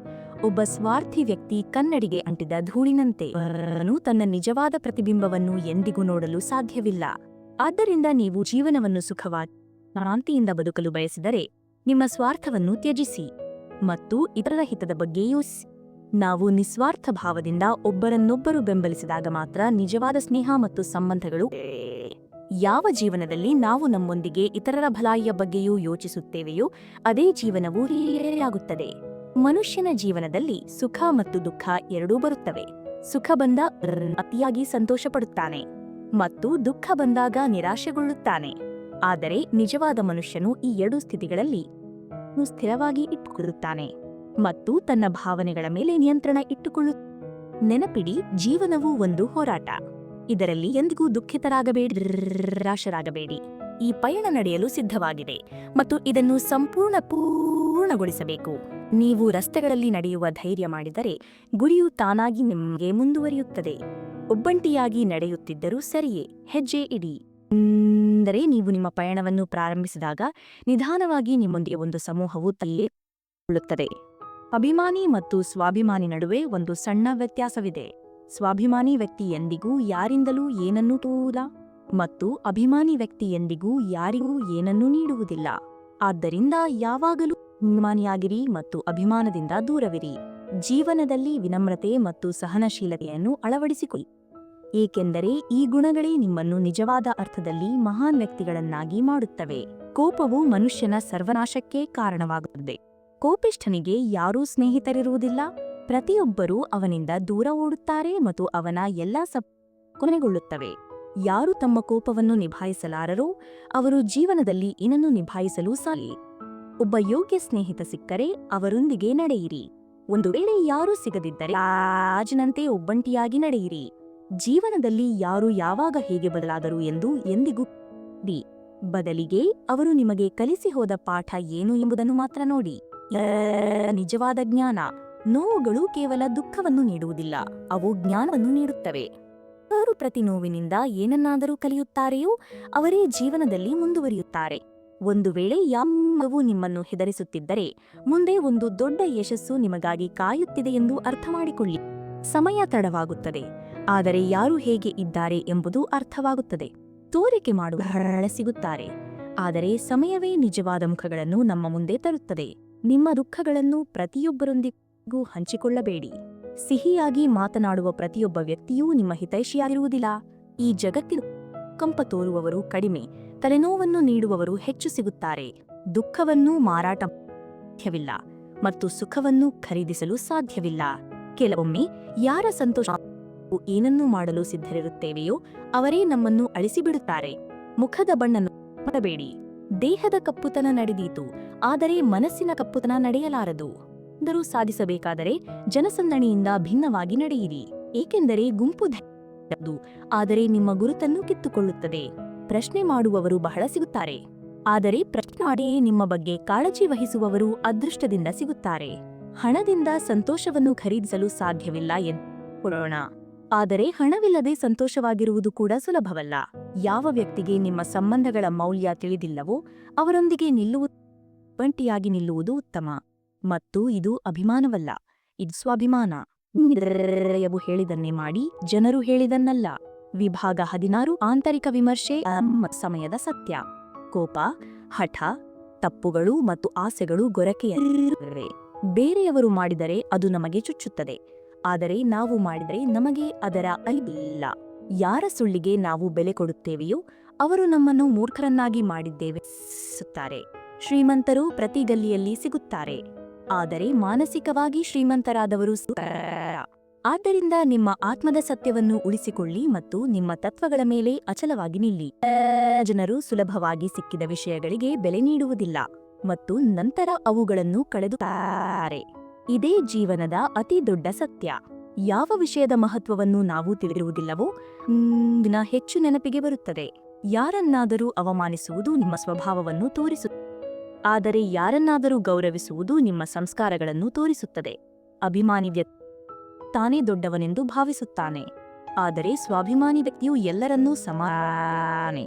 ಒಬ್ಬ ಸ್ವಾರ್ಥಿ ವ್ಯಕ್ತಿ ಕನ್ನಡಿಗೆ ಅಂಟಿದ ಧೂಳಿನಂತೆ. ಅವನು ತನ್ನ ನಿಜವಾದ ಪ್ರತಿಬಿಂಬವನ್ನು ಎಂದಿಗೂ ನೋಡಲು ಸಾಧ್ಯವಿಲ್ಲ. ಆದ್ದರಿಂದ ನೀವು ಜೀವನವನ್ನು ಸುಖವಾಗಿ ಶಾಂತಿಯಿಂದ ಬದುಕಲು ಬಯಸಿದರೆ ನಿಮ್ಮ ಸ್ವಾರ್ಥವನ್ನು ತ್ಯಜಿಸಿ ಮತ್ತು ಇತರರ ಹಿತದ ಬಗ್ಗೆ ಯೋಚಿಸಿ. ನಾವು ನಿಸ್ವಾರ್ಥ ಭಾವದಿಂದ ಒಬ್ಬರನ್ನೊಬ್ಬರು ಬೆಂಬಲಿಸಿದಾಗ ಮಾತ್ರ ನಿಜವಾದ ಸ್ನೇಹ ಮತ್ತು ಸಂಬಂಧಗಳು. ಯಾವ ಜೀವನದಲ್ಲಿ ನಾವು ನಮ್ಮೊಂದಿಗೆ ಇತರರ ಭಲಾಯಿಯ ಬಗ್ಗೆಯೂ ಯೋಚಿಸುತ್ತೇವೆಯೋ ಅದೇ ಜೀವನವು ಆಗುತ್ತದೆ. ಮನುಷ್ಯನ ಜೀವನದಲ್ಲಿ ಸುಖ ಮತ್ತು ದುಃಖ ಎರಡೂ ಬರುತ್ತವೆ. ಸುಖ ಬಂದ ಅತಿಯಾಗಿ ಸಂತೋಷಪಡುತ್ತಾನೆ ಮತ್ತು ದುಃಖ ಬಂದಾಗ ನಿರಾಶೆಗೊಳ್ಳುತ್ತಾನೆ. ಆದರೆ ನಿಜವಾದ ಮನುಷ್ಯನು ಈ ಎರಡೂ ಸ್ಥಿತಿಗಳಲ್ಲಿ ಸ್ಥಿರವಾಗಿ ಇಟ್ಟುಕೊಳ್ಳುತ್ತಾನೆ ಮತ್ತು ತನ್ನ ಭಾವನೆಗಳ ಮೇಲೆ ನಿಯಂತ್ರಣ ನೆನಪಿಡಿ, ಜೀವನವು ಒಂದು ಹೋರಾಟ. ಇದರಲ್ಲಿ ಎಂದಿಗೂ ದುಃಖಿತರಾಗಬೇಡಿ, ನಿರಾಶರಾಗಬೇಡಿ. ಈ ಪಯಣ ನಡೆಯಲು ಸಿದ್ಧವಾಗಿದೆ ಮತ್ತು ಇದನ್ನು ಪೂರ್ಣಗೊಳಿಸಬೇಕು. ನೀವು ರಸ್ತೆಗಳಲ್ಲಿ ನಡೆಯುವ ಧೈರ್ಯ ಮಾಡಿದರೆ ಗುರಿಯು ತಾನಾಗಿ ನಿಮಗೆ ಮುಂದುವರಿಯುತ್ತದೆ. ಒಬ್ಬಂಟಿಯಾಗಿ ನಡೆಯುತ್ತಿದ್ದರೂ ಸರಿಯೇ, ಹೆಜ್ಜೆ ಇಡಿ. ಅಂದರೆ ನೀವು ನಿಮ್ಮ ಪಯಣವನ್ನು ಪ್ರಾರಂಭಿಸಿದಾಗ ನಿಧಾನವಾಗಿ ನಿಮ್ಮೊಂದಿಗೆ ಒಂದು ಸಮೂಹವು ತಳ್ಳಿಕೊಳ್ಳುತ್ತದೆ. ಅಭಿಮಾನಿ ಮತ್ತು ಸ್ವಾಭಿಮಾನಿ ನಡುವೆ ಒಂದು ಸಣ್ಣ ವ್ಯತ್ಯಾಸವಿದೆ. ಸ್ವಾಭಿಮಾನಿ ವ್ಯಕ್ತಿ ಎಂದಿಗೂ ಯಾರಿಂದಲೂ ಏನನ್ನೂ ತೂಲ್ಲ ಮತ್ತು ಅಭಿಮಾನಿ ವ್ಯಕ್ತಿ ಎಂದಿಗೂ ಯಾರಿಗೂ ಏನನ್ನೂ ನೀಡುವುದಿಲ್ಲ. ಆದ್ದರಿಂದ ಯಾವಾಗಲೂ ಅಭಿಮಾನಿಯಾಗಿರಿ ಮತ್ತು ಅಭಿಮಾನದಿಂದ ದೂರವಿರಿ. ಜೀವನದಲ್ಲಿ ವಿನಮ್ರತೆ ಮತ್ತು ಸಹನಶೀಲತೆಯನ್ನು ಅಳವಡಿಸಿಕೊಳ್ಳಿ, ಏಕೆಂದರೆ ಈ ಗುಣಗಳೇ ನಿಮ್ಮನ್ನು ನಿಜವಾದ ಅರ್ಥದಲ್ಲಿ ಮಹಾನ್ ವ್ಯಕ್ತಿಗಳನ್ನಾಗಿ ಮಾಡುತ್ತವೆ. ಕೋಪವು ಮನುಷ್ಯನ ಸರ್ವನಾಶಕ್ಕೆ ಕಾರಣವಾಗುತ್ತದೆ. ಕೋಪಿಷ್ಠನಿಗೆ ಯಾರೂ ಸ್ನೇಹಿತರಿರುವುದಿಲ್ಲ. ಪ್ರತಿಯೊಬ್ಬರೂ ಅವನಿಂದ ದೂರ ಓಡುತ್ತಾರೆ ಮತ್ತು ಅವನ ಎಲ್ಲ ಕೊನೆಗೊಳ್ಳುತ್ತವೆ. ಯಾರು ತಮ್ಮ ಕೋಪವನ್ನು ನಿಭಾಯಿಸಲಾರರೋ ಅವರು ಜೀವನದಲ್ಲಿ ಏನನ್ನು ನಿಭಾಯಿಸಲು ಸಾಧ್ಯ. ಒಬ್ಬ ಯೋಗ್ಯ ಸ್ನೇಹಿತ ಸಿಕ್ಕರೆ ಅವರೊಂದಿಗೆ ನಡೆಯಿರಿ. ಒಂದು ವೇಳೆ ಯಾರೂ ಸಿಗದಿದ್ದರೆ ರಾಜನಂತೆ ಒಬ್ಬಂಟಿಯಾಗಿ ನಡೆಯಿರಿ. ಜೀವನದಲ್ಲಿ ಯಾರು ಯಾವಾಗ ಹೇಗೆ ಬದಲಾದರು ಎಂದು ಎಂದಿಗೂ ಬದಲಿಗೆ ಅವರು ನಿಮಗೆ ಕಲಿಸಿ ಹೋದ ಪಾಠ ಏನು ಎಂಬುದನ್ನು ಮಾತ್ರ ನೋಡಿ. ನಿಜವಾದ ಜ್ಞಾನ. ನೋವುಗಳು ಕೇವಲ ದುಃಖವನ್ನು ನೀಡುವುದಿಲ್ಲ, ಅವು ಜ್ಞಾನವನ್ನು ನೀಡುತ್ತವೆ. ಯಾರು ಪ್ರತಿ ನೋವಿನಿಂದ ಏನನ್ನಾದರೂ ಕಲಿಯುತ್ತಾರೆಯೋ ಅವರೇ ಜೀವನದಲ್ಲಿ ಮುಂದುವರಿಯುತ್ತಾರೆ. ಒಂದು ವೇಳೆ ಯಾವೂ ನಿಮ್ಮನ್ನು ಹೆದರಿಸುತ್ತಿದ್ದರೆ ಮುಂದೆ ಒಂದು ದೊಡ್ಡ ಯಶಸ್ಸು ನಿಮಗಾಗಿ ಕಾಯುತ್ತಿದೆ ಎಂದು ಅರ್ಥ ಮಾಡಿಕೊಳ್ಳಿ. ಸಮಯ ತಡವಾಗುತ್ತದೆ, ಆದರೆ ಯಾರು ಹೇಗೆ ಇದ್ದಾರೆ ಎಂಬುದು ಅರ್ಥವಾಗುತ್ತದೆ. ತೋರಿಕೆ ಮಾಡುವ ಸಿಗುತ್ತಾರೆ, ಆದರೆ ಸಮಯವೇ ನಿಜವಾದ ಮುಖಗಳನ್ನು ನಮ್ಮ ಮುಂದೆ ತರುತ್ತದೆ. ನಿಮ್ಮ ದುಃಖಗಳನ್ನು ಪ್ರತಿಯೊಬ್ಬರೊಂದಿಗೂ ಹಂಚಿಕೊಳ್ಳಬೇಡಿ. ಸಿಹಿಯಾಗಿ ಮಾತನಾಡುವ ಪ್ರತಿಯೊಬ್ಬ ವ್ಯಕ್ತಿಯೂ ನಿಮ್ಮ ಹಿತೈಷಿಯಾಗಿರುವುದಿಲ್ಲ. ಈ ಜಗತ್ತಿನ ಕಂಪ ತೋರುವವರು ಕಡಿಮೆ, ತಲೆನೋವನ್ನು ನೀಡುವವರು ಹೆಚ್ಚು ಸಿಗುತ್ತಾರೆ. ದುಃಖವನ್ನು ಮಾರಾಟ ಸಾಧ್ಯವಿಲ್ಲ ಮತ್ತು ಸುಖವನ್ನು ಖರೀದಿಸಲು ಸಾಧ್ಯವಿಲ್ಲ. ಕೆಲವೊಮ್ಮೆ ಯಾರ ಸಂತೋಷ ಏನನ್ನೂ ಮಾಡಲು ಸಿದ್ಧರಿರುತ್ತೇವೆಯೋ ಅವರೇ ನಮ್ಮನ್ನು ಅಳಿಸಿಬಿಡುತ್ತಾರೆ. ಮುಖದ ಬಣ್ಣ ಮಾಡಬೇಡಿ. ದೇಹದ ಕಪ್ಪುತನ ನಡೆದೀತು, ಆದರೆ ಮನಸ್ಸಿನ ಕಪ್ಪುತನ ನಡೆಯಲಾರದು. ಎಂದರೂ ಸಾಧಿಸಬೇಕಾದರೆ ಜನಸಂದಣಿಯಿಂದ ಭಿನ್ನವಾಗಿ ನಡೆಯಿರಿ, ಏಕೆಂದರೆ ಗುಂಪು ಆದರೆ ನಿಮ್ಮ ಗುರುತನ್ನು ಕಿತ್ತುಕೊಳ್ಳುತ್ತದೆ. ಪ್ರಶ್ನೆ ಮಾಡುವವರು ಬಹಳ ಸಿಗುತ್ತಾರೆ, ಆದರೆ ಪ್ರಶ್ನೆ ಮಾಡಿಯೇ ನಿಮ್ಮ ಬಗ್ಗೆ ಕಾಳಜಿ ವಹಿಸುವವರು ಅದೃಷ್ಟದಿಂದ ಸಿಗುತ್ತಾರೆ. ಹಣದಿಂದ ಸಂತೋಷವನ್ನು ಖರೀದಿಸಲು ಸಾಧ್ಯವಿಲ್ಲ ಎಂದುಕೊಳ್ಳೋಣ, ಆದರೆ ಹಣವಿಲ್ಲದೆ ಸಂತೋಷವಾಗಿರುವುದು ಕೂಡ ಸುಲಭವಲ್ಲ. ಯಾವ ವ್ಯಕ್ತಿಗೆ ನಿಮ್ಮ ಸಂಬಂಧಗಳ ಮೌಲ್ಯ ತಿಳಿದಿಲ್ಲವೋ ಅವರೊಂದಿಗೆ ಒಂಟಿಯಾಗಿ ನಿಲ್ಲುವುದು ಉತ್ತಮ. ಮತ್ತು ಇದು ಅಭಿಮಾನವಲ್ಲ, ಇದು ಸ್ವಾಭಿಮಾನ. ಹೃದಯವು ಹೇಳಿದನ್ನೇ ಮಾಡಿ, ಜನರು ಹೇಳಿದನ್ನಲ್ಲ. ವಿಭಾಗ 16 ಆಂತರಿಕ ವಿಮರ್ಶೆ. ಸಮಯದ ಸತ್ಯ. ಕೋಪ, ಹಠ, ತಪ್ಪುಗಳು ಮತ್ತು ಆಸೆಗಳು ಗೊರಕೆಯಿವೆ. ಬೇರೆಯವರು ಮಾಡಿದರೆ ಅದು ನಮಗೆ ಚುಚ್ಚುತ್ತದೆ, ಆದರೆ ನಾವು ಮಾಡಿದರೆ ನಮಗೆ ಅದರ ಅರಿವಿಲ್ಲ. ಯಾರ ಸುಳ್ಳಿಗೆ ನಾವು ಬೆಲೆ ಕೊಡುತ್ತೇವೆಯೋ ಅವರು ನಮ್ಮನ್ನು ಮೂರ್ಖರನ್ನಾಗಿ ಮಾಡಿದ್ದೇವೆ ಸುತ್ತಾರೆ. ಶ್ರೀಮಂತರು ಪ್ರತಿ ಗಲ್ಲಿಯಲ್ಲಿ ಸಿಗುತ್ತಾರೆ, ಆದರೆ ಮಾನಸಿಕವಾಗಿ ಶ್ರೀಮಂತರಾದವರು ಆದ್ದರಿಂದ ನಿಮ್ಮ ಆತ್ಮದ ಸತ್ಯವನ್ನು ಉಳಿಸಿಕೊಳ್ಳಿ ಮತ್ತು ನಿಮ್ಮ ತತ್ವಗಳ ಮೇಲೆ ಅಚಲವಾಗಿ ನಿಲ್ಲಿ. ಜನರು ಸುಲಭವಾಗಿ ಸಿಕ್ಕಿದ ವಿಷಯಗಳಿಗೆ ಬೆಲೆ ನೀಡುವುದಿಲ್ಲ ಮತ್ತು ನಂತರ ಅವುಗಳನ್ನು ಕಳೆದುಕೊಳ್ಳುತ್ತಾರೆ. ಇದೇ ಜೀವನದ ಅತಿ ದೊಡ್ಡ ಸತ್ಯ. ಯಾವ ವಿಷಯದ ಮಹತ್ವವನ್ನು ನಾವು ತಿಳಿದಿರುವುದಿಲ್ಲವೋ ದಿನ ಹೆಚ್ಚು ನೆನಪಿಗೆ ಬರುತ್ತದೆ. ಯಾರನ್ನಾದರೂ ಅವಮಾನಿಸುವುದು ನಿಮ್ಮ ಸ್ವಭಾವವನ್ನು ತೋರಿಸುತ್ತದೆ, ಆದರೆ ಯಾರನ್ನಾದರೂ ಗೌರವಿಸುವುದು ನಿಮ್ಮ ಸಂಸ್ಕಾರಗಳನ್ನು ತೋರಿಸುತ್ತದೆ. ಅಭಿಮಾನಿ ವ್ಯಕ್ತಿ ತಾನೇ ದೊಡ್ಡವನೆಂದು ಭಾವಿಸುತ್ತಾನೆ, ಆದರೆ ಸ್ವಾಭಿಮಾನಿ ವ್ಯಕ್ತಿಯು ಎಲ್ಲರನ್ನೂ ಸಮಾನೆ.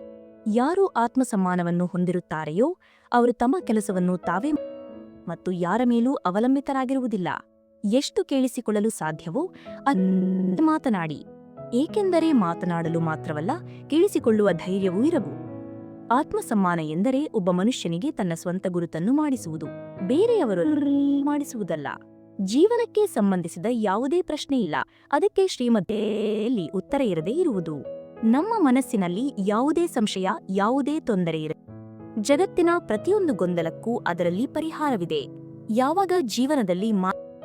ಯಾರು ಆತ್ಮಸಮ್ಮಾನವನ್ನು ಹೊಂದಿರುತ್ತಾರೆಯೋ ಅವರು ತಮ್ಮ ಕೆಲಸವನ್ನು ತಾವೇ ಮತ್ತು ಯಾರ ಮೇಲೂ ಅವಲಂಬಿತರಾಗಿರುವುದಿಲ್ಲ. ಎಷ್ಟು ಕೇಳಿಸಿಕೊಳ್ಳಲು ಸಾಧ್ಯವೋ ಅಷ್ಟು ಮಾತನಾಡಿ, ಏಕೆಂದರೆ ಮಾತನಾಡಲು ಮಾತ್ರವಲ್ಲ, ಕೇಳಿಸಿಕೊಳ್ಳುವ ಧೈರ್ಯವೂ ಇರವು. ಆತ್ಮಸಮ್ಮಾನ ಎಂದರೆ ಒಬ್ಬ ಮನುಷ್ಯನಿಗೆ ತನ್ನ ಸ್ವಂತ ಗುರುತನ್ನು ಮಾಡಿಸುವುದು, ಬೇರೆಯವರು ಮಾಡಿಸುವುದಲ್ಲ. ಜೀವನಕ್ಕೆ ಸಂಬಂಧಿಸಿದ ಯಾವುದೇ ಪ್ರಶ್ನೆ ಇಲ್ಲ, ಅದಕ್ಕೆ ಶ್ರೀಮತಿಯಲ್ಲಿ ಉತ್ತರ ಇರದೇ ಇರುವುದು. ನಮ್ಮ ಮನಸ್ಸಿನಲ್ಲಿ ಯಾವುದೇ ಸಂಶಯ, ಯಾವುದೇ ತೊಂದರೆ ಇರ ಜಗತ್ತಿನ ಪ್ರತಿಯೊಂದು ಗೊಂದಲಕ್ಕೂ ಅದರಲ್ಲಿ ಪರಿಹಾರವಿದೆ. ಯಾವಾಗ ಜೀವನದಲ್ಲಿ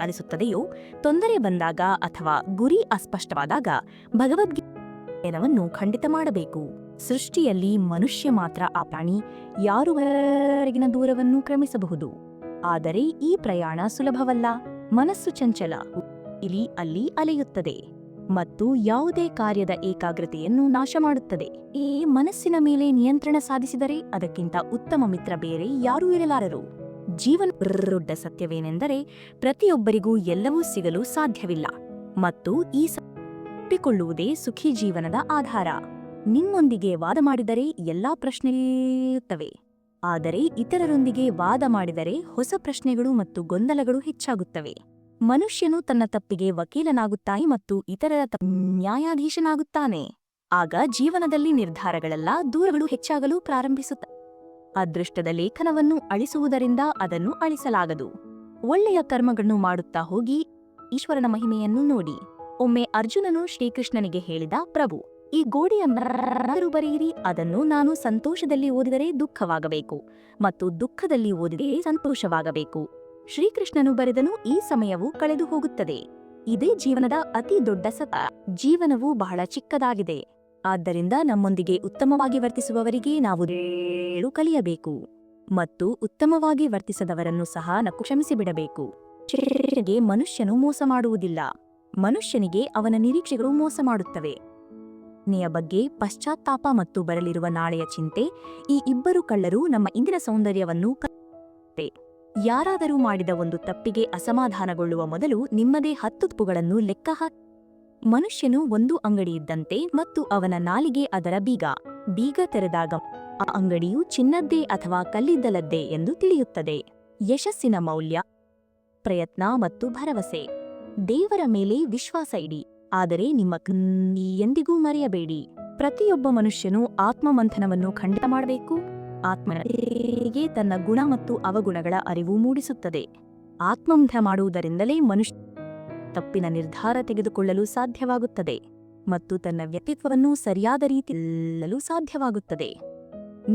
ಅನಿಸುತ್ತದೆಯೋ, ತೊಂದರೆ ಬಂದಾಗ ಅಥವಾ ಗುರಿ ಅಸ್ಪಷ್ಟವಾದಾಗ ಭಗವದ್ಗೀತೆಯನ್ನು ಖಂಡಿತ ಮಾಡಬೇಕು. ಸೃಷ್ಟಿಯಲ್ಲಿ ಮನುಷ್ಯ ಮಾತ್ರ ಆ ಪ್ರಾಣಿ, ಯಾರು ಹೊರಗಿನ ದೂರವನ್ನು ಕ್ರಮಿಸಬಹುದು. ಆದರೆ ಈ ಪ್ರಯಾಣ ಸುಲಭವಲ್ಲ. ಮನಸ್ಸು ಚಂಚಲ, ಇಲ್ಲಿ ಅಲ್ಲಿ ಅಲೆಯುತ್ತದೆ ಮತ್ತು ಯಾವುದೇ ಕಾರ್ಯದ ಏಕಾಗ್ರತೆಯನ್ನು ನಾಶ ಮಾಡುತ್ತದೆ. ಈ ಮನಸ್ಸಿನ ಮೇಲೆ ನಿಯಂತ್ರಣ ಸಾಧಿಸಿದರೆ ಅದಕ್ಕಿಂತ ಉತ್ತಮ ಮಿತ್ರ ಬೇರೆ ಯಾರೂ ಇರಲಾರರು. ಜೀವನ ದೊಡ್ಡ ಸತ್ಯವೇನೆಂದರೆ ಪ್ರತಿಯೊಬ್ಬರಿಗೂ ಎಲ್ಲವೂ ಸಿಗಲು ಸಾಧ್ಯವಿಲ್ಲ ಮತ್ತು ಈ ಒಪ್ಪಿಕೊಳ್ಳುವುದೇ ಸುಖಿ ಜೀವನದ ಆಧಾರ. ನಿಮ್ಮೊಂದಿಗೆ ವಾದ ಮಾಡಿದರೆ ಎಲ್ಲಾ ಪ್ರಶ್ನೆಗಳಿರುತ್ತವೆ, ಆದರೆ ಇತರರೊಂದಿಗೆ ವಾದ ಮಾಡಿದರೆ ಹೊಸ ಪ್ರಶ್ನೆಗಳು ಮತ್ತು ಗೊಂದಲಗಳು ಹೆಚ್ಚಾಗುತ್ತವೆ. ಮನುಷ್ಯನು ತನ್ನ ತಪ್ಪಿಗೆ ವಕೀಲನಾಗುತ್ತಾನೆ ಮತ್ತು ಇತರರ ನ್ಯಾಯಾಧೀಶನಾಗುತ್ತಾನೆ. ಆಗ ಜೀವನದಲ್ಲಿ ನಿರ್ಧಾರಗಳೆಲ್ಲ ದೂರಗಳು ಹೆಚ್ಚಾಗಲು ಪ್ರಾರಂಭಿಸುತ್ತವೆ. ಅದೃಷ್ಟದ ಲೇಖನವನ್ನು ಅಳಿಸುವುದರಿಂದ ಅದನ್ನು ಅಳಿಸಲಾಗದು. ಒಳ್ಳೆಯ ಕರ್ಮಗಳನ್ನು ಮಾಡುತ್ತಾ ಹೋಗಿ ಈಶ್ವರನ ಮಹಿಮೆಯನ್ನು ನೋಡಿ. ಒಮ್ಮೆ ಅರ್ಜುನನು ಶ್ರೀಕೃಷ್ಣನಿಗೆ ಹೇಳಿದ, ಪ್ರಭು, ಈ ಗೋಡೆಯ ಬರೆಯಿರಿ, ಅದನ್ನು ನಾನು ಸಂತೋಷದಲ್ಲಿ ಓದಿದರೆ ದುಃಖವಾಗಬೇಕು ಮತ್ತು ದುಃಖದಲ್ಲಿ ಓದಿದರೆ ಸಂತೋಷವಾಗಬೇಕು. ಶ್ರೀಕೃಷ್ಣನು ಬರೆದನು, ಈ ಸಮಯವು ಕಳೆದು ಹೋಗುತ್ತದೆ. ಇದೇ ಜೀವನದ ಅತಿ ದೊಡ್ಡ ಸತ್ಯ. ಜೀವನವು ಬಹಳ ಚಿಕ್ಕದಾಗಿದೆ, ಆದ್ದರಿಂದ ನಮ್ಮೊಂದಿಗೆ ಉತ್ತಮವಾಗಿ ವರ್ತಿಸುವವರಿಗೆ ನಾವು ಕಲಿಯಬೇಕು ಮತ್ತು ಉತ್ತಮವಾಗಿ ವರ್ತಿಸದವರನ್ನು ಸಹ ನಾವು ಕ್ಷಮಿಸಿಬಿಡಬೇಕು. ಮನುಷ್ಯನು ಮೋಸ ಮಾಡುವುದಿಲ್ಲ, ಮನುಷ್ಯನಿಗೆ ಅವನ ನಿರೀಕ್ಷೆಗಳು ಮೋಸ ಮಾಡುತ್ತವೆ. ನೆಯ ಬಗ್ಗೆ ಪಶ್ಚಾತ್ತಾಪ ಮತ್ತು ಬರಲಿರುವ ನಾಳೆಯ ಚಿಂತೆ, ಈ ಇಬ್ಬರು ಕಳ್ಳರು ನಮ್ಮ ಇಂದಿನ ಸೌಂದರ್ಯವನ್ನು ಯಾರಾದರೂ ಮಾಡಿದ ಒಂದು ತಪ್ಪಿಗೆ ಅಸಮಾಧಾನಗೊಳ್ಳುವ ಮೊದಲು ನಿಮ್ಮದೇ 10 ತಪ್ಪುಗಳನ್ನು ಲೆಕ್ಕ ಹಾಕಿ. ಮನುಷ್ಯನು ಒಂದು ಅಂಗಡಿಯಿದ್ದಂತೆ ಮತ್ತು ಅವನ ನಾಲಿಗೆ ಅದರ ಬೀಗ ತೆರೆದಾಗ ಆ ಅಂಗಡಿಯು ಚಿನ್ನದ್ದೇ ಅಥವಾ ಕಲ್ಲಿದ್ದಲದ್ದೇ ಎಂದು ತಿಳಿಯುತ್ತದೆ. ಯಶಸ್ಸಿನ ಮೌಲ್ಯ, ಪ್ರಯತ್ನ ಮತ್ತು ಭರವಸೆ. ದೇವರ ಮೇಲೆ ವಿಶ್ವಾಸ ಇಡಿ, ಆದರೆ ನಿಮ್ಮ ಎಂದಿಗೂ ಮರೆಯಬೇಡಿ. ಪ್ರತಿಯೊಬ್ಬ ಮನುಷ್ಯನು ಆತ್ಮಮಂಥನವನ್ನು ಖಂಡಿತ ಮಾಡಬೇಕು. ಆತ್ಮನಿಗೆ ತನ್ನ ಗುಣ ಮತ್ತು ಅವಗುಣಗಳ ಅರಿವು ಮೂಡಿಸುತ್ತದೆ. ಆತ್ಮಮಂಥನ ಮಾಡುವುದರಿಂದಲೇ ಮನುಷ್ಯ ತಪ್ಪಿನ ನಿರ್ಧಾರ ತೆಗೆದುಕೊಳ್ಳಲು ಸಾಧ್ಯವಾಗುತ್ತದೆ ಮತ್ತು ತನ್ನ ವ್ಯಕ್ತಿತ್ವವನ್ನು ಸರಿಯಾದ ರೀತಿಯಲ್ಲೂ ಸಾಧ್ಯವಾಗುತ್ತದೆ.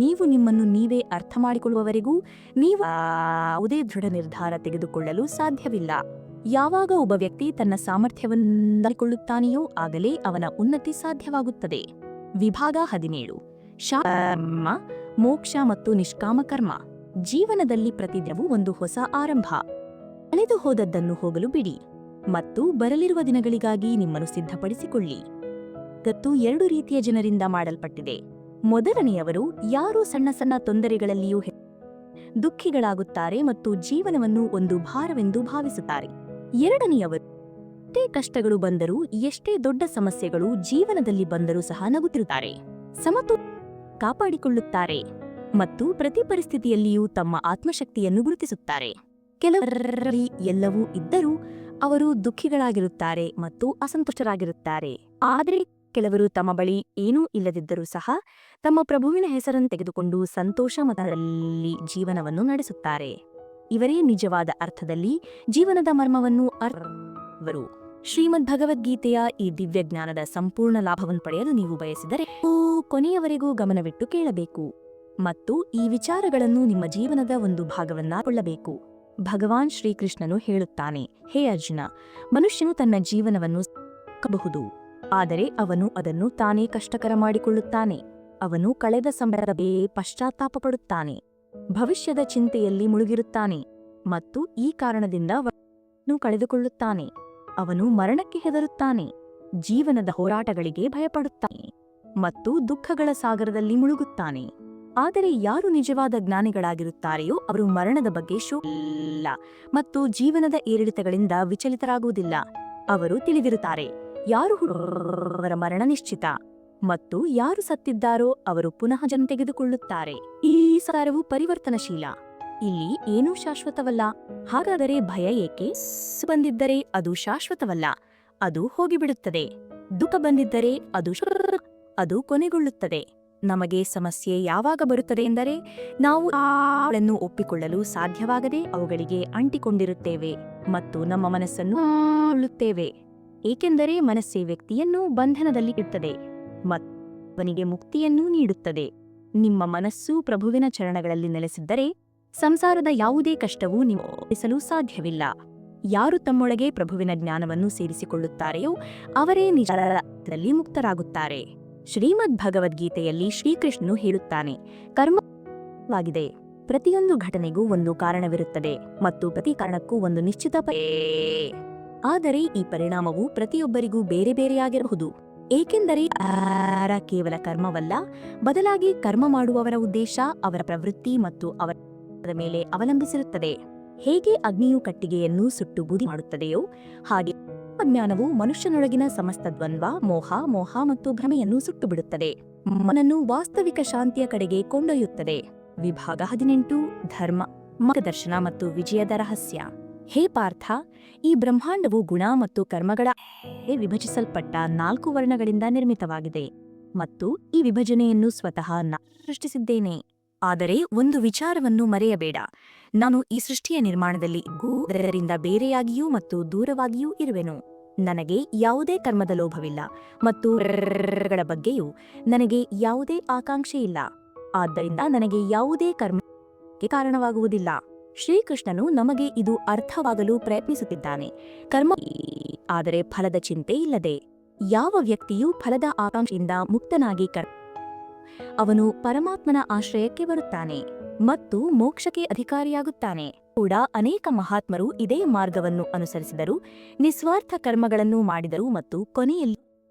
ನೀವು ನಿಮ್ಮನ್ನು ನೀವೇ ಅರ್ಥ ಮಾಡಿಕೊಳ್ಳುವವರೆಗೂ ನೀವು ಯಾವುದೇ ದೃಢ ನಿರ್ಧಾರ ತೆಗೆದುಕೊಳ್ಳಲು ಸಾಧ್ಯವಿಲ್ಲ. ಯಾವಾಗ ಒಬ್ಬ ವ್ಯಕ್ತಿ ತನ್ನ ಸಾಮರ್ಥ್ಯವನ್ನು ಕೊಳ್ಳುತ್ತಾನೆಯೋ ಆಗಲೇ ಅವನ ಉನ್ನತಿ ಸಾಧ್ಯವಾಗುತ್ತದೆ. ವಿಭಾಗ 17. ಶಾಮ, ಮೋಕ್ಷ ಮತ್ತು ನಿಷ್ಕಾಮ ಕರ್ಮ. ಜೀವನದಲ್ಲಿ ಪ್ರತಿದಿನವೂ ಒಂದು ಹೊಸ ಆರಂಭ. ಕಳೆದು ಹೋದದ್ದನ್ನು ಹೋಗಲು ಬಿಡಿ ಮತ್ತು ಬರಲಿರುವ ದಿನಗಳಿಗಾಗಿ ನಿಮ್ಮನ್ನು ಸಿದ್ಧಪಡಿಸಿಕೊಳ್ಳಿ. ಜಗತ್ತು 2 ರೀತಿಯ ಜನರಿಂದ ಮಾಡಲ್ಪಟ್ಟಿದೆ. ಮೊದಲನೆಯವರು ಯಾರು ಸಣ್ಣ ಸಣ್ಣ ತೊಂದರೆಗಳಲ್ಲಿಯೂ ದುಃಖಿಗಳಾಗುತ್ತಾರೆ ಮತ್ತು ಜೀವನವನ್ನು ಒಂದು ಭಾರವೆಂದು ಭಾವಿಸುತ್ತಾರೆ. ಎರಡನೆಯವರು ಎಷ್ಟೇ ಕಷ್ಟಗಳು ಬಂದರೂ, ಎಷ್ಟೇ ದೊಡ್ಡ ಸಮಸ್ಯೆಗಳು ಜೀವನದಲ್ಲಿ ಬಂದರೂ ಸಹ ನಗುತ್ತಿರುತ್ತಾರೆ, ಸಮತೋಲನ ಕಾಪಾಡಿಕೊಳ್ಳುತ್ತಾರೆ ಮತ್ತು ಪ್ರತಿ ಪರಿಸ್ಥಿತಿಯಲ್ಲಿಯೂ ತಮ್ಮ ಆತ್ಮಶಕ್ತಿಯನ್ನು ಗುರುತಿಸುತ್ತಾರೆ. ಕೆಲವರಲ್ಲಿ ಎಲ್ಲವೂ ಇದ್ದರೂ ಅವರು ದುಃಖಿಗಳಾಗಿರುತ್ತಾರೆ ಮತ್ತು ಅಸಂತುಷ್ಟರಾಗಿರುತ್ತಾರೆ. ಆದರೆ ಕೆಲವರು ತಮ್ಮ ಬಳಿ ಏನೂ ಇಲ್ಲದಿದ್ದರೂ ಸಹ ತಮ್ಮ ಪ್ರಭುವಿನ ಹೆಸರನ್ನು ತೆಗೆದುಕೊಂಡು ಸಂತೋಷ ಮತದಲ್ಲಿ ಜೀವನವನ್ನು ನಡೆಸುತ್ತಾರೆ. ಇವರೇ ನಿಜವಾದ ಅರ್ಥದಲ್ಲಿ ಜೀವನದ ಮರ್ಮವನ್ನು ಅರಿತವರು. ಶ್ರೀಮದ್ ಭಗವದ್ಗೀತೆಯ ಈ ದಿವ್ಯಜ್ಞಾನದ ಸಂಪೂರ್ಣ ಲಾಭವನ್ನು ಪಡೆಯಲು ನೀವು ಬಯಸಿದರೆ ಕೊನೆಯವರೆಗೂ ಗಮನವಿಟ್ಟು ಕೇಳಬೇಕು ಮತ್ತು ಈ ವಿಚಾರಗಳನ್ನು ನಿಮ್ಮ ಜೀವನದ ಒಂದು ಭಾಗವನ್ನಾಕೊಳ್ಳಬೇಕು. ಭಗವಾನ್ ಶ್ರೀಕೃಷ್ಣನು ಹೇಳುತ್ತಾನೆ, ಹೇ ಅರ್ಜುನ, ಮನುಷ್ಯನು ತನ್ನ ಜೀವನವನ್ನು ಸಾಕಬಹುದು, ಆದರೆ ಅವನು ಅದನ್ನು ತಾನೇ ಕಷ್ಟಕರ ಮಾಡಿಕೊಳ್ಳುತ್ತಾನೆ. ಅವನು ಕಳೆದ ಸಮಯದ ಪಶ್ಚಾತ್ತಾಪ ಪಡುತ್ತಾನೆ, ಭವಿಷ್ಯದ ಚಿಂತೆಯಲ್ಲಿ ಮುಳುಗಿರುತ್ತಾನೆ ಮತ್ತು ಈ ಕಾರಣದಿಂದ ಅವನು ಕಳೆದುಕೊಳ್ಳುತ್ತಾನೆ. ಅವನು ಮರಣಕ್ಕೆ ಹೆದರುತ್ತಾನೆ, ಜೀವನದ ಹೋರಾಟಗಳಿಗೆ ಭಯಪಡುತ್ತಾನೆ ಮತ್ತು ದುಃಖಗಳ ಸಾಗರದಲ್ಲಿ ಮುಳುಗುತ್ತಾನೆ. ಆದರೆ ಯಾರು ನಿಜವಾದ ಜ್ಞಾನಿಗಳಾಗಿರುತ್ತಾರೆಯೋ ಅವರು ಮರಣದ ಬಗ್ಗೆ ಶೋಕಿಲ್ಲ ಮತ್ತು ಜೀವನದ ಏರಿಳಿತಗಳಿಂದ ವಿಚಲಿತರಾಗುವುದಿಲ್ಲ. ಅವರು ತಿಳಿದಿರುತ್ತಾರೆ, ಯಾರು ಅವರ ಮರಣ ನಿಶ್ಚಿತ ಮತ್ತು ಯಾರು ಸತ್ತಿದ್ದಾರೋ ಅವರು ಪುನಃ ಜನ್ಮ ತೆಗೆದುಕೊಳ್ಳುತ್ತಾರೆ. ಈ ಸಾರವು ಪರಿವರ್ತನಶೀಲ. ಇಲ್ಲಿ ಏನೂ ಶಾಶ್ವತವಲ್ಲ. ಹಾಗಾದರೆ ಭಯ ಏಕೆ? ಬಂದಿದ್ದರೆ ಅದು ಶಾಶ್ವತವಲ್ಲ, ಅದು ಹೋಗಿಬಿಡುತ್ತದೆ. ದುಃಖ ಬಂದಿದ್ದರೆ ಅದು ಕೊನೆಗೊಳ್ಳುತ್ತದೆ. ನಮಗೆ ಸಮಸ್ಯೆ ಯಾವಾಗ ಬರುತ್ತದೆ ಎಂದರೆ ನಾವು ಅವುಗಳನ್ನು ಒಪ್ಪಿಕೊಳ್ಳಲು ಸಾಧ್ಯವಾಗದೆ ಅವುಗಳಿಗೆ ಅಂಟಿಕೊಂಡಿರುತ್ತೇವೆ ಮತ್ತು ನಮ್ಮ ಮನಸ್ಸನ್ನು ಆಳುತ್ತೇವೆ. ಏಕೆಂದರೆ ಮನಸ್ಸೇ ವ್ಯಕ್ತಿಯನ್ನು ಬಂಧನದಲ್ಲಿ ಇಡುತ್ತದೆ ಮತ್ತು ಅವನಿಗೆ ಮುಕ್ತಿಯನ್ನು ನೀಡುತ್ತದೆ. ನಿಮ್ಮ ಮನಸ್ಸು ಪ್ರಭುವಿನ ಚರಣಗಳಲ್ಲಿ ನೆಲೆಸಿದ್ದರೆ ಸಂಸಾರದ ಯಾವುದೇ ಕಷ್ಟವೂ ನಿಮ್ಮನ್ನು ಸಾಧ್ಯವಿಲ್ಲ. ಯಾರು ತಮ್ಮೊಳಗೆ ಪ್ರಭುವಿನ ಜ್ಞಾನವನ್ನು ಸೇರಿಸಿಕೊಳ್ಳುತ್ತಾರೆಯೋ ಅವರೇ ನಿಜದಲ್ಲಿ ಮುಕ್ತರಾಗುತ್ತಾರೆ. ಶ್ರೀಮದ್ ಭಗವದ್ಗೀತೆಯಲ್ಲಿ ಶ್ರೀಕೃಷ್ಣನು ಹೇಳುತ್ತಾನೆ, ಕರ್ಮವಾಗಿದೆ. ಪ್ರತಿಯೊಂದು ಘಟನೆಗೂ ಒಂದು ಕಾರಣವಿರುತ್ತದೆ ಮತ್ತು ಪ್ರತಿ ಕಾರಣಕ್ಕೂ ಒಂದು ನಿಶ್ಚಿತ ಆದರೆ ಈ ಪರಿಣಾಮವು ಪ್ರತಿಯೊಬ್ಬರಿಗೂ ಬೇರೆ ಬೇರೆಯಾಗಿರಬಹುದು. ಏಕೆಂದರೆ ಕೇವಲ ಕರ್ಮವಲ್ಲ, ಬದಲಾಗಿ ಕರ್ಮ ಮಾಡುವವರ ಉದ್ದೇಶ, ಅವರ ಪ್ರವೃತ್ತಿ ಮತ್ತು ಅವರ ಮೇಲೆ ಅವಲಂಬಿಸಿರುತ್ತದೆ. ಹೇಗೆ ಅಗ್ನಿಯು ಕಟ್ಟಿಗೆಯನ್ನು ಸುಟ್ಟು ಬೂದಿ ಮಾಡುತ್ತದೆಯೋ ಹಾಗೆ ಅಜ್ಞಾನವು ಮನುಷ್ಯನೊಳಗಿನ ಸಮಸ್ತ ದ್ವಂದ್ವ, ಮೋಹ ಮತ್ತು ಭ್ರಮೆಯನ್ನು ಸುಟ್ಟುಬಿಡುತ್ತದೆ. ಮನನ್ನು ವಾಸ್ತವಿಕ ಶಾಂತಿಯ ಕಡೆಗೆ ಕೊಂಡೊಯ್ಯುತ್ತದೆ. ವಿಭಾಗ 18 ಧರ್ಮ, ಮಾರ್ಗದರ್ಶನ ಮತ್ತು ವಿಜಯದ ರಹಸ್ಯ. ಹೇ ಪಾರ್ಥ, ಈ ಬ್ರಹ್ಮಾಂಡವು ಗುಣ ಮತ್ತು ಕರ್ಮಗಳ ವಿಭಜಿಸಲ್ಪಟ್ಟ 4 ವರ್ಣಗಳಿಂದ ನಿರ್ಮಿತವಾಗಿದೆ ಮತ್ತು ಈ ವಿಭಜನೆಯನ್ನು ಸ್ವತಃ ನಾನು ಸೃಷ್ಟಿಸಿದ್ದೇನೆ. ಆದರೆ ಒಂದು ವಿಚಾರವನ್ನು ಮರೆಯಬೇಡ, ನಾನು ಈ ಸೃಷ್ಟಿಯ ನಿರ್ಮಾಣದಲ್ಲಿ ಅದರಿಂದ ಬೇರೆಯಾಗಿಯೂ ಮತ್ತು ದೂರವಾಗಿಯೂ ಇರುವೆನು. ನನಗೆ ಯಾವುದೇ ಕರ್ಮದ ಲೋಭವಿಲ್ಲ ಮತ್ತು ಗಳ ಬಗ್ಗೆಯೂ ನನಗೆ ಯಾವುದೇ ಆಕಾಂಕ್ಷೆಯಿಲ್ಲ. ಆದ್ದರಿಂದ ನನಗೆ ಯಾವುದೇ ಕರ್ಮಕ್ಕೆ ಕಾರಣವಾಗುವುದಿಲ್ಲ. ಶ್ರೀಕೃಷ್ಣನು ನಮಗೆ ಇದು ಅರ್ಥವಾಗಲು ಪ್ರಯತ್ನಿಸುತ್ತಿದ್ದಾನೆ. ಕರ್ಮ ಆದರೆ ಫಲದ ಚಿಂತೆ ಇಲ್ಲದೆ. ಯಾವ ವ್ಯಕ್ತಿಯು ಫಲದ ಆಕಾಂಕ್ಷೆಯಿಂದ ಮುಕ್ತನಾಗಿ ಅವನು ಪರಮಾತ್ಮನ ಆಶ್ರಯಕ್ಕೆ ಬರುತ್ತಾನೆ ಮತ್ತು ಮೋಕ್ಷಕ್ಕೆ ಅಧಿಕಾರಿಯಾಗುತ್ತಾನೆ. ಕೂಡ ಅನೇಕ ಮಹಾತ್ಮರು ಇದೇ ಮಾರ್ಗವನ್ನು ಅನುಸರಿಸಿದರು, ನಿಸ್ವಾರ್ಥ ಕರ್ಮಗಳನ್ನು ಮಾಡಿದರು ಮತ್ತು ಕೊನೆಯಲ್ಲಿ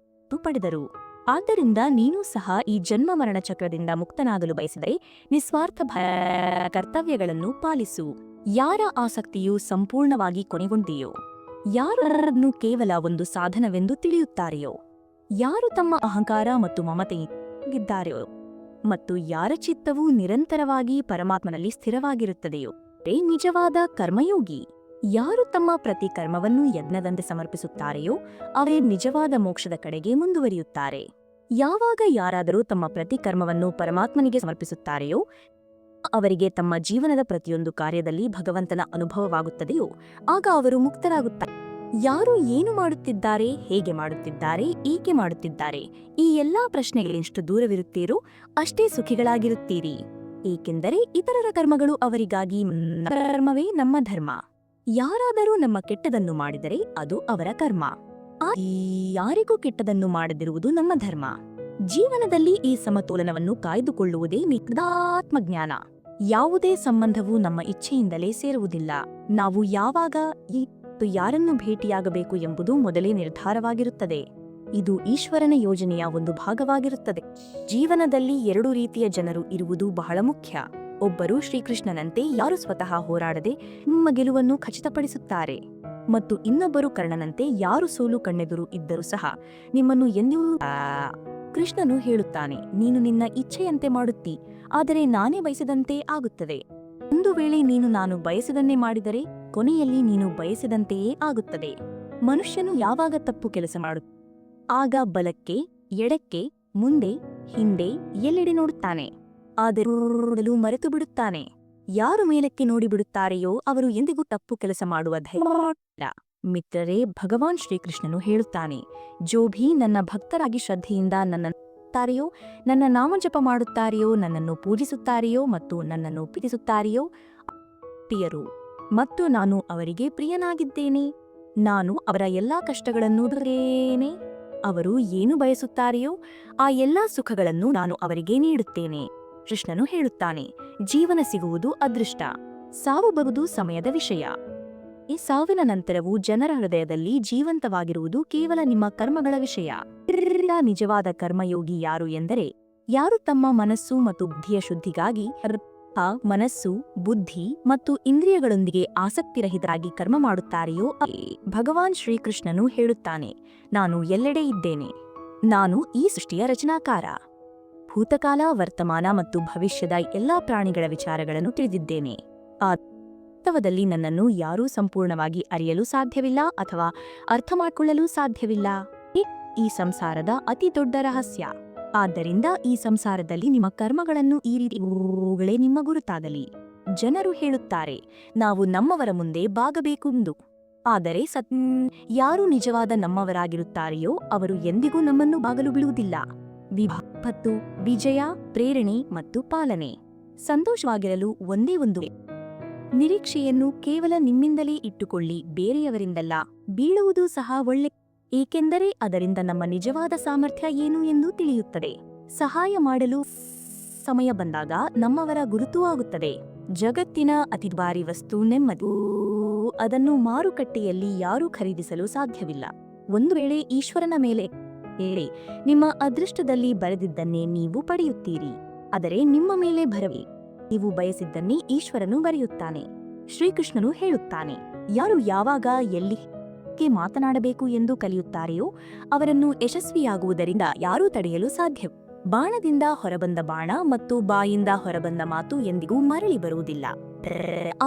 ಪಡೆದರು. ಆದ್ದರಿಂದ ನೀನೂ ಸಹ ಈ ಜನ್ಮ ಮರಣ ಚಕ್ರದಿಂದ ಮುಕ್ತನಾಗಲು ಬಯಸಿದರೆ ನಿಸ್ವಾರ್ಥ ಕರ್ತವ್ಯಗಳನ್ನು ಪಾಲಿಸು. ಯಾರ ಆಸಕ್ತಿಯು ಸಂಪೂರ್ಣವಾಗಿ ಕೊನೆಗೊಂಡಿಯೋ, ಯಾರನ್ನು ಕೇವಲ ಒಂದು ಸಾಧನವೆಂದು ತಿಳಿಯುತ್ತಾರೆಯೋ, ಯಾರು ತಮ್ಮ ಅಹಂಕಾರ ಮತ್ತು ಮಮತೆಯಿದ್ದಾರೆಯೋ ಮತ್ತು ಯಾರ ಚಿತ್ತವು ನಿರಂತರವಾಗಿ ಪರಮಾತ್ಮನಲ್ಲಿ ಸ್ಥಿರವಾಗಿರುತ್ತದೆಯೋ ನಿಜವಾದ ಕರ್ಮಯೋಗಿ. ಯಾರು ತಮ್ಮ ಪ್ರತಿ ಕರ್ಮವನ್ನು ಯಜ್ಞದಂತೆ ಸಮರ್ಪಿಸುತ್ತಾರೆಯೋ ಅವರೇ ನಿಜವಾದ ಮೋಕ್ಷದ ಕಡೆಗೆ ಮುಂದುವರಿಯುತ್ತಾರೆ. ಯಾವಾಗ ಯಾರಾದರೂ ತಮ್ಮ ಪ್ರತಿ ಕರ್ಮವನ್ನು ಪರಮಾತ್ಮನಿಗೆ ಸಮರ್ಪಿಸುತ್ತಾರೆಯೋ ಅವರಿಗೆ ತಮ್ಮ ಜೀವನದ ಪ್ರತಿಯೊಂದು ಕಾರ್ಯದಲ್ಲಿ ಭಗವಂತನ ಅನುಭವವಾಗುತ್ತದೆಯೋ ಆಗ ಅವರು ಮುಕ್ತರಾಗುತ್ತಾರೆ. ಯಾರು ಏನು ಮಾಡುತ್ತಿದ್ದಾರೆ, ಹೇಗೆ ಮಾಡುತ್ತಿದ್ದಾರೆ, ಏಕೆ ಮಾಡುತ್ತಿದ್ದಾರೆ, ಈ ಎಲ್ಲಾ ಪ್ರಶ್ನೆಗಳೆಷ್ಟು ದೂರವಿರುತ್ತೀರೋ ಅಷ್ಟೇ ಸುಖಿಗಳಾಗಿರುತ್ತೀರಿ. ಏಕೆಂದರೆ ಇತರರ ಕರ್ಮಗಳು ಅವರಿಗಾಗಿ, ಕರ್ಮವೇ ನಮ್ಮ ಧರ್ಮ. ಯಾರಾದರೂ ನಮ್ಮ ಕೆಟ್ಟದನ್ನು ಮಾಡಿದರೆ ಅದು ಅವರ ಕರ್ಮ. ಯಾರಿಗೂ ಕೆಟ್ಟದನ್ನು ಮಾಡದಿರುವುದು ನಮ್ಮ ಧರ್ಮ. ಜೀವನದಲ್ಲಿ ಈ ಸಮತೋಲನವನ್ನು ಕಾಯ್ದುಕೊಳ್ಳುವುದೇ ಆತ್ಮಜ್ಞಾನ. ಯಾವುದೇ ಸಂಬಂಧವೂ ನಮ್ಮ ಇಚ್ಛೆಯಿಂದಲೇ ಸೇರುವುದಿಲ್ಲ. ನಾವು ಯಾವಾಗ ಯಾರನ್ನು ಭೇಟಿಯಾಗಬೇಕು ಎಂಬುದು ಮೊದಲೇ ನಿರ್ಧಾರವಾಗಿರುತ್ತದೆ. ಇದು ಈಶ್ವರನ ಯೋಜನೆಯ ಒಂದು ಭಾಗವಾಗಿರುತ್ತದೆ. ಜೀವನದಲ್ಲಿ 2 ರೀತಿಯ ಜನರು ಇರುವುದು ಬಹಳ ಮುಖ್ಯ. ಒಬ್ಬರು ಶ್ರೀಕೃಷ್ಣನಂತೆ ಯಾರು ಸ್ವತಃ ಹೋರಾಡದೆ ನಿಮ್ಮ ಗೆಲುವನ್ನು ಖಚಿತಪಡಿಸುತ್ತಾರೆ ಮತ್ತು ಇನ್ನೊಬ್ಬರು ಕರ್ಣನಂತೆ ಯಾರು ಸೋಲು ಕಣ್ಣೆದುರು ಇದ್ದರೂ ಸಹ ನಿಮ್ಮನ್ನು ಎಂದೂ. ಕೃಷ್ಣನು ಹೇಳುತ್ತಾನೆ, ನೀನು ನಿನ್ನ ಇಚ್ಛೆಯಂತೆ ಮಾಡುತ್ತಿ, ಆದರೆ ನಾನೇ ಬಯಸಿದಂತೆ ಆಗುತ್ತದೆ. ಒಂದು ವೇಳೆ ನೀನು ನಾನು ಬಯಸಿದನ್ನೇ ಮಾಡಿದರೆ ಕೊನೆಯಲ್ಲಿ ನೀನು ಬಯಸಿದಂತೆಯೇ ಆಗುತ್ತದೆ. ಮನುಷ್ಯನು ಯಾವಾಗ ತಪ್ಪು ಕೆಲಸ ಮಾಡುತ್ತಾನೆ ಆಗ ಬಲಕ್ಕೆ, ಎಡಕ್ಕೆ, ಮುಂದೆ, ಹಿಂದೆ ಎಲ್ಲೆಡೆ ನೋಡುತ್ತಾನೆ, ಆದರೆ ನೋಡಲು ಮರೆತು ಬಿಡುತ್ತಾನೆ. ಯಾರು ಮೇಲಕ್ಕೆ ನೋಡಿಬಿಡುತ್ತಾರೆಯೋ ಅವರು ಎಂದಿಗೂ ತಪ್ಪು ಕೆಲಸ ಮಾಡುವ ಧೈರ್ಯ. ಮಿತ್ರರೇ, ಭಗವಾನ್ ಶ್ರೀಕೃಷ್ಣನು ಹೇಳುತ್ತಾನೆ, ಜೋ ಭೀ ನನ್ನ ಭಕ್ತರಾಗಿ ಶ್ರದ್ಧೆಯಿಂದ ನನ್ನನ್ನು ನನ್ನ ನಾಮಜಪ ಮಾಡುತ್ತಾರೆಯೋ, ನನ್ನನ್ನು ಪೂಜಿಸುತ್ತಾರೆಯೋ ಮತ್ತು ನನ್ನನ್ನು ಪ್ರೀತಿಸುತ್ತಾರೆಯೋ ಪ್ರಿಯರು ಮತ್ತು ನಾನು ಅವರಿಗೆ ಪ್ರಿಯನಾಗಿದ್ದೇನೆ. ನಾನು ಅವರ ಎಲ್ಲಾ ಕಷ್ಟಗಳನ್ನು ದೂರೇನೆ. ಅವರು ಏನು ಬಯಸುತ್ತಾರೆಯೋ ಆ ಎಲ್ಲಾ ಸುಖಗಳನ್ನು ನಾನು ಅವರಿಗೆ ನೀಡುತ್ತೇನೆ. ಕೃಷ್ಣನು ಹೇಳುತ್ತಾನೆ, ಜೀವನ ಸಿಗುವುದು ಅದೃಷ್ಟ, ಸಾವು ಬರುವುದು ಸಮಯದ ವಿಷಯ. ಈ ಸಾವಿನ ನಂತರವೂ ಜನರ ಹೃದಯದಲ್ಲಿ ಜೀವಂತವಾಗಿರುವುದು ಕೇವಲ ನಿಮ್ಮ ಕರ್ಮಗಳ ವಿಷಯ. ನಿಜವಾದ ಕರ್ಮಯೋಗಿ ಯಾರು ಎಂದರೆ ಯಾರು ತಮ್ಮ ಮನಸ್ಸು ಮತ್ತು ಬುದ್ಧಿಯ ಶುದ್ಧಿಗಾಗಿ ಮನಸ್ಸು, ಬುದ್ಧಿ ಮತ್ತು ಇಂದ್ರಿಯಗಳೊಂದಿಗೆ ಆಸಕ್ತಿರಹಿತರಾಗಿ ಕರ್ಮ ಮಾಡುತ್ತಾರೆಯೋ. ಭಗವಾನ್ ಶ್ರೀಕೃಷ್ಣನು ಹೇಳುತ್ತಾನೆ, ನಾನು ಎಲ್ಲೆಡೆ ಇದ್ದೇನೆ ನಾನು ಈ ಸೃಷ್ಟಿಯ ರಚನಾಕಾರ. ಭೂತಕಾಲ, ವರ್ತಮಾನ ಮತ್ತು ಭವಿಷ್ಯದ ಎಲ್ಲಾ ಪ್ರಾಣಿಗಳ ವಿಚಾರಗಳನ್ನು ತಿಳಿದಿದ್ದೇನೆ. ಆ ವಾಸ್ತವದಲ್ಲಿ ನನ್ನನ್ನು ಯಾರೂ ಸಂಪೂರ್ಣವಾಗಿ ಅರಿಯಲು ಸಾಧ್ಯವಿಲ್ಲ ಅಥವಾ ಅರ್ಥಮಾಡಿಕೊಳ್ಳಲು ಸಾಧ್ಯವಿಲ್ಲ. ಈ ಸಂಸಾರದ ಅತಿ ದೊಡ್ಡ ರಹಸ್ಯ. ಆದ್ದರಿಂದ ಈ ಸಂಸಾರದಲ್ಲಿ ನಿಮ್ಮ ಕರ್ಮಗಳನ್ನು ಈ ರೀತಿಗಳೇ ನಿಮ್ಮ ಗುರುತಾಗಲಿ. ಜನರು ಹೇಳುತ್ತಾರೆ, ನಾವು ನಮ್ಮವರ ಮುಂದೆ ಬಾಗಬೇಕೆಂದು. ಆದರೆ ಯಾರು ನಿಜವಾದ ನಮ್ಮವರಾಗಿರುತ್ತಾರೆಯೋ ಅವರು ಎಂದಿಗೂ ನಮ್ಮನ್ನು ಬಾಗಲು ಬಿಡುವುದಿಲ್ಲ. ವಿಭತ್ತು, ವಿಜಯ, ಪ್ರೇರಣೆ ಮತ್ತು ಪಾಲನೆ. ಸಂತೋಷವಾಗಿರಲು ಒಂದೇ ಒಂದು ನಿರೀಕ್ಷೆಯನ್ನು ಕೇವಲ ನಿಮ್ಮಿಂದಲೇ ಇಟ್ಟುಕೊಳ್ಳಿ, ಬೇರೆಯವರಿಂದಲ್ಲ. ಬೀಳುವುದು ಸಹ ಒಳ್ಳೆ, ಏಕೆಂದರೆ ಅದರಿಂದ ನಮ್ಮ ನಿಜವಾದ ಸಾಮರ್ಥ್ಯ ಏನು ಎಂದು ತಿಳಿಯುತ್ತದೆ. ಸಹಾಯ ಮಾಡಲು ಸಮಯ ಬಂದಾಗ ನಮ್ಮವರ ಗುರುತೂ ಆಗುತ್ತದೆ. ಜಗತ್ತಿನ ಅತಿ ಭಾರಿ ವಸ್ತು ನೆಮ್ಮದಿ. ಅದನ್ನು ಮಾರುಕಟ್ಟೆಯಲ್ಲಿ ಯಾರೂ ಖರೀದಿಸಲು ಸಾಧ್ಯವಿಲ್ಲ. ಒಂದು ವೇಳೆ ಈಶ್ವರನ ಮೇಲೆ ಹೇಳಿ, ನಿಮ್ಮ ಅದೃಷ್ಟದಲ್ಲಿ ಬರೆದಿದ್ದನ್ನೇ ನೀವು ಪಡೆಯುತ್ತೀರಿ. ಆದರೆ ನಿಮ್ಮ ಮೇಲೆ ಭರವಸೆ, ನೀವು ಬಯಸಿದ್ದನ್ನೇ ಈಶ್ವರನು ಬರೆಯುತ್ತಾನೆ. ಶ್ರೀಕೃಷ್ಣನು ಹೇಳುತ್ತಾನೆ, ಯಾರು ಯಾವಾಗ ಎಲ್ಲಿ ಮಾತನಾಡಬೇಕು ಎಂದು ಕಲಿಯುತ್ತಾರೆಯೋ ಅವರನ್ನು ಯಶಸ್ವಿಯಾಗುವುದರಿಂದ ಯಾರೂ ತಡೆಯಲು ಸಾಧ್ಯ. ಬಾಣದಿಂದ ಹೊರಬಂದ ಬಾಣ ಮತ್ತು ಬಾಯಿಂದ ಹೊರಬಂದ ಮಾತು ಎಂದಿಗೂ ಮರಳಿ ಬರುವುದಿಲ್ಲ.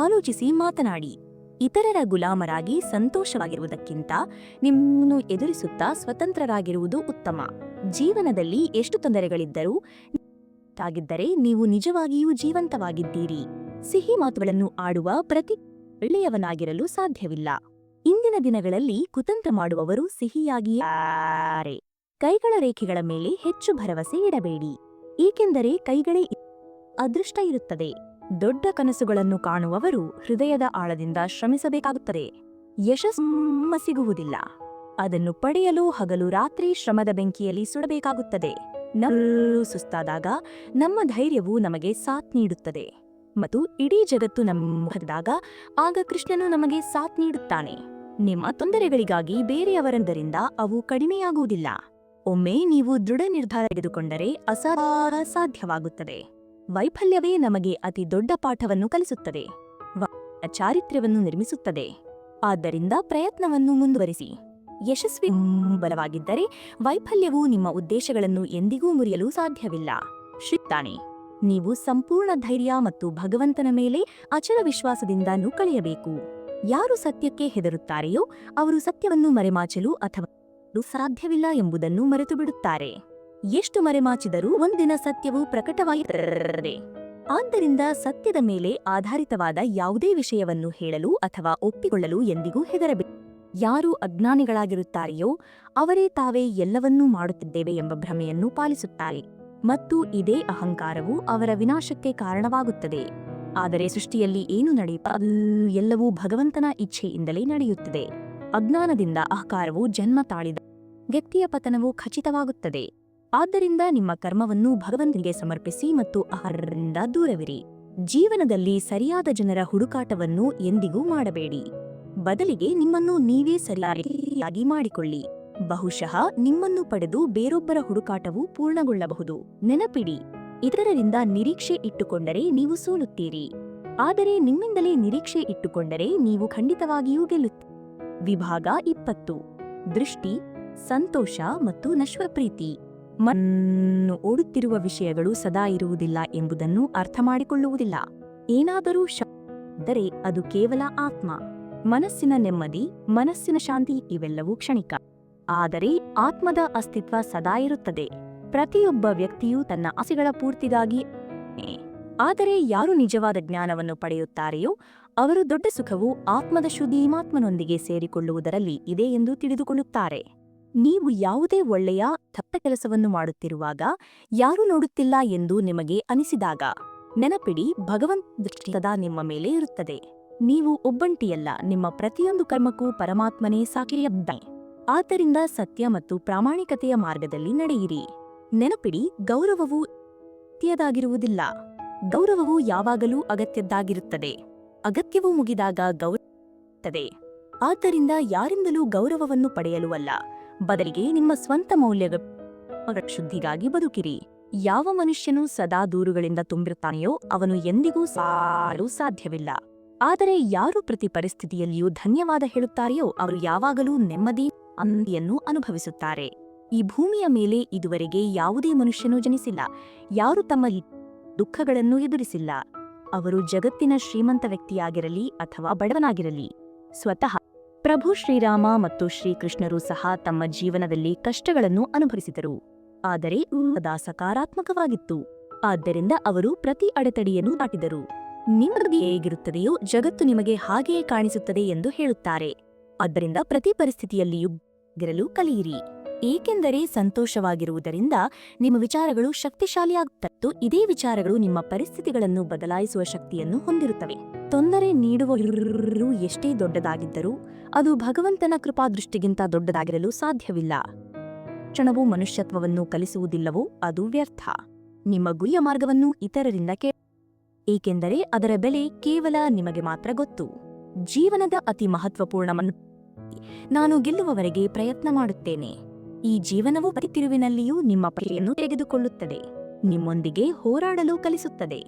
ಆಲೋಚಿಸಿ ಮಾತನಾಡಿ. ಇತರರ ಗುಲಾಮರಾಗಿ ಸಂತೋಷವಾಗಿರುವುದಕ್ಕಿಂತ ನಿಮ್ಮನ್ನು ಎದುರಿಸುತ್ತಾ ಸ್ವತಂತ್ರರಾಗಿರುವುದು ಉತ್ತಮ. ಜೀವನದಲ್ಲಿ ಎಷ್ಟು ತೊಂದರೆಗಳಿದ್ದರೂ ಆಗಿದ್ದರೆ ನೀವು ನಿಜವಾಗಿಯೂ ಜೀವಂತವಾಗಿದ್ದೀರಿ. ಸಿಹಿ ಮಾತುಗಳನ್ನು ಆಡುವ ಪ್ರತಿ ಒಳ್ಳೆಯವನಾಗಿರಲು ಸಾಧ್ಯವಿಲ್ಲ. ಇಂದಿನ ದಿನಗಳಲ್ಲಿ ಕುತಂತ್ರ ಮಾಡುವವರು ಸಿಹಿಯಾಗಿಯೇ. ಕೈಗಳ ರೇಖೆಗಳ ಮೇಲೆ ಹೆಚ್ಚು ಭರವಸೆ ಇಡಬೇಡಿ, ಏಕೆಂದರೆ ಕೈಗಳೇ ಅದೃಷ್ಟ ಇರುತ್ತದೆ. ದೊಡ್ಡ ಕನಸುಗಳನ್ನು ಕಾಣುವವರು ಹೃದಯದ ಆಳದಿಂದ ಶ್ರಮಿಸಬೇಕಾಗುತ್ತದೆ. ಯಶಸ್ಸು ಸಿಗುವುದಿಲ್ಲ, ಅದನ್ನು ಪಡೆಯಲು ಹಗಲು ರಾತ್ರಿ ಶ್ರಮದ ಬೆಂಕಿಯಲ್ಲಿ ಸುಡಬೇಕಾಗುತ್ತದೆ. ನಾವು ಸುಸ್ತಾದಾಗ ನಮ್ಮ ಧೈರ್ಯವು ನಮಗೆ ಸಾಥ್ ನೀಡುತ್ತದೆ ಮತ್ತು ಇಡೀ ಜಗತ್ತು ನಮ್ಮದಾಗ ಆಗ ಕೃಷ್ಣನು ನಮಗೆ ಸಾಥ್ ನೀಡುತ್ತಾನೆ. ನಿಮ್ಮ ತೊಂದರೆಗಳಿಗಾಗಿ ಬೇರೆಯವರಿಂದ ಅವು ಕಡಿಮೆಯಾಗುವುದಿಲ್ಲ. ಒಮ್ಮೆ ನೀವು ದೃಢ ನಿರ್ಧಾರ ತೆಗೆದುಕೊಂಡರೆ ಅಸಾಧ್ಯವಾಗುತ್ತದೆ. ವೈಫಲ್ಯವೇ ನಮಗೆ ಅತಿ ದೊಡ್ಡ ಪಾಠವನ್ನು ಕಲಿಸುತ್ತದೆ, ಚಾರಿತ್ರ್ಯವನ್ನು ನಿರ್ಮಿಸುತ್ತದೆ. ಆದ್ದರಿಂದ ಪ್ರಯತ್ನವನ್ನು ಮುಂದುವರಿಸಿ. ಯಶಸ್ವಿ ಬಲವಾಗಿದ್ದರೆ ವೈಫಲ್ಯವು ನಿಮ್ಮ ಉದ್ದೇಶಗಳನ್ನು ಎಂದಿಗೂ ಮುರಿಯಲು ಸಾಧ್ಯವಿಲ್ಲ. ಶ್ರೀತಾನೆ, ನೀವು ಸಂಪೂರ್ಣ ಧೈರ್ಯ ಮತ್ತು ಭಗವಂತನ ಮೇಲೆ ಅಚಲ ವಿಶ್ವಾಸದಿಂದ ಕಳೆಯಬೇಕು. ಯಾರು ಸತ್ಯಕ್ಕೆ ಹೆದರುತ್ತಾರೆಯೋ ಅವರು ಸತ್ಯವನ್ನು ಮರೆಮಾಚಲು ಅಥವಾ ಸಾಧ್ಯವಿಲ್ಲ ಎಂಬುದನ್ನು ಮರೆತು ಬಿಡುತ್ತಾರೆ. ಎಷ್ಟು ಮರೆಮಾಚಿದರೂ ಒಂದಿನ ಸತ್ಯವು ಪ್ರಕಟವಾಗುತ್ತದೆ. ಆದ್ದರಿಂದ ಸತ್ಯದ ಮೇಲೆ ಆಧಾರಿತವಾದ ಯಾವುದೇ ವಿಷಯವನ್ನು ಹೇಳಲು ಅಥವಾ ಒಪ್ಪಿಕೊಳ್ಳಲು ಎಂದಿಗೂ ಹೆದರಬೇಕು. ಯಾರು ಅಜ್ಞಾನಿಗಳಾಗಿರುತ್ತಾರೆಯೋ ಅವರೇ ತಾವೇ ಎಲ್ಲವನ್ನೂ ಮಾಡುತ್ತಿದ್ದೇವೆ ಎಂಬ ಭ್ರಮೆಯನ್ನು ಪಾಲಿಸುತ್ತಾರೆ ಮತ್ತು ಇದೇ ಅಹಂಕಾರವು ಅವರ ವಿನಾಶಕ್ಕೆ ಕಾರಣವಾಗುತ್ತದೆ. ಆದರೆ ಸೃಷ್ಟಿಯಲ್ಲಿ ಏನು ನಡೆಯುತ್ತದೆ ಎಲ್ಲವೂ ಭಗವಂತನ ಇಚ್ಛೆಯಿಂದಲೇ ನಡೆಯುತ್ತದೆ. ಅಜ್ಞಾನದಿಂದ ಅಹಂಕಾರವು ಜನ್ಮ ತಾಳಿದ ವ್ಯಕ್ತಿಯ ಪತನವು ಖಚಿತವಾಗುತ್ತದೆ. ಆದ್ದರಿಂದ ನಿಮ್ಮ ಕರ್ಮವನ್ನು ಭಗವಂತನಿಗೆ ಸಮರ್ಪಿಸಿ ಮತ್ತು ಅಹಂಕಾರದಿಂದ ದೂರವಿರಿ. ಜೀವನದಲ್ಲಿ ಸರಿಯಾದ ಜನರ ಹುಡುಕಾಟವನ್ನು ಎಂದಿಗೂ ಮಾಡಬೇಡಿ, ಬದಲಿಗೆ ನಿಮ್ಮನ್ನು ನೀವೇ ಸರಿಯಾಗಿ ಮಾಡಿಕೊಳ್ಳಿ. ಬಹುಶಃ ನಿಮ್ಮನ್ನು ಪಡೆದು ಬೇರೊಬ್ಬರ ಹುಡುಕಾಟವು ಪೂರ್ಣಗೊಳ್ಳಬಹುದು. ನೆನಪಿಡಿ, ಇತರರಿಂದ ನಿರೀಕ್ಷೆ ಇಟ್ಟುಕೊಂಡರೆ ನೀವು ಸೋಲುತ್ತೀರಿ, ಆದರೆ ನಿಮ್ಮಿಂದಲೇ ನಿರೀಕ್ಷೆ ಇಟ್ಟುಕೊಂಡರೆ ನೀವು ಖಂಡಿತವಾಗಿಯೂ ಗೆಲ್ಲುತ್ತೀರಿ. ವಿಭಾಗ 20. ದೃಷ್ಟಿ, ಸಂತೋಷ ಮತ್ತು ನಶ್ವರ ಪ್ರೀತಿ. ಮನಸ್ಸನ್ನು ಓಡುತ್ತಿರುವ ವಿಷಯಗಳು ಸದಾ ಇರುವುದಿಲ್ಲ ಎಂಬುದನ್ನು ಅರ್ಥಮಾಡಿಕೊಳ್ಳುವುದಿಲ್ಲ. ಏನಾದರೂ ಇದ್ದರೆ ಅದು ಕೇವಲ ಆತ್ಮ. ಮನಸ್ಸಿನ ನೆಮ್ಮದಿ, ಮನಸ್ಸಿನ ಶಾಂತಿ ಇವೆಲ್ಲವೂ ಕ್ಷಣಿಕ, ಆದರೆ ಆತ್ಮದ ಅಸ್ತಿತ್ವ ಸದಾ ಇರುತ್ತದೆ. ಪ್ರತಿಯೊಬ್ಬ ವ್ಯಕ್ತಿಯೂ ತನ್ನ ಆಸೆಗಳ ಪೂರ್ತಿಗಾಗಿ, ಆದರೆ ಯಾರು ನಿಜವಾದ ಜ್ಞಾನವನ್ನು ಪಡೆಯುತ್ತಾರೆಯೋ ಅವರು ದೊಡ್ಡ ಸುಖವು ಆತ್ಮದ ಶುದ್ಧೀಮಾತ್ಮನೊಂದಿಗೆ ಸೇರಿಕೊಳ್ಳುವುದರಲ್ಲಿ ಇದೆ ಎಂದು ತಿಳಿದುಕೊಳ್ಳುತ್ತಾರೆ. ನೀವು ಯಾವುದೇ ಒಳ್ಳೆಯ ತಪ್ಪ ಕೆಲಸವನ್ನು ಮಾಡುತ್ತಿರುವಾಗ ಯಾರೂ ನೋಡುತ್ತಿಲ್ಲ ಎಂದು ನಿಮಗೆ ಅನಿಸಿದಾಗ ನೆನಪಿಡಿ, ಭಗವಂತ ದೃಷ್ಟಿ ಸದಾ ನಿಮ್ಮ ಮೇಲೆ ಇರುತ್ತದೆ. ನೀವು ಒಬ್ಬಂಟಿಯಲ್ಲ, ನಿಮ್ಮ ಪ್ರತಿಯೊಂದು ಕರ್ಮಕ್ಕೂ ಪರಮಾತ್ಮನೇ ಸಾಕ್ಷಿಯಾಗಿದ್ದಾನೆ. ಆದ್ದರಿಂದ ಸತ್ಯ ಮತ್ತು ಪ್ರಾಮಾಣಿಕತೆಯ ಮಾರ್ಗದಲ್ಲಿ ನಡೆಯಿರಿ. ನೆನಪಿಡಿ, ಗೌರವವು ಅಗತ್ಯದಾಗಿರುವುದಿಲ್ಲ, ಗೌರವವು ಯಾವಾಗಲೂ ಅಗತ್ಯದ್ದಾಗಿರುತ್ತದೆ. ಅಗತ್ಯವು ಮುಗಿದಾಗ ಗೌರವ. ಆದ್ದರಿಂದ ಯಾರಿಂದಲೂ ಗೌರವವನ್ನು ಪಡೆಯಲು ಅಲ್ಲ, ಬದಲಿಗೆ ನಿಮ್ಮ ಸ್ವಂತ ಮೌಲ್ಯಗಳ ಶುದ್ಧಿಗಾಗಿ ಬದುಕಿರಿ. ಯಾವ ಮನುಷ್ಯನು ಸದಾ ದೂರುಗಳಿಂದ ತುಂಬಿರುತ್ತಾನೆಯೋ ಅವನು ಎಂದಿಗೂ ಸಾರಲು ಸಾಧ್ಯವಿಲ್ಲ. ಆದರೆ ಯಾರು ಪ್ರತಿ ಪರಿಸ್ಥಿತಿಯಲ್ಲಿಯೂ ಧನ್ಯವಾದ ಹೇಳುತ್ತಾರೆಯೋ ಅವರು ಯಾವಾಗಲೂ ನೆಮ್ಮದಿ, ಶಾಂತಿಯನ್ನು ಅನುಭವಿಸುತ್ತಾರೆ. ಈ ಭೂಮಿಯ ಮೇಲೆ ಇದುವರೆಗೆ ಯಾವುದೇ ಮನುಷ್ಯನೂ ಜನಿಸಿಲ್ಲ. ಯಾರು ತಮ್ಮ ದುಃಖಗಳನ್ನು ಎದುರಿಸಿಲ್ಲ. ಅವರು ಜಗತ್ತಿನ ಶ್ರೀಮಂತ ವ್ಯಕ್ತಿಯಾಗಿರಲಿ ಅಥವಾ ಬಡವನಾಗಿರಲಿ. ಸ್ವತಃ ಪ್ರಭು ಶ್ರೀರಾಮ ಮತ್ತು ಶ್ರೀಕೃಷ್ಣರು ಸಹ ತಮ್ಮ ಜೀವನದಲ್ಲಿ ಕಷ್ಟಗಳನ್ನು ಅನುಭವಿಸಿದರು. ಆದರೆ ಸದಾ ಸಕಾರಾತ್ಮಕವಾಗಿತ್ತು. ಆದ್ದರಿಂದ ಅವರು ಪ್ರತಿ ಅಡೆತಡೆಯನ್ನು ದಾಟಿದರು. ನಿಮಗೆ ಹೇಗಿರುತ್ತದೆಯೋ ಜಗತ್ತು ನಿಮಗೆ ಹಾಗೆಯೇ ಕಾಣಿಸುತ್ತದೆ ಎಂದು ಹೇಳುತ್ತಾರೆ. ಆದ್ದರಿಂದ ಪ್ರತಿ ಪರಿಸ್ಥಿತಿಯಲ್ಲಿಯೂ ಗಿರಲು ಕಲಿಯಿರಿ, ಏಕೆಂದರೆ ಸಂತೋಷವಾಗಿರುವುದರಿಂದ ನಿಮ್ಮ ವಿಚಾರಗಳು ಶಕ್ತಿಶಾಲಿಯಾಗುತ್ತವೆ. ಇದೇ ವಿಚಾರಗಳು ನಿಮ್ಮ ಪರಿಸ್ಥಿತಿಗಳನ್ನು ಬದಲಾಯಿಸುವ ಶಕ್ತಿಯನ್ನು ಹೊಂದಿರುತ್ತವೆ. ತೊಂದರೆ ನೀಡುವವರು ಎಷ್ಟೇ ದೊಡ್ಡದಾಗಿದ್ದರೂ ಅದು ಭಗವಂತನ ಕೃಪಾದೃಷ್ಟಿಗಿಂತ ದೊಡ್ಡದಾಗಿರಲು ಸಾಧ್ಯವಿಲ್ಲ. ಕ್ಷಣವು ಮನುಷ್ಯತ್ವವನ್ನು ಕಲಿಸುವುದಿಲ್ಲವೋ ಅದು ವ್ಯರ್ಥ. ನಿಮ್ಮ ಗುರಿಯ ಮಾರ್ಗವನ್ನು ಇತರರಿಂದ ಕೇಳಿ, ಏಕೆಂದರೆ ಅದರ ಬೆಲೆ ಕೇವಲ ನಿಮಗೆ ಮಾತ್ರ ಗೊತ್ತು. ಜೀವನದ ಅತಿ ಮಹತ್ವಪೂರ್ಣವನ್ನು ನಾನು ಗೆಲ್ಲುವವರೆಗೆ ಪ್ರಯತ್ನ ಮಾಡುತ್ತೇನೆ. ಈ ಜೀವನವು ಪ್ರತಿ ತಿರುವಿನಲ್ಲಿಯೂ ನಿಮ್ಮ ಪರೀಕ್ಷೆಯನ್ನು ತೆಗೆದುಕೊಳ್ಳುತ್ತದೆ, ನಿಮ್ಮೊಂದಿಗೆ ಹೋರಾಡಲು ಕಲಿಸುತ್ತದೆ,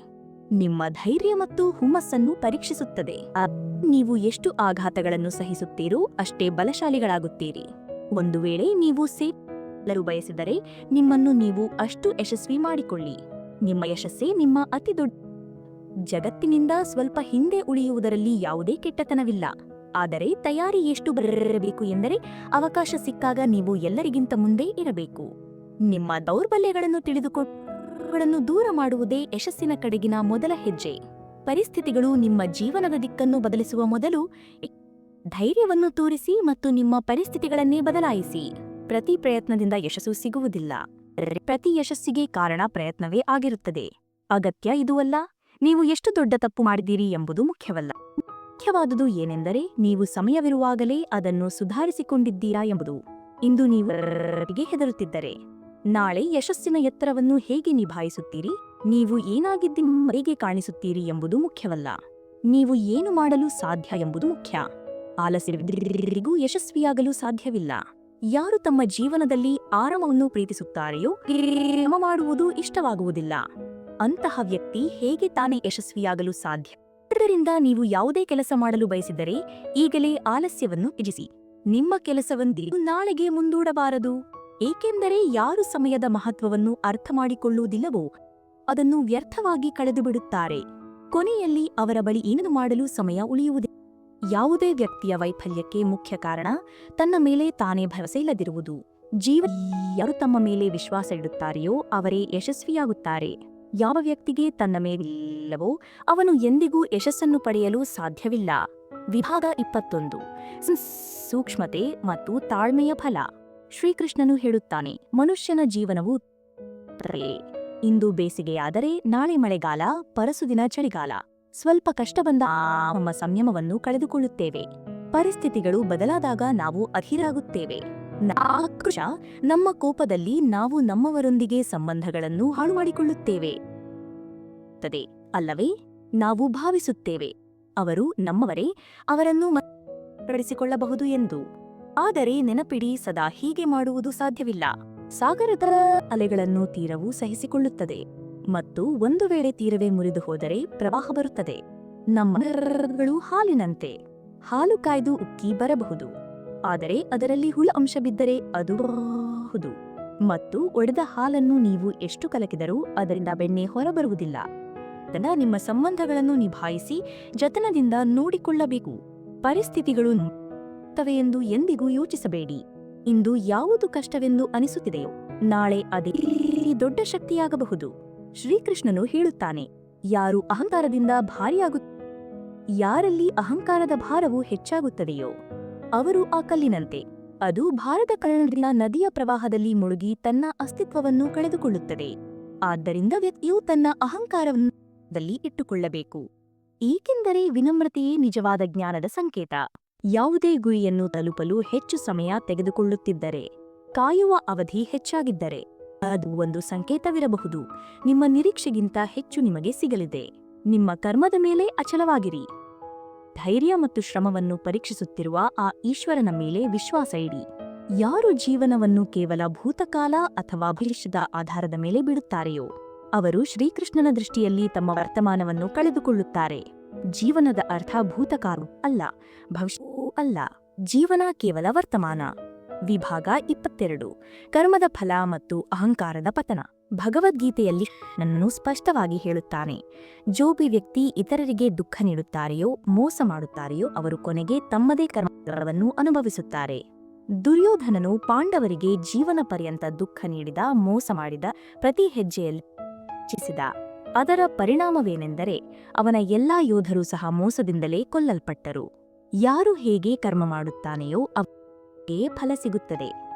ನಿಮ್ಮ ಧೈರ್ಯ ಮತ್ತು ಹುಮ್ಮಸ್ಸನ್ನು ಪರೀಕ್ಷಿಸುತ್ತದೆ. ನೀವು ಎಷ್ಟು ಆಘಾತಗಳನ್ನು ಸಹಿಸುತ್ತೀರೋ ಅಷ್ಟೇ ಬಲಶಾಲಿಗಳಾಗುತ್ತೀರಿ. ಒಂದು ವೇಳೆ ನೀವು ಸೇರಲು ಬಯಸಿದರೆ ನಿಮ್ಮನ್ನು ನೀವು ಅಷ್ಟು ಯಶಸ್ವಿ ಮಾಡಿಕೊಳ್ಳಿ. ನಿಮ್ಮ ಯಶಸ್ಸೇ ನಿಮ್ಮ ಅತಿ ದೊಡ್ಡ. ಜಗತ್ತಿನಿಂದ ಸ್ವಲ್ಪ ಹಿಂದೆ ಉಳಿಯುವುದರಲ್ಲಿ ಯಾವುದೇ ಕೆಟ್ಟತನವಿಲ್ಲ. ಆದರೆ ತಯಾರಿ ಎಷ್ಟು ಬರಬೇಕು ಎಂದರೆ ಅವಕಾಶ ಸಿಕ್ಕಾಗ ನೀವು ಎಲ್ಲರಿಗಿಂತ ಮುಂದೆ ಇರಬೇಕು. ನಿಮ್ಮ ದೌರ್ಬಲ್ಯಗಳನ್ನು ತಿಳಿದುಕೊಳ್ಳುವುದನ್ನು ದೂರ ಮಾಡುವುದೇ ಯಶಸ್ಸಿನ ಕಡೆಗಿನ ಮೊದಲ ಹೆಜ್ಜೆ. ಪರಿಸ್ಥಿತಿಗಳು ನಿಮ್ಮ ಜೀವನದ ದಿಕ್ಕನ್ನು ಬದಲಿಸುವ ಮೊದಲು ಧೈರ್ಯವನ್ನು ತೋರಿಸಿ ಮತ್ತು ನಿಮ್ಮ ಪರಿಸ್ಥಿತಿಗಳನ್ನೇ ಬದಲಾಯಿಸಿ. ಪ್ರತಿ ಪ್ರಯತ್ನದಿಂದ ಯಶಸ್ಸು ಸಿಗುವುದಿಲ್ಲ. ಪ್ರತಿ ಯಶಸ್ಸಿಗೆ ಕಾರಣ ಪ್ರಯತ್ನವೇ ಆಗಿರುತ್ತದೆ. ಅಗತ್ಯ ಇದು ಅಲ್ಲ ನೀವು ಎಷ್ಟು ದೊಡ್ಡ ತಪ್ಪು ಮಾಡಿದ್ದೀರಿ ಎಂಬುದು ಮುಖ್ಯವಲ್ಲ. ಮುಖ್ಯವಾದುದು ಏನೆಂದರೆ ನೀವು ಸಮಯವಿರುವಾಗಲೇ ಅದನ್ನು ಸುಧಾರಿಸಿಕೊಂಡಿದ್ದೀರಾ ಎಂಬುದು. ಇಂದು ನೀವು ಹೆದರುತ್ತಿದ್ದರೆ ನಾಳೆ ಯಶಸ್ಸಿನ ಎತ್ತರವನ್ನು ಹೇಗೆ ನಿಭಾಯಿಸುತ್ತೀರಿ, ನೀವು ಏನಾಗಿದ್ದೀರಿ ಹೇಗೆ ಕಾಣಿಸುತ್ತೀರಿ ಎಂಬುದು ಮುಖ್ಯವಲ್ಲ, ನೀವು ಏನು ಮಾಡಲು ಸಾಧ್ಯ ಎಂಬುದು ಮುಖ್ಯ. ಆಲಸ್ಯವಿದ್ದವರಿಗೂ ಯಶಸ್ವಿಯಾಗಲು ಸಾಧ್ಯವಿಲ್ಲ. ಯಾರು ತಮ್ಮ ಜೀವನದಲ್ಲಿ ಆರಾಮವನ್ನು ಪ್ರೀತಿಸುತ್ತಾರೆಯೋ ಶ್ರಮ ಮಾಡುವುದು ಇಷ್ಟವಾಗುವುದಿಲ್ಲ. ಅಂತಹ ವ್ಯಕ್ತಿ ಹೇಗೆ ತಾನೇ ಯಶಸ್ವಿಯಾಗಲು ಸಾಧ್ಯ? ಆದ್ದರಿಂದ ನೀವು ಯಾವುದೇ ಕೆಲಸ ಮಾಡಲು ಬಯಸಿದರೆ ಈಗಲೇ ಆಲಸ್ಯವನ್ನು ತ್ಯಜಿಸಿ. ನಿಮ್ಮ ಕೆಲಸವನ್ನು ನಾಳೆಗೆ ಮುಂದೂಡಬಾರದು, ಏಕೆಂದರೆ ಯಾರು ಸಮಯದ ಮಹತ್ವವನ್ನು ಅರ್ಥ ಮಾಡಿಕೊಳ್ಳುವುದಿಲ್ಲವೋ ಅದನ್ನು ವ್ಯರ್ಥವಾಗಿ ಕಳೆದುಬಿಡುತ್ತಾರೆ. ಕೊನೆಯಲ್ಲಿ ಅವರ ಬಳಿ ಏನನ್ನು ಮಾಡಲು ಸಮಯ ಉಳಿಯುವುದಿಲ್ಲ. ಯಾವುದೇ ವ್ಯಕ್ತಿಯ ವೈಫಲ್ಯಕ್ಕೆ ಮುಖ್ಯ ಕಾರಣ ತನ್ನ ಮೇಲೆ ತಾನೇ ಭರವಸೆ ಇಲ್ಲದಿರುವುದು. ಯಾರು ತಮ್ಮ ಮೇಲೆ ವಿಶ್ವಾಸ ಇಡುತ್ತಾರೆಯೋ ಅವರೇ ಯಶಸ್ವಿಯಾಗುತ್ತಾರೆ. ಯಾವ ವ್ಯಕ್ತಿಗೆ ತನ್ನ ಮೇಲಿಲ್ಲವೋ ಅವನು ಎಂದಿಗೂ ಯಶಸ್ಸನ್ನು ಪಡೆಯಲು ಸಾಧ್ಯವಿಲ್ಲ. ವಿಭಾಗ 21 ಸೂಕ್ಷ್ಮತೆ ಮತ್ತು ತಾಳ್ಮೆಯ ಫಲ. ಶ್ರೀಕೃಷ್ಣನು ಹೇಳುತ್ತಾನೆ, ಮನುಷ್ಯನ ಜೀವನವು ಇಂದು ಬೇಸಿಗೆಯಾದರೆ ನಾಳೆ ಮಳೆಗಾಲ, ಪರಸುದಿನ ಚಳಿಗಾಲ. ಸ್ವಲ್ಪ ಕಷ್ಟ ಬಂದ ನಮ್ಮ ಸಂಯಮವನ್ನು ಕಳೆದುಕೊಳ್ಳುತ್ತೇವೆ. ಪರಿಸ್ಥಿತಿಗಳು ಬದಲಾದಾಗ ನಾವು ಅಧೀರಾಗುತ್ತೇವೆ. ಆಕ್ರೋಶ, ನಮ್ಮ ಕೋಪದಲ್ಲಿ ನಾವು ನಮ್ಮವರೊಂದಿಗೆ ಸಂಬಂಧಗಳನ್ನು ಹಾಳು ಮಾಡಿಕೊಳ್ಳುತ್ತೇವೆ ಅಲ್ಲವೇ? ನಾವು ಭಾವಿಸುತ್ತೇವೆ ಅವರು ನಮ್ಮವರೇ, ಅವರನ್ನು ನಡೆಸಿಕೊಳ್ಳಬಹುದು ಎಂದು. ಆದರೆ ನೆನಪಿಡಿ, ಸದಾ ಹೀಗೆ ಮಾಡುವುದು ಸಾಧ್ಯವಿಲ್ಲ. ಸಾಗರದ ಅಲೆಗಳನ್ನು ತೀರವು ಸಹಿಸಿಕೊಳ್ಳುತ್ತದೆ ಮತ್ತು ಒಂದು ವೇಳೆ ತೀರವೇ ಮುರಿದು ಹೋದರೆ ಪ್ರವಾಹ ಬರುತ್ತದೆ. ನಮ್ಮ ಹಾಲಿನಂತೆ, ಹಾಲು ಕಾಯ್ದು ಉಕ್ಕಿ ಬರಬಹುದು, ಆದರೆ ಅದರಲ್ಲಿ ಹುಳ ಅಂಶ ಬಿದ್ದರೆ ಅದು ಹೌದು. ಮತ್ತು ಒಡೆದ ಹಾಲನ್ನು ನೀವು ಎಷ್ಟು ಕಲಕಿದರೂ ಅದರಿಂದ ಬೆಣ್ಣೆ ಹೊರಬರುವುದಿಲ್ಲ. ಅದನ್ನ ನಿಮ್ಮ ಸಂಬಂಧಗಳನ್ನು ನಿಭಾಯಿಸಿ ಜತನದಿಂದ ನೋಡಿಕೊಳ್ಳಬೇಕು. ಪರಿಸ್ಥಿತಿಗಳು ತವೆ ಎಂದು ಎಂದಿಗೂ ಯೋಚಿಸಬೇಡಿ. ಇಂದು ಯಾವುದು ಕಷ್ಟವೆಂದು ಅನಿಸುತ್ತಿದೆಯೋ ನಾಳೆ ಅದೇ ದೊಡ್ಡ ಶಕ್ತಿಯಾಗಬಹುದು. ಶ್ರೀಕೃಷ್ಣನು ಹೇಳುತ್ತಾನೆ, ಯಾರು ಅಹಂಕಾರದಿಂದ ಯಾರಲ್ಲಿ ಅಹಂಕಾರದ ಭಾರವು ಹೆಚ್ಚಾಗುತ್ತದೆಯೋ ಅವರು ಆ ಕಲ್ಲಿನಂತೆ. ಅದು ಭಾರದ ಕಲ್ಲಿನ ನದಿಯ ಪ್ರವಾಹದಲ್ಲಿ ಮುಳುಗಿ ತನ್ನ ಅಸ್ತಿತ್ವವನ್ನು ಕಳೆದುಕೊಳ್ಳುತ್ತದೆ. ಆದ್ದರಿಂದ ವ್ಯಕ್ತಿಯು ತನ್ನ ಅಹಂಕಾರವನ್ನು ಇಟ್ಟುಕೊಳ್ಳಬೇಕು, ಏಕೆಂದರೆ ವಿನಮ್ರತೆಯೇ ನಿಜವಾದ ಜ್ಞಾನದ ಸಂಕೇತ. ಯಾವುದೇ ಗುರಿಯನ್ನು ತಲುಪಲು ಹೆಚ್ಚು ಸಮಯ ತೆಗೆದುಕೊಳ್ಳುತ್ತಿದ್ದರೆ, ಕಾಯುವ ಅವಧಿ ಹೆಚ್ಚಾಗಿದ್ದರೆ ಅದು ಒಂದು ಸಂಕೇತವಿರಬಹುದು. ನಿಮ್ಮ ನಿರೀಕ್ಷೆಗಿಂತ ಹೆಚ್ಚು ನಿಮಗೆ ಸಿಗಲಿದೆ. ನಿಮ್ಮ ಕರ್ಮದ ಮೇಲೆ ಅಚಲವಾಗಿರಿ. ಧೈರ್ಯ ಮತ್ತು ಶ್ರಮವನ್ನು ಪರೀಕ್ಷಿಸುತ್ತಿರುವ ಆ ಈಶ್ವರನ ಮೇಲೆ ವಿಶ್ವಾಸ ಇಡಿ. ಯಾರು ಜೀವನವನ್ನು ಕೇವಲ ಭೂತಕಾಲ ಅಥವಾ ಭವಿಷ್ಯದ ಆಧಾರದ ಮೇಲೆ ಬಿಡುತ್ತಾರೆಯೋ ಅವರು ಶ್ರೀಕೃಷ್ಣನ ದೃಷ್ಟಿಯಲ್ಲಿ ತಮ್ಮ ವರ್ತಮಾನವನ್ನು ಕಳೆದುಕೊಳ್ಳುತ್ತಾರೆ. ಜೀವನದ ಅರ್ಥ ಭೂತಕಾಲ ಅಲ್ಲ, ಭವಿಷ್ಯವೂ ಅಲ್ಲ. ಜೀವನ ಕೇವಲ ವರ್ತಮಾನ. ವಿಭಾಗ 22 ಕರ್ಮದ ಫಲ ಮತ್ತು ಅಹಂಕಾರದ ಪತನ. ಭಗವದ್ಗೀತೆಯಲ್ಲಿ ನನ್ನನ್ನು ಸ್ಪಷ್ಟವಾಗಿ ಹೇಳುತ್ತಾನೆ, ಜೋಬಿ ವ್ಯಕ್ತಿ ಇತರರಿಗೆ ದುಃಖ ನೀಡುತ್ತಾರೆಯೋ ಮೋಸ ಮಾಡುತ್ತಾರೆಯೋ ಅವರು ಕೊನೆಗೆ ತಮ್ಮದೇ ಕರ್ಮವನ್ನು ಅನುಭವಿಸುತ್ತಾರೆ. ದುರ್ಯೋಧನನು ಪಾಂಡವರಿಗೆ ಜೀವನ ಪರ್ಯಂತ ದುಃಖ ನೀಡಿದ, ಮೋಸ ಮಾಡಿದ, ಪ್ರತಿ ಹೆಜ್ಜೆಯಲ್ಲಿ ಚಿಸಿದ. ಅದರ ಪರಿಣಾಮವೇನೆಂದರೆ ಅವನ ಎಲ್ಲಾ ಯೋಧರು ಸಹ ಮೋಸದಿಂದಲೇ ಕೊಲ್ಲಲ್ಪಟ್ಟರು. ಯಾರು ಹೇಗೆ ಕರ್ಮ ಮಾಡುತ್ತಾನೆಯೋ ಅವನಿಗೆ ಫಲ ಸಿಗುತ್ತದೆ.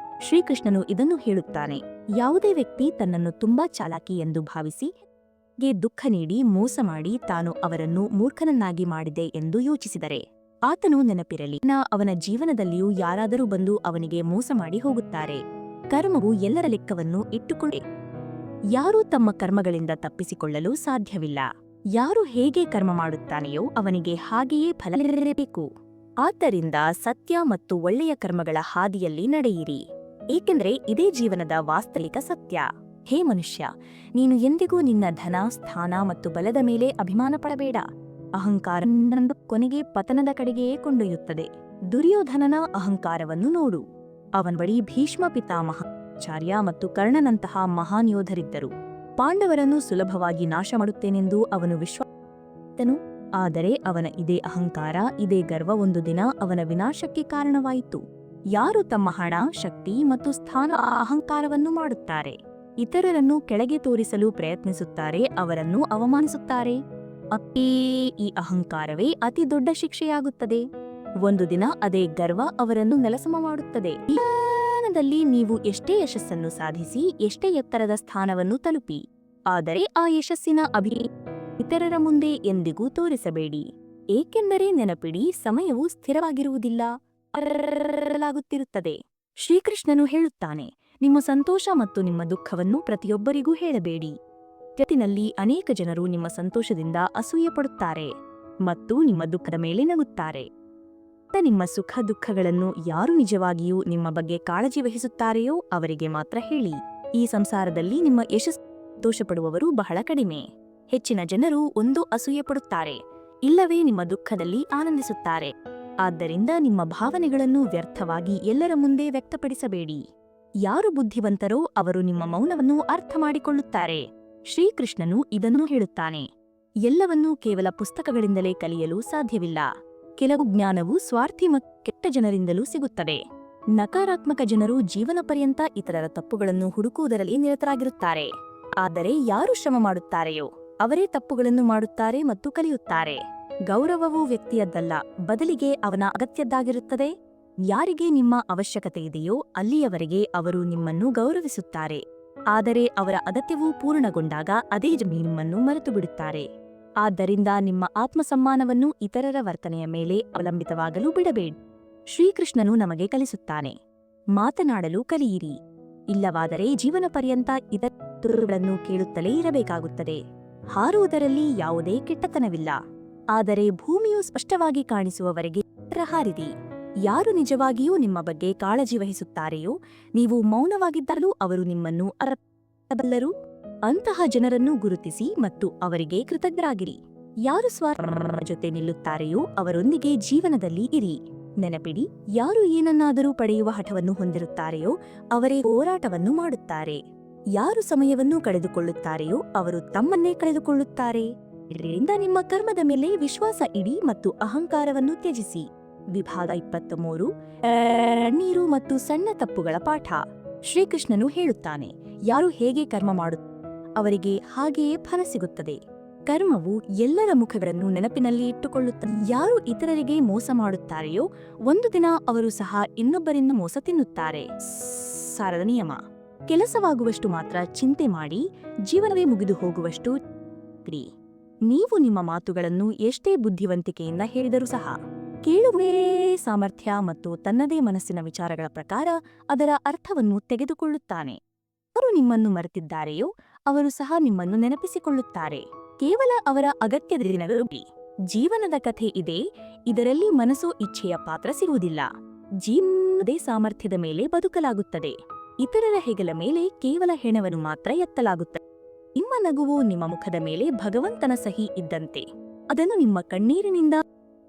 ಶ್ರೀಕೃಷ್ಣನು ಇದನ್ನು ಹೇಳುತ್ತಾನೆ, ಯಾವುದೇ ವ್ಯಕ್ತಿ ತನ್ನನ್ನು ತುಂಬಾ ಚಾಲಾಕಿ ಎಂದು ಭಾವಿಸಿ ದುಃಖ ನೀಡಿ ಮೋಸ ಮಾಡಿ ತಾನು ಅವರನ್ನು ಮೂರ್ಖನನ್ನಾಗಿ ಮಾಡಿದೆ ಎಂದು ಯೋಚಿಸಿದರೆ ಆತನು ನೆನಪಿರಲಿ, ಅವನ ಜೀವನದಲ್ಲಿಯೂ ಯಾರಾದರೂ ಬಂದು ಅವನಿಗೆ ಮೋಸ ಮಾಡಿ ಹೋಗುತ್ತಾರೆ. ಕರ್ಮವು ಎಲ್ಲರ ಲೆಕ್ಕವನ್ನು ಇಟ್ಟುಕೊಂಡೆ. ಯಾರೂ ತಮ್ಮ ಕರ್ಮಗಳಿಂದ ತಪ್ಪಿಸಿಕೊಳ್ಳಲು ಸಾಧ್ಯವಿಲ್ಲ. ಯಾರು ಹೇಗೆ ಕರ್ಮ ಮಾಡುತ್ತಾನೆಯೋ ಅವನಿಗೆ ಹಾಗೆಯೇ ಫಲ ನೀಡಬೇಕು. ಆದ್ದರಿಂದ ಸತ್ಯ ಮತ್ತು ಒಳ್ಳೆಯ ಕರ್ಮಗಳ ಹಾದಿಯಲ್ಲಿ ನಡೆಯಿರಿ, ಏಕೆಂದರೆ ಇದೇ ಜೀವನದ ವಾಸ್ತವಿಕ ಸತ್ಯ. ಹೇ ಮನುಷ್ಯ, ನೀನು ಎಂದಿಗೂ ನಿನ್ನ ಧನ, ಸ್ಥಾನ ಮತ್ತು ಬಲದ ಮೇಲೆ ಅಭಿಮಾನ ಪಡಬೇಡ. ಅಹಂಕಾರ ಕೊನೆಗೆ ಪತನದ ಕಡೆಗೆಯೇ ಕೊಂಡೊಯ್ಯುತ್ತದೆ. ದುರ್ಯೋಧನನ ಅಹಂಕಾರವನ್ನು ನೋಡು. ಅವನ ಬಳಿ ಭೀಷ್ಮ ಪಿತಾಮಹ, ಆಚಾರ್ಯ ಮತ್ತು ಕರ್ಣನಂತಹ ಮಹಾನ್ ಯೋಧರಿದ್ದರು. ಪಾಂಡವರನ್ನು ಸುಲಭವಾಗಿ ನಾಶ ಮಾಡುತ್ತೇನೆಂದು ಅವನು ವಿಶ್ವಾಸನು. ಆದರೆ ಅವನ ಇದೇ ಅಹಂಕಾರ, ಇದೇ ಗರ್ವ ಒಂದು ದಿನ ಅವನ ವಿನಾಶಕ್ಕೆ ಕಾರಣವಾಯಿತು. ಯಾರು ತಮ್ಮ ಹಣ, ಶಕ್ತಿ ಮತ್ತು ಸ್ಥಾನ ಅಹಂಕಾರವನ್ನು ಮಾಡುತ್ತಾರೆ, ಇತರರನ್ನು ಕೆಳಗೆ ತೋರಿಸಲು ಪ್ರಯತ್ನಿಸುತ್ತಾರೆ, ಅವರನ್ನು ಅವಮಾನಿಸುತ್ತಾರೆ, ಈ ಅಹಂಕಾರವೇ ಅತಿ ದೊಡ್ಡ ಶಿಕ್ಷೆಯಾಗುತ್ತದೆ. ಒಂದು ದಿನ ಅದೇ ಗರ್ವ ಅವರನ್ನು ನೆಲಸಮ ಮಾಡುತ್ತದೆ. ಈ ಜೀವನದಲ್ಲಿ ನೀವು ಎಷ್ಟೇ ಯಶಸ್ಸನ್ನು ಸಾಧಿಸಿ, ಎಷ್ಟೇ ಎತ್ತರದ ಸ್ಥಾನವನ್ನು ತಲುಪಿ, ಆದರೆ ಆ ಯಶಸ್ಸಿನ ಇತರರ ಮುಂದೆ ಎಂದಿಗೂ ತೋರಿಸಬೇಡಿ. ಏಕೆಂದರೆ ನೆನಪಿಡಿ, ಸಮಯವು ಸ್ಥಿರವಾಗಿರುವುದಿಲ್ಲ, ಬದಲಾಗುತ್ತಿರುತ್ತದೆ. ಶ್ರೀಕೃಷ್ಣನು ಹೇಳುತ್ತಾನೆ, ನಿಮ್ಮ ಸಂತೋಷ ಮತ್ತು ನಿಮ್ಮ ದುಃಖವನ್ನು ಪ್ರತಿಯೊಬ್ಬರಿಗೂ ಹೇಳಬೇಡಿ. ಜಗತ್ತಿನಲ್ಲಿ ಅನೇಕ ಜನರು ನಿಮ್ಮ ಸಂತೋಷದಿಂದ ಅಸೂಯೆ ಪಡುತ್ತಾರೆ ಮತ್ತು ನಿಮ್ಮ ದುಃಖದ ಮೇಲೆ ನಗುತ್ತಾರೆ. ನಿಮ್ಮ ಸುಖ ದುಃಖಗಳನ್ನು ಯಾರು ನಿಜವಾಗಿಯೂ ನಿಮ್ಮ ಬಗ್ಗೆ ಕಾಳಜಿ ವಹಿಸುತ್ತಾರೆಯೋ ಅವರಿಗೆ ಮಾತ್ರ ಹೇಳಿ. ಈ ಸಂಸಾರದಲ್ಲಿ ನಿಮ್ಮ ಯಶಸ್ಸು ಸಂತೋಷಪಡುವವರು ಬಹಳ ಕಡಿಮೆ. ಹೆಚ್ಚಿನ ಜನರು ಒಂದು ಅಸೂಯೆ ಪಡುತ್ತಾರೆ, ಇಲ್ಲವೇ ನಿಮ್ಮ ದುಃಖದಲ್ಲಿ ಆನಂದಿಸುತ್ತಾರೆ. ಆದ್ದರಿಂದ ನಿಮ್ಮ ಭಾವನೆಗಳನ್ನು ವ್ಯರ್ಥವಾಗಿ ಎಲ್ಲರ ಮುಂದೆ ವ್ಯಕ್ತಪಡಿಸಬೇಡಿ. ಯಾರು ಬುದ್ಧಿವಂತರೋ ಅವರು ನಿಮ್ಮ ಮೌನವನ್ನು ಅರ್ಥ ಮಾಡಿಕೊಳ್ಳುತ್ತಾರೆ. ಶ್ರೀಕೃಷ್ಣನು ಇದನ್ನು ಹೇಳುತ್ತಾನೆ, ಎಲ್ಲವನ್ನೂ ಕೇವಲ ಪುಸ್ತಕಗಳಿಂದಲೇ ಕಲಿಯಲು ಸಾಧ್ಯವಿಲ್ಲ. ಕೆಲವು ಜ್ಞಾನವು ಸ್ವಾರ್ಥಿ ಮತ್ತು ಕೆಟ್ಟ ಜನರಿಂದಲೂ ಸಿಗುತ್ತದೆ. ನಕಾರಾತ್ಮಕ ಜನರು ಜೀವನ ಪರ್ಯಂತ ಇತರರ ತಪ್ಪುಗಳನ್ನು ಹುಡುಕುವುದರಲ್ಲಿ ನಿರತರಾಗಿರುತ್ತಾರೆ. ಆದರೆ ಯಾರು ಶ್ರಮ ಮಾಡುತ್ತಾರೆಯೋ ಅವರೇ ತಪ್ಪುಗಳನ್ನು ಮಾಡುತ್ತಾರೆ ಮತ್ತು ಕಲಿಯುತ್ತಾರೆ. ಗೌರವವು ವ್ಯಕ್ತಿಯದ್ದಲ್ಲ, ಬದಲಿಗೆ ಅವನ ಅಗತ್ಯದ್ದಾಗಿರುತ್ತದೆ. ಯಾರಿಗೆ ನಿಮ್ಮ ಅವಶ್ಯಕತೆ ಇದೆಯೋ ಅಲ್ಲಿಯವರೆಗೆ ಅವರು ನಿಮ್ಮನ್ನು ಗೌರವಿಸುತ್ತಾರೆ. ಆದರೆ ಅವರ ಅಗತ್ಯವು ಪೂರ್ಣಗೊಂಡಾಗ ಅದೇ ನಿಮ್ಮನ್ನು ಮರೆತು ಬಿಡುತ್ತಾರೆ. ಆದ್ದರಿಂದ ನಿಮ್ಮ ಆತ್ಮಸಮ್ಮಾನವನ್ನು ಇತರರ ವರ್ತನೆಯ ಮೇಲೆ ಅವಲಂಬಿತವಾಗಲು ಬಿಡಬೇಡಿ. ಶ್ರೀಕೃಷ್ಣನು ನಮಗೆ ಕಲಿಸುತ್ತಾನೆ, ಮಾತನಾಡಲು ಕಲಿಯಿರಿ, ಇಲ್ಲವಾದರೆ ಜೀವನ ಪರ್ಯಂತ ಇತರಗಳನ್ನು ಕೇಳುತ್ತಲೇ ಇರಬೇಕಾಗುತ್ತದೆ. ಹಾರುವುದರಲ್ಲಿ ಯಾವುದೇ ಕೆಟ್ಟತನವಿಲ್ಲ, ಆದರೆ ಭೂಮಿಯು ಸ್ಪಷ್ಟವಾಗಿ ಕಾಣಿಸುವವರೆಗೆ ಹಾರಿರಿ. ಯಾರು ನಿಜವಾಗಿಯೂ ನಿಮ್ಮ ಬಗ್ಗೆ ಕಾಳಜಿ ವಹಿಸುತ್ತಾರೆಯೋ ನೀವು ಮೌನವಾಗಿದ್ದರೂ ಅವರು ನಿಮ್ಮನ್ನು ಅರ್ಥಬಲ್ಲರು. ಅಂತಹ ಜನರನ್ನು ಗುರುತಿಸಿ ಮತ್ತು ಅವರಿಗೆ ಕೃತಜ್ಞರಾಗಿರಿ. ಯಾರು ಸ್ವಾರ್ಥದ ಜೊತೆ ನಿಲ್ಲುತ್ತಾರೆಯೋ ಅವರೊಂದಿಗೆ ಜೀವನದಲ್ಲಿ ಇರಿ. ನೆನಪಿಡಿ, ಯಾರು ಏನನ್ನಾದರೂ ಪಡೆಯುವ ಹಠವನ್ನು ಹೊಂದಿರುತ್ತಾರೆಯೋ ಅವರೇ ಹೋರಾಟವನ್ನು ಮಾಡುತ್ತಾರೆ. ಯಾರು ಸಮಯವನ್ನು ಕಳೆದುಕೊಳ್ಳುತ್ತಾರೆಯೋ ಅವರು ತಮ್ಮನ್ನೇ ಕಳೆದುಕೊಳ್ಳುತ್ತಾರೆ. ಇದರಿಂದ ನಿಮ್ಮ ಕರ್ಮದ ಮೇಲೆ ವಿಶ್ವಾಸ ಇಡಿ ಮತ್ತು ಅಹಂಕಾರವನ್ನು ತ್ಯಜಿಸಿ. ವಿಭಾಗ 23 ನೀರು ಮತ್ತು ಸಣ್ಣ ತಪ್ಪುಗಳ ಪಾಠ. ಶ್ರೀಕೃಷ್ಣನು ಹೇಳುತ್ತಾನೆ, ಯಾರು ಹೇಗೆ ಕರ್ಮ ಮಾಡುತ್ತಾರೆ ಅವರಿಗೆ ಹಾಗೆಯೇ ಫಲ ಸಿಗುತ್ತದೆ. ಕರ್ಮವು ಎಲ್ಲರ ಮುಖಗಳನ್ನು ನೆನಪಿನಲ್ಲಿ ಇಟ್ಟುಕೊಳ್ಳುತ್ತದೆ. ಯಾರು ಇತರರಿಗೆ ಮೋಸ ಮಾಡುತ್ತಾರೆಯೋ ಒಂದು ದಿನ ಅವರು ಸಹ ಇನ್ನೊಬ್ಬರಿಂದ ಮೋಸ ತಿನ್ನುತ್ತಾರೆ. ಸಾರದ ನಿಯಮ, ಕೆಲಸವಾಗುವಷ್ಟು ಮಾತ್ರ ಚಿಂತೆ ಮಾಡಿ, ಜೀವನವೇ ಮುಗಿದು ಹೋಗುವಷ್ಟು ನೀವು ನಿಮ್ಮ ಮಾತುಗಳನ್ನು ಎಷ್ಟೇ ಬುದ್ಧಿವಂತಿಕೆಯಿಂದ ಹೇಳಿದರೂ ಸಹ ಕೇಳುವೇ ಸಾಮರ್ಥ್ಯ ಮತ್ತು ತನ್ನದೇ ಮನಸ್ಸಿನ ವಿಚಾರಗಳ ಪ್ರಕಾರ ಅದರ ಅರ್ಥವನ್ನು ತೆಗೆದುಕೊಳ್ಳುತ್ತಾನೆ. ಅವರು ನಿಮ್ಮನ್ನು ಮರೆತಿದ್ದಾರೆಯೋ ಅವರು ಸಹ ನಿಮ್ಮನ್ನು ನೆನಪಿಸಿಕೊಳ್ಳುತ್ತಾರೆ. ಕೇವಲ ಅವರ ಅಗತ್ಯದ ದಿನಗಳು. ಜೀವನದ ಕಥೆ ಇದೆ, ಇದರಲ್ಲಿ ಮನಸ್ಸೋ ಇಚ್ಛೆಯ ಪಾತ್ರ ಸಿಗುವುದಿಲ್ಲ. ಜೀವನದೇ ಸಾಮರ್ಥ್ಯದ ಮೇಲೆ ಬದುಕಲಾಗುತ್ತದೆ. ಇತರರ ಹೆಗಲ ಮೇಲೆ ಕೇವಲ ಹೆಣವನ್ನು ಮಾತ್ರ ಎತ್ತಲಾಗುತ್ತದೆ. ನಿಮ್ಮ ನಗುವು ನಿಮ್ಮ ಮುಖದ ಮೇಲೆ ಭಗವಂತನ ಸಹಿ ಇದ್ದಂತೆ. ಅದನ್ನು ನಿಮ್ಮ ಕಣ್ಣೀರಿನಿಂದ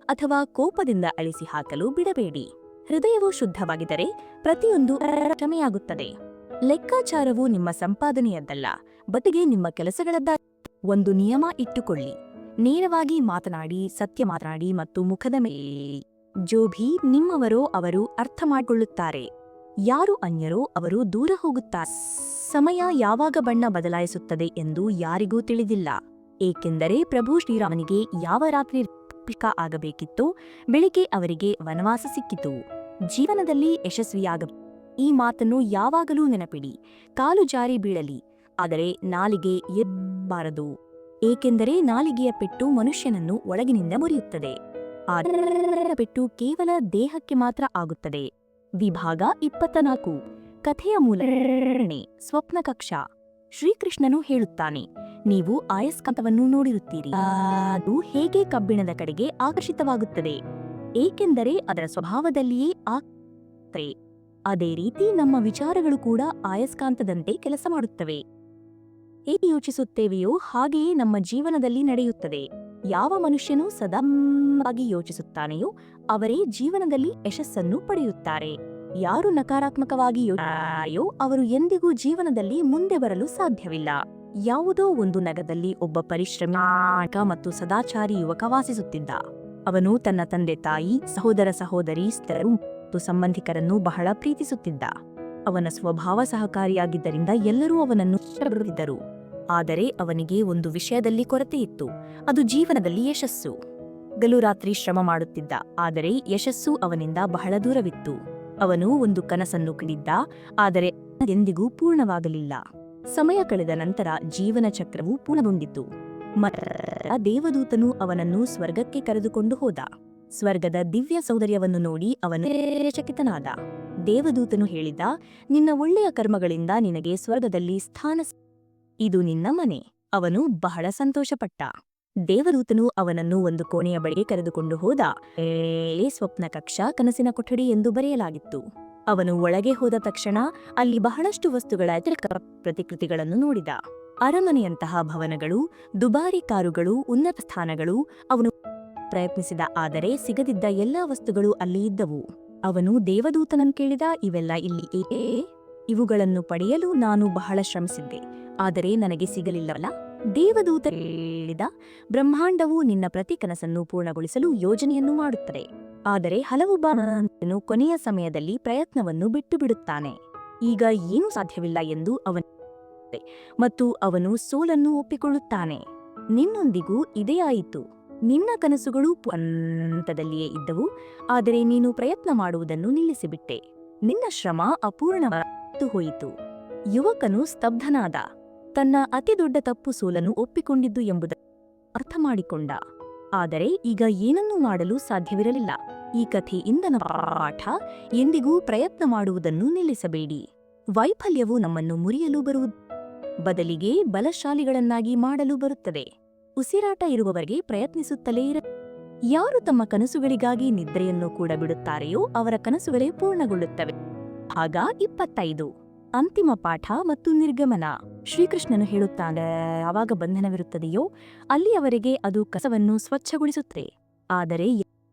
ಅಥವಾ ಕೋಪದಿಂದ ಅಳಿಸಿ ಹಾಕಲು ಬಿಡಬೇಡಿ. ಹೃದಯವು ಶುದ್ಧವಾಗಿದ್ದರೆ ಪ್ರತಿಯೊಂದು ಕ್ಷಮೆಯಾಗುತ್ತದೆ. ಲೆಕ್ಕಾಚಾರವು ನಿಮ್ಮ ಸಂಪಾದನೆಯದ್ದಲ್ಲ, ಬದಲಿಗೆ ನಿಮ್ಮ ಕೆಲಸಗಳದ್ದ. ಒಂದು ನಿಯಮ ಇಟ್ಟುಕೊಳ್ಳಿ: ನೇರವಾಗಿ ಮಾತನಾಡಿ, ಸತ್ಯ ಮಾತನಾಡಿ ಮತ್ತು ಮುಖದ ಮೇಲೆ. ಜೋಭಿ ನಿಮ್ಮವರೋ ಅವರು ಅರ್ಥ ಮಾಡಿಕೊಳ್ಳುತ್ತಾರೆ, ಯಾರು ಅನ್ಯರೋ ಅವರು ದೂರ ಹೋಗುತ್ತಾರೆ. ಸಮಯ ಯಾವಾಗ ಬಣ್ಣ ಬದಲಾಯಿಸುತ್ತದೆ ಎಂದು ಯಾರಿಗೂ ತಿಳಿದಿಲ್ಲ, ಏಕೆಂದರೆ ಪ್ರಭು ಶ್ರೀರಾಮನಿಗೆ ಯಾವ ರಾತ್ರಿ ಆಗಬೇಕಿತ್ತೋ ಬೆಳಿಗ್ಗೆ ಅವರಿಗೆ ವನವಾಸ ಸಿಕ್ಕಿತು. ಜೀವನದಲ್ಲಿ ಯಶಸ್ವಿಯಾಗ ಈ ಮಾತನ್ನು ಯಾವಾಗಲೂ ನೆನಪಿಡಿ: ಕಾಲು ಜಾರಿ ಬೀಳಲಿ, ಆದರೆ ನಾಲಿಗೆ ಎಬ್ಬಾರದು, ಏಕೆಂದರೆ ನಾಲಿಗೆಯ ಪೆಟ್ಟು ಮನುಷ್ಯನನ್ನು ಒಳಗಿನಿಂದ ಮುರಿಯುತ್ತದೆ. ಆದರೆ ಪೆಟ್ಟು ಕೇವಲ ದೇಹಕ್ಕೆ ಮಾತ್ರ ಆಗುತ್ತದೆ. ವಿಭಾಗ 24. ಕಥೆಯ ಮೂಲ. ಸ್ವಪ್ನ ಕಕ್ಷಾ. ಶ್ರೀಕೃಷ್ಣನು ಹೇಳುತ್ತಾನೆ, ನೀವು ಆಯಸ್ಕಾಂತವನ್ನು ನೋಡಿರುತ್ತೀರಿ. ಅದು ಹೇಗೆ ಕಬ್ಬಿಣದ ಕಡೆಗೆ ಆಕರ್ಷಿತವಾಗುತ್ತದೆ, ಏಕೆಂದರೆ ಅದರ ಸ್ವಭಾವದಲ್ಲಿಯೇ ಆಗುತ್ತದೆ. ಅದೇ ರೀತಿ ನಮ್ಮ ವಿಚಾರಗಳು ಕೂಡ ಆಯಸ್ಕಾಂತದಂತೆ ಕೆಲಸ ಮಾಡುತ್ತವೆ. ಹೇಗೆ ಯೋಚಿಸುತ್ತೇವೆಯೋ ಹಾಗೆಯೇ ನಮ್ಮ ಜೀವನದಲ್ಲಿ ನಡೆಯುತ್ತದೆ. ಯಾವ ಮನುಷ್ಯನು ಸದಾವಾಗಿ ಯೋಚಿಸುತ್ತಾನೆಯೋ ಅವರೇ ಜೀವನದಲ್ಲಿ ಯಶಸ್ಸನ್ನು ಪಡೆಯುತ್ತಾರೆ. ಯಾರು ನಕಾರಾತ್ಮಕವಾಗಿ ಯೋಚಿಸುತ್ತಾರೆಯೋ ಅವರು ಎಂದಿಗೂ ಜೀವನದಲ್ಲಿ ಮುಂದೆ ಬರಲು ಸಾಧ್ಯವಿಲ್ಲ. ಯಾವುದೋ ಒಂದು ನಗರದಲ್ಲಿ ಒಬ್ಬ ಪರಿಶ್ರಮಿಕ ಮತ್ತು ಸದಾಚಾರಿ ಯುವಕ ವಾಸಿಸುತ್ತಿದ್ದ. ಅವನು ತನ್ನ ತಂದೆ ತಾಯಿ, ಸಹೋದರ ಸಹೋದರಿ, ಸ್ನೇಹಿತರು ಮತ್ತು ಸಂಬಂಧಿಕರನ್ನು ಬಹಳ ಪ್ರೀತಿಸುತ್ತಿದ್ದ. ಅವನ ಸ್ವಭಾವ ಸಹಕಾರಿಯಾಗಿದ್ದರಿಂದ ಎಲ್ಲರೂ ಅವನನ್ನು ಇಷ್ಟಪಡುತ್ತಿದ್ದರು. ಆದರೆ ಅವನಿಗೆ ಒಂದು ವಿಷಯದಲ್ಲಿ ಕೊರತೆಯಿತ್ತು, ಅದು ಜೀವನದಲ್ಲಿ ಯಶಸ್ಸು. ಗಲು ರಾತ್ರಿ ಶ್ರಮ ಮಾಡುತ್ತಿದ್ದ, ಆದರೆ ಯಶಸ್ಸು ಅವನಿಂದ ಬಹಳ ದೂರವಿತ್ತು. ಅವನು ಒಂದು ಕನಸನ್ನು ಕಂಡಿದ್ದ, ಆದರೆ ಎಂದಿಗೂ ಪೂರ್ಣವಾಗಲಿಲ್ಲ. ಸಮಯ ಕಳೆದ ನಂತರ ಜೀವನ ಚಕ್ರವು ಪೂರ್ಣಗೊಂಡಿತು. ದೇವದೂತನು ಅವನನ್ನು ಸ್ವರ್ಗಕ್ಕೆ ಕರೆದುಕೊಂಡು ಹೋದ. ಸ್ವರ್ಗದ ದಿವ್ಯ ಸೌಂದರ್ಯವನ್ನು ನೋಡಿ ಅವನು ಚಕಿತನಾದ. ದೇವದೂತನು ಹೇಳಿದ, ನಿನ್ನ ಒಳ್ಳೆಯ ಕರ್ಮಗಳಿಂದ ನಿನಗೆ ಸ್ವರ್ಗದಲ್ಲಿ ಸ್ಥಾನ, ಇದು ನಿನ್ನ ಮನೆ. ಅವನು ಬಹಳ ಸಂತೋಷಪಟ್ಟ. ದೇವದೂತನು ಅವನನ್ನು ಒಂದು ಕೋಣೆಯ ಬಳಿಗೆ ಕರೆದುಕೊಂಡು ಹೋದ. ಸ್ವಪ್ನ ಕಕ್ಷಾ, ಕನಸಿನ ಕೊಠಡಿ ಎಂದು ಬರೆಯಲಾಗಿತ್ತು. ಅವನು ಒಳಗೆ ಹೋದ ತಕ್ಷಣ ಅಲ್ಲಿ ಬಹಳಷ್ಟು ವಸ್ತುಗಳ ಪ್ರತಿಕೃತಿಗಳನ್ನು ನೋಡಿದ. ಅರಮನೆಯಂತಹ ಭವನಗಳು, ದುಬಾರಿ ಕಾರುಗಳು, ಉನ್ನತ ಸ್ಥಾನಗಳು. ಅವನು ಪ್ರಯತ್ನಿಸಿದ, ಆದರೆ ಸಿಗದಿದ್ದ ಎಲ್ಲಾ ವಸ್ತುಗಳು ಅಲ್ಲಿ ಇದ್ದವು. ಅವನು ದೇವದೂತನನ್ನು ಕೇಳಿದ, ಇವೆಲ್ಲ ಇಲ್ಲಿ ಏಕೆ? ಇವುಗಳನ್ನು ಪಡೆಯಲು ನಾನು ಬಹಳ ಶ್ರಮಿಸಿದ್ದೆ, ಆದರೆ ನನಗೆ ಸಿಗಲಿಲ್ಲವಲ್ಲ. ದೇವದೂತ ಹೇಳಿದ, ಬ್ರಹ್ಮಾಂಡವು ನಿನ್ನ ಪ್ರತಿ ಕನಸನ್ನು ಪೂರ್ಣಗೊಳಿಸಲು ಯೋಜನೆಯನ್ನು ಮಾಡುತ್ತದೆ, ಆದರೆ ಹಲವು ಬಾರಿ ಕೊನೆಯ ಸಮಯದಲ್ಲಿ ಪ್ರಯತ್ನವನ್ನು ಬಿಟ್ಟು ಬಿಡುತ್ತಾನೆ. ಈಗ ಏನೂ ಸಾಧ್ಯವಿಲ್ಲ ಎಂದು ಅವನು ಮತ್ತು ಅವನು ಸೋಲನ್ನು ಒಪ್ಪಿಕೊಳ್ಳುತ್ತಾನೆ. ನಿನ್ನೊಂದಿಗೂ ಇದೇ ಆಯಿತು. ನಿನ್ನ ಕನಸುಗಳು ಹಂತದಲ್ಲಿಯೇ ಇದ್ದವು, ಆದರೆ ನೀನು ಪ್ರಯತ್ನ ಮಾಡುವುದನ್ನು ನಿಲ್ಲಿಸಿಬಿಟ್ಟೆ. ನಿನ್ನ ಶ್ರಮ ಅಪೂರ್ಣವಾಯಿತು ಹೋಯಿತು. ಯುವಕನು ಸ್ತಬ್ಧನಾದ. ತನ್ನ ಅತಿದೊಡ್ಡ ತಪ್ಪು ಸೋಲನ್ನು ಒಪ್ಪಿಕೊಂಡಿದ್ದು ಎಂಬುದನ್ನು ಅರ್ಥ ಮಾಡಿಕೊಂಡ. ಆದರೆ ಈಗ ಏನನ್ನೂ ಮಾಡಲು ಸಾಧ್ಯವಿರಲಿಲ್ಲ. ಈ ಕಥೆಯಿಂದ ಪಾಠ: ಎಂದಿಗೂ ಪ್ರಯತ್ನ ಮಾಡುವುದನ್ನು ನಿಲ್ಲಿಸಬೇಡಿ. ವೈಫಲ್ಯವು ನಮ್ಮನ್ನು ಮುರಿಯಲು ಬರುವುದು, ಬದಲಿಗೆ ಬಲಶಾಲಿಗಳನ್ನಾಗಿ ಮಾಡಲು ಬರುತ್ತದೆ. ಉಸಿರಾಟ ಇರುವವರೆಗೆ ಪ್ರಯತ್ನಿಸುತ್ತಲೇ ಇರ. ಯಾರು ತಮ್ಮ ಕನಸುಗಳಿಗಾಗಿ ನಿದ್ರೆಯನ್ನು ಕೂಡ ಬಿಡುತ್ತಾರೆಯೋ ಅವರ ಕನಸುಗಳೇ ಪೂರ್ಣಗೊಳ್ಳುತ್ತವೆ. ಭಾಗ 25. ಅಂತಿಮ ಪಾಠ ಮತ್ತು ನಿರ್ಗಮನ. ಶ್ರೀಕೃಷ್ಣನು ಹೇಳುತ್ತಾನೆ, ಯಾವಾಗ ಬಂಧನವಿರುತ್ತದೆಯೋ ಅಲ್ಲಿಯವರೆಗೆ ಅದು ಕಸವನ್ನು ಸ್ವಚ್ಛಗೊಳಿಸುತ್ತದೆ, ಆದರೆ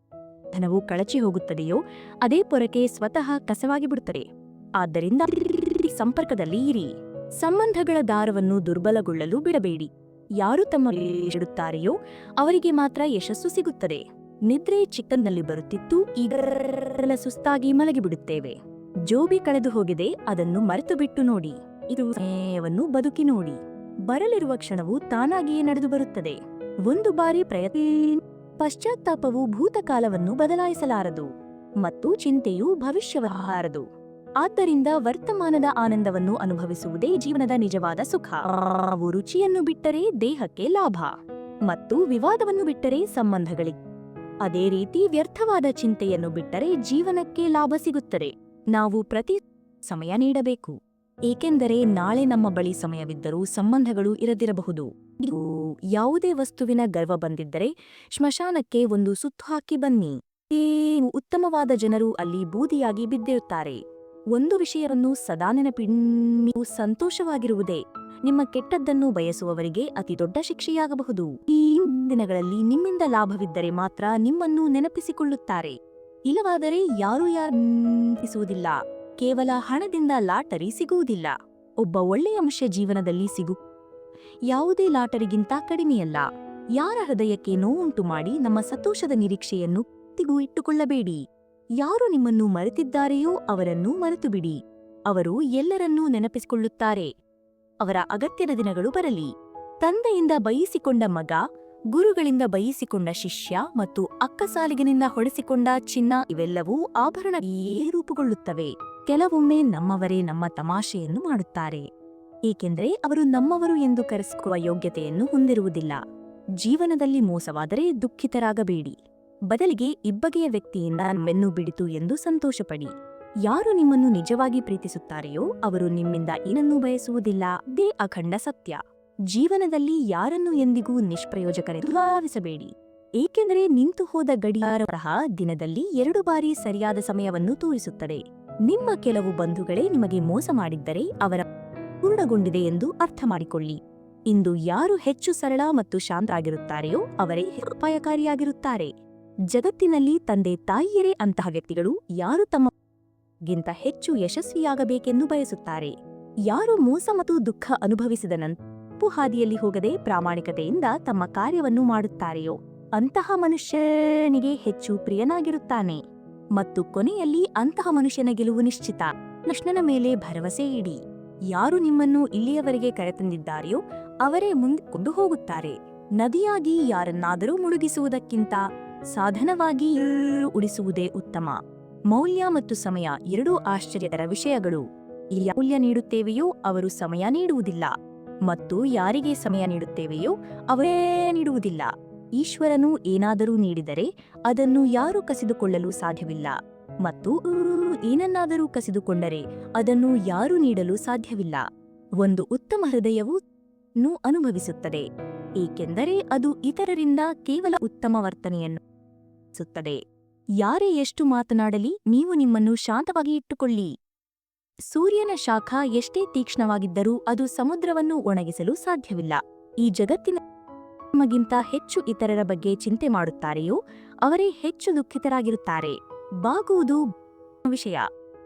ಬಂಧನವು ಕಳಚಿ ಹೋಗುತ್ತದೆಯೋ ಅದೇ ಪೊರಕೆ ಸ್ವತಃ ಕಸವಾಗಿ ಬಿಡುತ್ತದೆ. ಆದ್ದರಿಂದ ಸಂಪರ್ಕದಲ್ಲಿ ಇರಿ. ಸಂಬಂಧಗಳ ದಾರವನ್ನು ದುರ್ಬಲಗೊಳ್ಳಲು ಬಿಡಬೇಡಿ. ಯಾರು ತಮ್ಮ ಇಡುತ್ತಾರೆಯೋ ಅವರಿಗೆ ಮಾತ್ರ ಯಶಸ್ಸು ಸಿಗುತ್ತದೆ. ನಿದ್ರೆ ಚಿಕ್ಕಂದಲ್ಲಿ ಬರುತ್ತಿತ್ತು, ಈಗ ಸುಸ್ತಾಗಿ ಮಲಗಿಬಿಡುತ್ತೇವೆ. ಜೋಬಿ ಕಳೆದು ಹೋಗಿದೆ, ಅದನ್ನು ಮರೆತು ಬಿಟ್ಟು ನೋಡಿ. ಇದು ಸಮಯವನ್ನು ಬದುಕಿ ನೋಡಿ. ಬರಲಿರುವ ಕ್ಷಣವು ತಾನಾಗಿಯೇ ನಡೆದು ಬರುತ್ತದೆ. ಒಂದು ಬಾರಿ ಪ್ರಯತ್ನ. ಪಶ್ಚಾತ್ತಾಪವು ಭೂತಕಾಲವನ್ನು ಬದಲಾಯಿಸಲಾರದು ಮತ್ತು ಚಿಂತೆಯು ಭವಿಷ್ಯವಾರದು. ಆದ್ದರಿಂದ ವರ್ತಮಾನದ ಆನಂದವನ್ನು ಅನುಭವಿಸುವುದೇ ಜೀವನದ ನಿಜವಾದ ಸುಖ. ನಾವು ರುಚಿಯನ್ನು ಬಿಟ್ಟರೆ ದೇಹಕ್ಕೆ ಲಾಭ ಮತ್ತು ವಿವಾದವನ್ನು ಬಿಟ್ಟರೆ ಸಂಬಂಧಗಳಿಗೆ. ಅದೇ ರೀತಿ ವ್ಯರ್ಥವಾದ ಚಿಂತೆಯನ್ನು ಬಿಟ್ಟರೆ ಜೀವನಕ್ಕೆ ಲಾಭ ಸಿಗುತ್ತದೆ. ನಾವು ಪ್ರತಿ ಸಮಯ ನೀಡಬೇಕು, ಏಕೆಂದರೆ ನಾಳೆ ನಮ್ಮ ಬಳಿ ಸಮಯವಿದ್ದರೂ ಸಂಬಂಧಗಳು ಇರದಿರಬಹುದು. ಯಾವುದೇ ವಸ್ತುವಿನ ಗರ್ವ ಬಂದಿದ್ದರೆ ಸ್ಮಶಾನಕ್ಕೆ ಒಂದು ಸುತ್ತು ಹಾಕಿ ಬನ್ನಿ. ಉತ್ತಮವಾದ ಜನರು ಅಲ್ಲಿ ಬೂದಿಯಾಗಿ ಬಿದ್ದಿರುತ್ತಾರೆ. ಒಂದು ವಿಷಯವನ್ನು ಸದಾ ನೆನಪಿಡಿ, ನೀವು ಸಂತೋಷವಾಗಿರುವುದೇ ನಿಮ್ಮ ಕೆಟ್ಟದ್ದನ್ನು ಬಯಸುವವರಿಗೆ ಅತಿ ದೊಡ್ಡ ಶಿಕ್ಷೆಯಾಗಬಹುದು. ಈ ದಿನಗಳಲ್ಲಿ ನಿಮ್ಮಿಂದ ಲಾಭವಿದ್ದರೆ ಮಾತ್ರ ನಿಮ್ಮನ್ನು ನೆನಪಿಸಿಕೊಳ್ಳುತ್ತಾರೆ. ಇಲ್ಲವಾದರೆ ಯಾರೂ ಯಾರಿಸುವುದಿಲ್ಲ. ಕೇವಲ ಹಣದಿಂದ ಲಾಟರಿ ಸಿಗುವುದಿಲ್ಲ. ಒಬ್ಬ ಒಳ್ಳೆಯ ಮನುಷ್ಯ ಜೀವನದಲ್ಲಿ ಯಾವುದೇ ಲಾಟರಿಗಿಂತ ಕಡಿಮೆಯಲ್ಲ. ಯಾರ ಹೃದಯಕ್ಕೆ ನೋವುಂಟು ಮಾಡಿ ನಮ್ಮ ಸಂತೋಷದ ನಿರೀಕ್ಷೆಯನ್ನು ಇಟ್ಟುಕೊಳ್ಳಬೇಡಿ. ಯಾರು ನಿಮ್ಮನ್ನು ಮರೆತಿದ್ದಾರೆಯೋ ಅವರನ್ನು ಮರೆತುಬಿಡಿ. ಅವರು ಎಲ್ಲರನ್ನೂ ನೆನಪಿಸಿಕೊಳ್ಳುತ್ತಾರೆ. ಅವರ ಅಗತ್ಯದ ದಿನಗಳು ಬರಲಿ. ತಂದೆಯಿಂದ ಬಯಸಿಕೊಂಡ ಮಗ, ಗುರುಗಳಿಂದ ಬಯಸಿಕೊಂಡ ಶಿಷ್ಯ ಮತ್ತು ಅಕ್ಕಸಾಲಿಗನಿಂದ ಹೊಡೆಸಿಕೊಂಡ ಚಿನ್ನ ಇವೆಲ್ಲವೂ ಆಭರಣಗಳೇ ರೂಪುಗೊಳ್ಳುತ್ತವೆ. ಕೆಲವೊಮ್ಮೆ ನಮ್ಮವರೇ ನಮ್ಮ ತಮಾಷೆಯನ್ನು ಮಾಡುತ್ತಾರೆ, ಏಕೆಂದರೆ ಅವರು ನಮ್ಮವರು ಎಂದು ಕರೆಸಿಕೊಳ್ಳುವ ಯೋಗ್ಯತೆಯನ್ನು ಹೊಂದಿರುವುದಿಲ್ಲ. ಜೀವನದಲ್ಲಿ ಮೋಸವಾದರೆ ದುಃಖಿತರಾಗಬೇಡಿ. ಬದಲಿಗೆ ಇಬ್ಬಗೆಯ ವ್ಯಕ್ತಿಯಿಂದ ನಮ್ಮೆನ್ನು ಬಿಡಿತು ಎಂದು ಸಂತೋಷಪಡಿ. ಯಾರು ನಿಮ್ಮನ್ನು ನಿಜವಾಗಿ ಪ್ರೀತಿಸುತ್ತಾರೆಯೋ ಅವರು ನಿಮ್ಮಿಂದ ಏನನ್ನೂ ಬಯಸುವುದಿಲ್ಲ. ಇದೇ ಅಖಂಡ ಸತ್ಯ. ಜೀವನದಲ್ಲಿ ಯಾರನ್ನೂ ಎಂದಿಗೂ ನಿಷ್ಪ್ರಯೋಜಕರೆಂದು ಭಾವಿಸಬೇಡಿ, ಏಕೆಂದರೆ ನಿಂತು ಹೋದ ಗಡಿಯಾರ ದಿನದಲ್ಲಿ 2 ಬಾರಿ ಸರಿಯಾದ ಸಮಯವನ್ನು ತೋರಿಸುತ್ತದೆ. ನಿಮ್ಮ ಕೆಲವು ಬಂಧುಗಳೇ ನಿಮಗೆ ಮೋಸ ಮಾಡಿದ್ದರೆ ಅವರ ಪೂರ್ಣಗೊಂಡಿದೆ ಎಂದು ಅರ್ಥ ಮಾಡಿಕೊಳ್ಳಿ. ಇಂದು ಯಾರು ಹೆಚ್ಚು ಸರಳ ಮತ್ತು ಶಾಂತರಾಗಿರುತ್ತಾರೆಯೋ ಅವರೇ ಅಪಾಯಕಾರಿಯಾಗಿರುತ್ತಾರೆ. ಜಗತ್ತಿನಲ್ಲಿ ತಂದೆ ತಾಯಿಯರೇ ಅಂತಹ ವ್ಯಕ್ತಿಗಳು ಯಾರು ತಮ್ಮಗಿಂತ ಹೆಚ್ಚು ಯಶಸ್ವಿಯಾಗಬೇಕೆಂದು ಬಯಸುತ್ತಾರೆ. ಯಾರು ಮೋಸ ಮತ್ತು ದುಃಖ ಅನುಭವಿಸಿದ ನಂತರ ಹಾದಿಯಲ್ಲಿ ಹೋಗದೆ ಪ್ರಾಮಾಣಿಕತೆಯಿಂದ ತಮ್ಮ ಕಾರ್ಯವನ್ನು ಮಾಡುತ್ತಾರೆಯೋ ಅಂತಹ ಮನುಷ್ಯನಿಗೆ ಹೆಚ್ಚು ಪ್ರಿಯನಾಗಿರುತ್ತಾನೆ. ಮತ್ತು ಕೊನೆಯಲ್ಲಿ ಅಂತಹ ಮನುಷ್ಯನ ಗೆಲುವು ನಿಶ್ಚಿತ. ಕೃಷ್ಣನ ಮೇಲೆ ಭರವಸೆ ಇಡಿ. ಯಾರು ನಿಮ್ಮನ್ನು ಇಲ್ಲಿಯವರೆಗೆ ಕರೆತಂದಿದ್ದಾರೆಯೋ ಅವರೇ ಮುಂದೆ ಹೋಗುತ್ತಾರೆ. ನದಿಯಾಗಿ ಯಾರನ್ನಾದರೂ ಮುಳುಗಿಸುವುದಕ್ಕಿಂತ ಸಾಧನವಾಗಿ ಉಳಿಸುವುದೇ ಉತ್ತಮ. ಮೌಲ್ಯ ಮತ್ತು ಸಮಯ ಎರಡೂ ಆಶ್ಚರ್ಯಕರ ವಿಷಯಗಳು. ಮೌಲ್ಯ ನೀಡುತ್ತೇವೆಯೋ ಅವರು ಸಮಯ ನೀಡುವುದಿಲ್ಲ, ಮತ್ತು ಯಾರಿಗೆ ಸಮಯ ನೀಡುತ್ತೇವೆಯೋ ಅವರೇ ನೀಡುವುದಿಲ್ಲ. ಈಶ್ವರನು ಏನಾದರೂ ನೀಡಿದರೆ ಅದನ್ನು ಯಾರೂ ಕಸಿದುಕೊಳ್ಳಲು ಸಾಧ್ಯವಿಲ್ಲ, ಮತ್ತು ಏನನ್ನಾದರೂ ಕಸಿದುಕೊಂಡರೆ ಅದನ್ನು ಯಾರೂ ನೀಡಲು ಸಾಧ್ಯವಿಲ್ಲ. ಒಂದು ಉತ್ತಮ ಹೃದಯವು ಅನುಭವಿಸುತ್ತದೆ, ಏಕೆಂದರೆ ಅದು ಇತರರಿಂದ ಕೇವಲ ಉತ್ತಮ ವರ್ತನೆಯನ್ನು ಸುತ್ತದೆ. ಯಾರೇ ಎಷ್ಟು ಮಾತನಾಡಲಿ ನೀವು ನಿಮ್ಮನ್ನು ಶಾಂತವಾಗಿ ಇಟ್ಟುಕೊಳ್ಳಿ. ಸೂರ್ಯನ ಶಾಖ ಎಷ್ಟೇ ತೀಕ್ಷ್ಣವಾಗಿದ್ದರೂ ಅದು ಸಮುದ್ರವನ್ನು ಒಣಗಿಸಲು ಸಾಧ್ಯವಿಲ್ಲ. ಈ ಜಗತ್ತಿನ ನಮಗಿಂತ ಹೆಚ್ಚು ಇತರರ ಬಗ್ಗೆ ಚಿಂತೆ ಮಾಡುತ್ತಾರೆಯೋ ಅವರೇ ಹೆಚ್ಚು ದುಃಖಿತರಾಗಿರುತ್ತಾರೆ. ಬಾಗುವುದು ವಿಷಯ,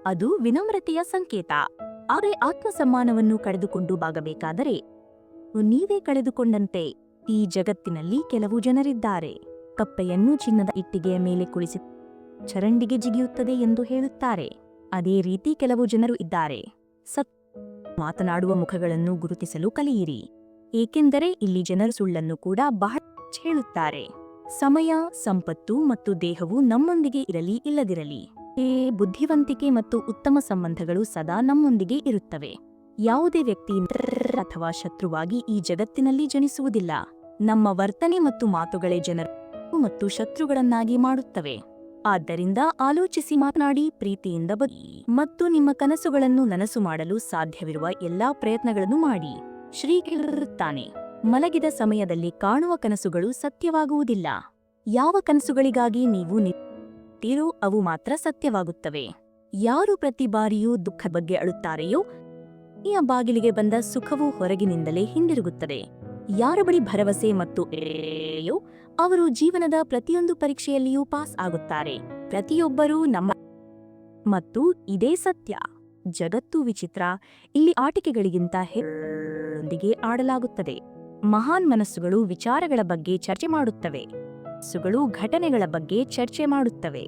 ಅದು ವಿನಮ್ರತೆಯ ಸಂಕೇತ. ಆದರೆ ಆತ್ಮಸಮ್ಮಾನವನ್ನು ಕಳೆದುಕೊಂಡು ಬಾಗಬೇಕಾದರೆ ನೀವೇ ಕಳೆದುಕೊಂಡಂತೆ. ಈ ಜಗತ್ತಿನಲ್ಲಿ ಕೆಲವು ಜನರಿದ್ದಾರೆ, ಕಪ್ಪೆಯನ್ನು ಚಿನ್ನದ ಇಟ್ಟಿಗೆಯ ಮೇಲೆ ಕುಳಿಸಿ ಚರಂಡಿಗೆ ಜಿಗಿಯುತ್ತದೆ ಎಂದು ಹೇಳುತ್ತಾರೆ. ಅದೇ ರೀತಿ ಕೆಲವು ಜನರು ಇದ್ದಾರೆ. ಮಾತನಾಡುವ ಮುಖಗಳನ್ನು ಗುರುತಿಸಲು ಕಲಿಯಿರಿ, ಏಕೆಂದರೆ ಇಲ್ಲಿ ಜನರು ಸುಳ್ಳನ್ನು ಕೂಡ ಬಹಳ ಹೇಳುತ್ತಾರೆ. ಸಮಯ, ಸಂಪತ್ತು ಮತ್ತು ದೇಹವು ನಮ್ಮೊಂದಿಗೆ ಇರಲಿ ಇಲ್ಲದಿರಲಿ, ಬುದ್ಧಿವಂತಿಕೆ ಮತ್ತು ಉತ್ತಮ ಸಂಬಂಧಗಳು ಸದಾ ನಮ್ಮೊಂದಿಗೆ ಇರುತ್ತವೆ. ಯಾವುದೇ ವ್ಯಕ್ತಿ ಅಥವಾ ಶತ್ರುವಾಗಿ ಈ ಜಗತ್ತಿನಲ್ಲಿ ಜನಿಸುವುದಿಲ್ಲ. ನಮ್ಮ ವರ್ತನೆ ಮತ್ತು ಮಾತುಗಳೇ ಜನರು ಮತ್ತು ಶತ್ರುಗಳನ್ನಾಗಿ ಮಾಡುತ್ತವೆ. ಆದ್ದರಿಂದ ಆಲೋಚಿಸಿ ಮಾತನಾಡಿ, ಪ್ರೀತಿಯಿಂದ ಬದುಕಿ ಮತ್ತು ನಿಮ್ಮ ಕನಸುಗಳನ್ನು ನನಸು ಮಾಡಲು ಸಾಧ್ಯವಿರುವ ಎಲ್ಲಾ ಪ್ರಯತ್ನಗಳನ್ನು ಮಾಡಿ. ಶ್ರೀ ಹೇಳುತ್ತಾನೆ, ಮಲಗಿದ ಸಮಯದಲ್ಲಿ ಕಾಣುವ ಕನಸುಗಳು ಸತ್ಯವಾಗುವುದಿಲ್ಲ. ಯಾವ ಕನಸುಗಳಿಗಾಗಿ ನೀವು ನಿಂತಿರೋ ಅವು ಮಾತ್ರ ಸತ್ಯವಾಗುತ್ತವೆ. ಯಾರು ಪ್ರತಿ ಬಾರಿಯೂ ದುಃಖ ಬಗ್ಗೆ ಅಳುತ್ತಾರೆಯೋ ಈ ಬಾಗಿಲಿಗೆ ಬಂದ ಸುಖವು ಹೊರಗಿನಿಂದಲೇ ಹಿಂದಿರುಗುತ್ತದೆ. ಯಾರ ಬಳಿ ಭರವಸೆ ಮತ್ತು ಅವರು ಜೀವನದ ಪ್ರತಿಯೊಂದು ಪರೀಕ್ಷೆಯಲ್ಲಿಯೂ ಪಾಸ್ ಆಗುತ್ತಾರೆ. ಪ್ರತಿಯೊಬ್ಬರೂ ನಮ್ಮ ಮತ್ತು ಇದೇ ಸತ್ಯ. ಜಗತ್ತು ವಿಚಿತ್ರ, ಇಲ್ಲಿ ಆಟಿಕೆಗಳಿಗಿಂತ ಹೆಚ್ಚೊಂದಿಗೆ ಆಡಲಾಗುತ್ತದೆ. ಮಹಾನ್ ಮನಸ್ಸುಗಳು ವಿಚಾರಗಳ ಬಗ್ಗೆ ಚರ್ಚೆ ಮಾಡುತ್ತವೆ, ಮನಸ್ಸುಗಳು ಘಟನೆಗಳ ಬಗ್ಗೆ ಚರ್ಚೆ ಮಾಡುತ್ತವೆ,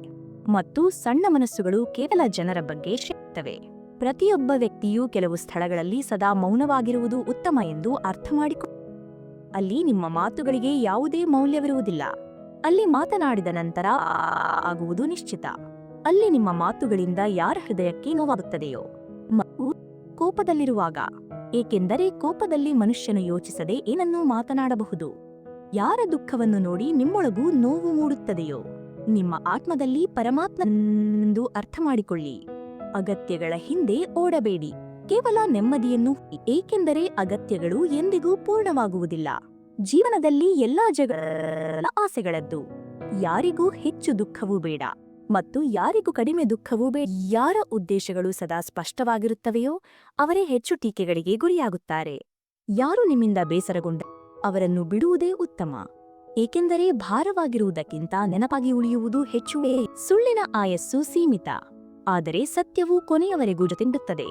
ಮತ್ತು ಸಣ್ಣ ಮನಸ್ಸುಗಳು ಕೇವಲ ಜನರ ಬಗ್ಗೆ ಹೇಳುತ್ತವೆ. ಪ್ರತಿಯೊಬ್ಬ ವ್ಯಕ್ತಿಯೂ ಕೆಲವು ಸ್ಥಳಗಳಲ್ಲಿ ಸದಾ ಮೌನವಾಗಿರುವುದು ಉತ್ತಮ ಎಂದು ಅರ್ಥ ಮಾಡಿಕೊಳ್ಳಿ. ಅಲ್ಲಿ ನಿಮ್ಮ ಮಾತುಗಳಿಗೆ ಯಾವುದೇ ಮೌಲ್ಯವಿರುವುದಿಲ್ಲ. ಅಲ್ಲಿ ಮಾತನಾಡಿದ ನಂತರ ಆಗುವುದು ನಿಶ್ಚಿತ. ಅಲ್ಲಿ ನಿಮ್ಮ ಮಾತುಗಳಿಂದ ಯಾರ ಹೃದಯಕ್ಕೆ ನೋವಾಗುತ್ತದೆಯೋ ಮತ್ತು ಕೋಪದಲ್ಲಿರುವಾಗ, ಏಕೆಂದರೆ ಕೋಪದಲ್ಲಿ ಮನುಷ್ಯನು ಯೋಚಿಸದೆ ಏನನ್ನೂ ಮಾತನಾಡಬಹುದು. ಯಾರ ದುಃಖವನ್ನು ನೋಡಿ ನಿಮ್ಮೊಳಗೂ ನೋವು ಮೂಡುತ್ತದೆಯೋ ನಿಮ್ಮ ಆತ್ಮದಲ್ಲಿ ಪರಮಾತ್ಮನೆಂದು ಅರ್ಥ ಮಾಡಿಕೊಳ್ಳಿ. ಅಗತ್ಯಗಳ ಹಿಂದೆ ಓಡಬೇಡಿ, ಕೇವಲ ನೆಮ್ಮದಿಯನ್ನು, ಏಕೆಂದರೆ ಅಗತ್ಯಗಳು ಎಂದಿಗೂ ಪೂರ್ಣವಾಗುವುದಿಲ್ಲ. ಜೀವನದಲ್ಲಿ ಎಲ್ಲಾ ಜಗಳ ಆಸೆಗಳದ್ದು. ಯಾರಿಗೂ ಹೆಚ್ಚು ದುಃಖವೂ ಬೇಡ ಮತ್ತು ಯಾರಿಗೂ ಕಡಿಮೆ ದುಃಖವೂ ಬೇಡ. ಯಾರ ಉದ್ದೇಶಗಳು ಸದಾ ಸ್ಪಷ್ಟವಾಗಿರುತ್ತವೆಯೋ ಅವರೇ ಹೆಚ್ಚು ಟೀಕೆಗಳಿಗೆ ಗುರಿಯಾಗುತ್ತಾರೆ. ಯಾರು ನಿಮ್ಮಿಂದ ಬೇಸರಗೊಂಡ ಅವರನ್ನು ಬಿಡುವುದೇ ಉತ್ತಮ. ಏಕೆಂದರೆ ಭಾರವಾಗಿರುವುದಕ್ಕಿಂತ ನೆನಪಾಗಿ ಉಳಿಯುವುದು ಹೆಚ್ಚುವೇ. ಸುಳ್ಳಿನ ಆಯಸ್ಸು ಸೀಮಿತ, ಆದರೆ ಸತ್ಯವು ಕೊನೆಯವರೆಗೂ ಜೊತೆಗಿರುತ್ತದೆ.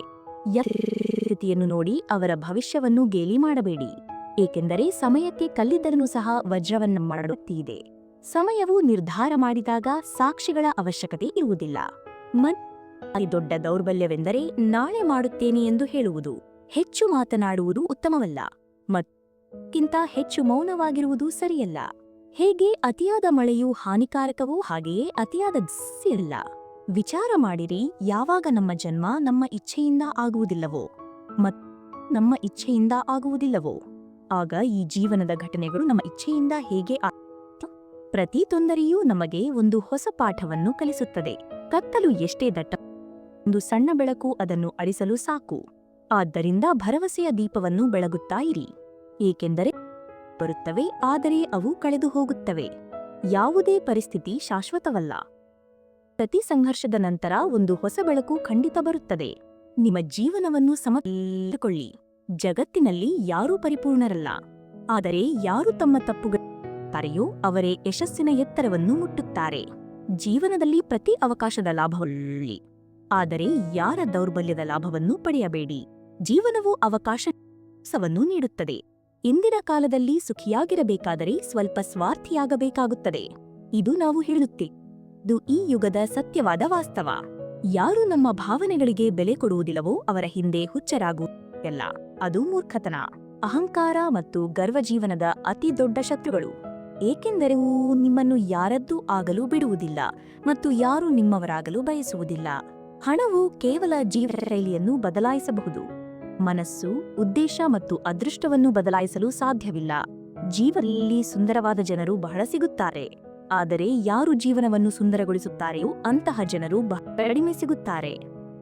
ಸ್ಥಿತಿಯನ್ನು ನೋಡಿ ಅವರ ಭವಿಷ್ಯವನ್ನು ಗೇಲಿ ಮಾಡಬೇಡಿ, ಏಕೆಂದರೆ ಸಮಯಕ್ಕೆ ಕಲ್ಲಿದ್ದಲನ್ನು ಸಹ ವಜ್ರವನ್ನು ಮಾಡುತ್ತಿದೆ. ಸಮಯವು ನಿರ್ಧಾರ ಮಾಡಿದಾಗ ಸಾಕ್ಷಿಗಳ ಅವಶ್ಯಕತೆ ಇರುವುದಿಲ್ಲ. ಅತಿ ದೊಡ್ಡ ದೌರ್ಬಲ್ಯವೆಂದರೆ ನಾಳೆ ಮಾಡುತ್ತೇನೆ ಎಂದು ಹೇಳುವುದು. ಹೆಚ್ಚು ಮಾತನಾಡುವುದು ಉತ್ತಮವಲ್ಲ, ಮತ್ತಿಂತ ಹೆಚ್ಚು ಮೌನವಾಗಿರುವುದು ಸರಿಯಲ್ಲ. ಹೇಗೆ ಅತಿಯಾದ ಮಳೆಯು ಹಾನಿಕಾರಕವೋ ಹಾಗೆಯೇ ಅತಿಯಾದ ಇಲ್ಲ. ವಿಚಾರ ಮಾಡಿರಿ, ಯಾವಾಗ ನಮ್ಮ ಜನ್ಮ ನಮ್ಮ ಇಚ್ಛೆಯಿಂದ ಆಗುವುದಿಲ್ಲವೋ ಮತ್ತು ನಮ್ಮ ಇಚ್ಛೆಯಿಂದ ಆಗುವುದಿಲ್ಲವೋ ಆಗ ಈ ಜೀವನದ ಘಟನೆಗಳು ನಮ್ಮ ಇಚ್ಛೆಯಿಂದ ಹೇಗೆ ಪ್ರತಿ ತೊಂದರೆಯೂ ನಮಗೆ ಒಂದು ಹೊಸ ಪಾಠವನ್ನು ಕಲಿಸುತ್ತದೆ. ಕತ್ತಲು ಎಷ್ಟೇ ದಟ್ಟ, ಒಂದು ಸಣ್ಣ ಬೆಳಕು ಅದನ್ನು ಅಳಿಸಲು ಸಾಕು. ಆದ್ದರಿಂದ ಭರವಸೆಯ ದೀಪವನ್ನು ಬೆಳಗುತ್ತಾ ಇರಿ, ಏಕೆಂದರೆ ಬರುತ್ತವೆ ಆದರೆ ಅವು ಕಳೆದು ಹೋಗುತ್ತವೆ. ಯಾವುದೇ ಪರಿಸ್ಥಿತಿ ಶಾಶ್ವತವಲ್ಲ. ಪ್ರತಿ ಸಂಘರ್ಷದ ನಂತರ ಒಂದು ಹೊಸ ಬೆಳಕು ಖಂಡಿತ ಬರುತ್ತದೆ. ನಿಮ್ಮ ಜೀವನವನ್ನು ಸಮತೋಲಿಸಿಕೊಳ್ಳಿ. ಜಗತ್ತಿನಲ್ಲಿ ಯಾರೂ ಪರಿಪೂರ್ಣರಲ್ಲ, ಆದರೆ ಯಾರು ತಮ್ಮ ತಪ್ಪುಗಳೋ ಅವರೇ ಯಶಸ್ಸಿನ ಎತ್ತರವನ್ನು ಮುಟ್ಟುತ್ತಾರೆ. ಜೀವನದಲ್ಲಿ ಪ್ರತಿ ಅವಕಾಶದ ಲಾಭವಳ್ಳಿ, ಆದರೆ ಯಾರ ದೌರ್ಬಲ್ಯದ ಲಾಭವನ್ನು ಪಡೆಯಬೇಡಿ. ಜೀವನವು ಅವಕಾಶವನ್ನು ನೀಡುತ್ತದೆ. ಇಂದಿನ ಕಾಲದಲ್ಲಿ ಸುಖಿಯಾಗಿರಬೇಕಾದರೆ ಸ್ವಲ್ಪ ಸ್ವಾರ್ಥಿಯಾಗಬೇಕಾಗುತ್ತದೆ. ಇದು ನಾವು ಹೇಳುತ್ತೇವೆ, ಇದು ಈ ಯುಗದ ಸತ್ಯವಾದ ವಾಸ್ತವ. ಯಾರು ನಮ್ಮ ಭಾವನೆಗಳಿಗೆ ಬೆಲೆ ಕೊಡುವುದಿಲ್ಲವೋ ಅವರ ಹಿಂದೆ ಹುಚ್ಚರಾಗುವುದಿಲ್ಲ. ಅದು ಮೂರ್ಖತನ, ಅಹಂಕಾರ ಮತ್ತು ಗರ್ವ ಜೀವನದ ಅತಿ ದೊಡ್ಡ ಶತ್ರುಗಳು. ಏಕೆಂದರೆ ನಿಮ್ಮನ್ನು ಯಾರದ್ದೂ ಆಗಲು ಬಿಡುವುದಿಲ್ಲ ಮತ್ತು ಯಾರೂ ನಿಮ್ಮವರಾಗಲು ಬಯಸುವುದಿಲ್ಲ. ಹಣವು ಕೇವಲ ಜೀವನ ಶೈಲಿಯನ್ನು ಬದಲಾಯಿಸಬಹುದು, ಮನಸ್ಸು, ಉದ್ದೇಶ ಮತ್ತು ಅದೃಷ್ಟವನ್ನು ಬದಲಾಯಿಸಲು ಸಾಧ್ಯವಿಲ್ಲ. ಜೀವನದಲ್ಲಿ ಸುಂದರವಾದ ಜನರು ಬಹಳ ಸಿಗುತ್ತಾರೆ, ಆದರೆ ಯಾರು ಜೀವನವನ್ನು ಸುಂದರಗೊಳಿಸುತ್ತಾರೆಯೋ ಅಂತಹ ಜನರು ಬಹಳ ಕಡಿಮೆ ಸಿಗುತ್ತಾರೆ.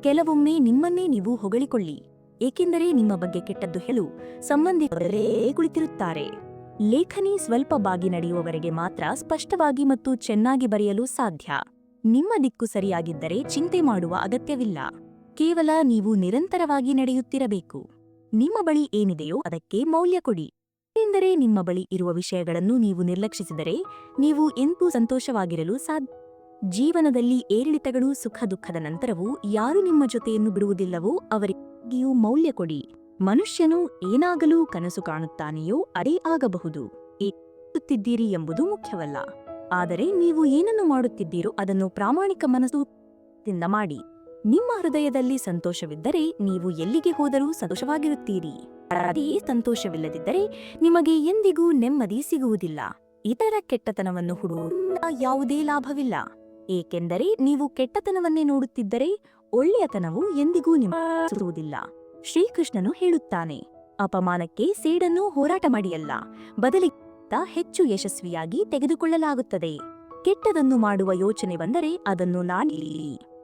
ಕೆಲವೊಮ್ಮೆ ನಿಮ್ಮನ್ನೇ ನೀವು ಹೊಗಳಿಕೊಳ್ಳಿ, ಏಕೆಂದರೆ ನಿಮ್ಮ ಬಗ್ಗೆ ಕೆಟ್ಟದ್ದು ಹೇಳು ಸಂಬಂಧಿಕರೇ ಕುಳಿತಿರುತ್ತಾರೆ. ಲೇಖನಿ ಸ್ವಲ್ಪ ಬಾಗಿ ನಡೆಯುವವರೆಗೆ ಮಾತ್ರ ಸ್ಪಷ್ಟವಾಗಿ ಮತ್ತು ಚೆನ್ನಾಗಿ ಬರೆಯಲು ಸಾಧ್ಯ. ನಿಮ್ಮ ದಿಕ್ಕು ಸರಿಯಾಗಿದ್ದರೆ ಚಿಂತೆ ಮಾಡುವ ಅಗತ್ಯವಿಲ್ಲ. ಕೇವಲ ನೀವು ನಿರಂತರವಾಗಿ ನಡೆಯುತ್ತಿರಬೇಕು. ನಿಮ್ಮ ಬಳಿ ಏನಿದೆಯೋ ಅದಕ್ಕೆ ಮೌಲ್ಯ ಕೊಡಿ. ಏಕೆಂದರೆ ನಿಮ್ಮ ಬಳಿ ಇರುವ ವಿಷಯಗಳನ್ನು ನೀವು ನಿರ್ಲಕ್ಷಿಸಿದರೆ ನೀವು ಎಂದೂ ಸಂತೋಷವಾಗಿರಲು ಸಾಧ್ಯ. ಜೀವನದಲ್ಲಿ ಏರಿಳಿತಗಳು, ಸುಖ ದುಃಖದ ನಂತರವೂ ಯಾರು ನಿಮ್ಮ ಜೊತೆಯನ್ನು ಬಿಡುವುದಿಲ್ಲವೋ ಅವರಿಗೂ ಮೌಲ್ಯ ಕೊಡಿ. ಮನುಷ್ಯನು ಏನಾಗಲು ಕನಸು ಕಾಣುತ್ತಾನೆಯೋ ಅದೇ ಆಗಬಹುದು. ಏನಾಗುತ್ತಿದ್ದೀರಿ ಎಂಬುದು ಮುಖ್ಯವಲ್ಲ, ಆದರೆ ನೀವು ಏನನ್ನು ಮಾಡುತ್ತಿದ್ದೀರೋ ಅದನ್ನು ಪ್ರಾಮಾಣಿಕ ಮನಸ್ಸಿನಿಂದ ಮಾಡಿ. ನಿಮ್ಮ ಹೃದಯದಲ್ಲಿ ಸಂತೋಷವಿದ್ದರೆ ನೀವು ಎಲ್ಲಿಗೆ ಹೋದರೂ ಸಂತೋಷವಾಗಿರುತ್ತೀರಿ. ಅದೇ ಸಂತೋಷವಿಲ್ಲದಿದ್ದರೆ ನಿಮಗೆ ಎಂದಿಗೂ ನೆಮ್ಮದಿ ಸಿಗುವುದಿಲ್ಲ. ಇತರ ಕೆಟ್ಟತನವನ್ನು ಹುಡುಕುವ ಯಾವುದೇ ಲಾಭವಿಲ್ಲ, ಏಕೆಂದರೆ ನೀವು ಕೆಟ್ಟತನವನ್ನೇ ನೋಡುತ್ತಿದ್ದರೆ ಒಳ್ಳೆಯತನವು ಎಂದಿಗೂ ನಿಮ್ಮದಿಲ್ಲ. ಶ್ರೀಕೃಷ್ಣನು ಹೇಳುತ್ತಾನೆ, ಅಪಮಾನಕ್ಕೆ ಸೇಡನ್ನು ಹೋರಾಟ ಮಾಡಿಯಲ್ಲ, ಬದಲಿಗೆ ಹೆಚ್ಚು ಯಶಸ್ವಿಯಾಗಿ ತೆಗೆದುಕೊಳ್ಳಲಾಗುತ್ತದೆ. ಕೆಟ್ಟದನ್ನು ಮಾಡುವ ಯೋಚನೆ ಬಂದರೆ ಅದನ್ನು ನಾಡಿ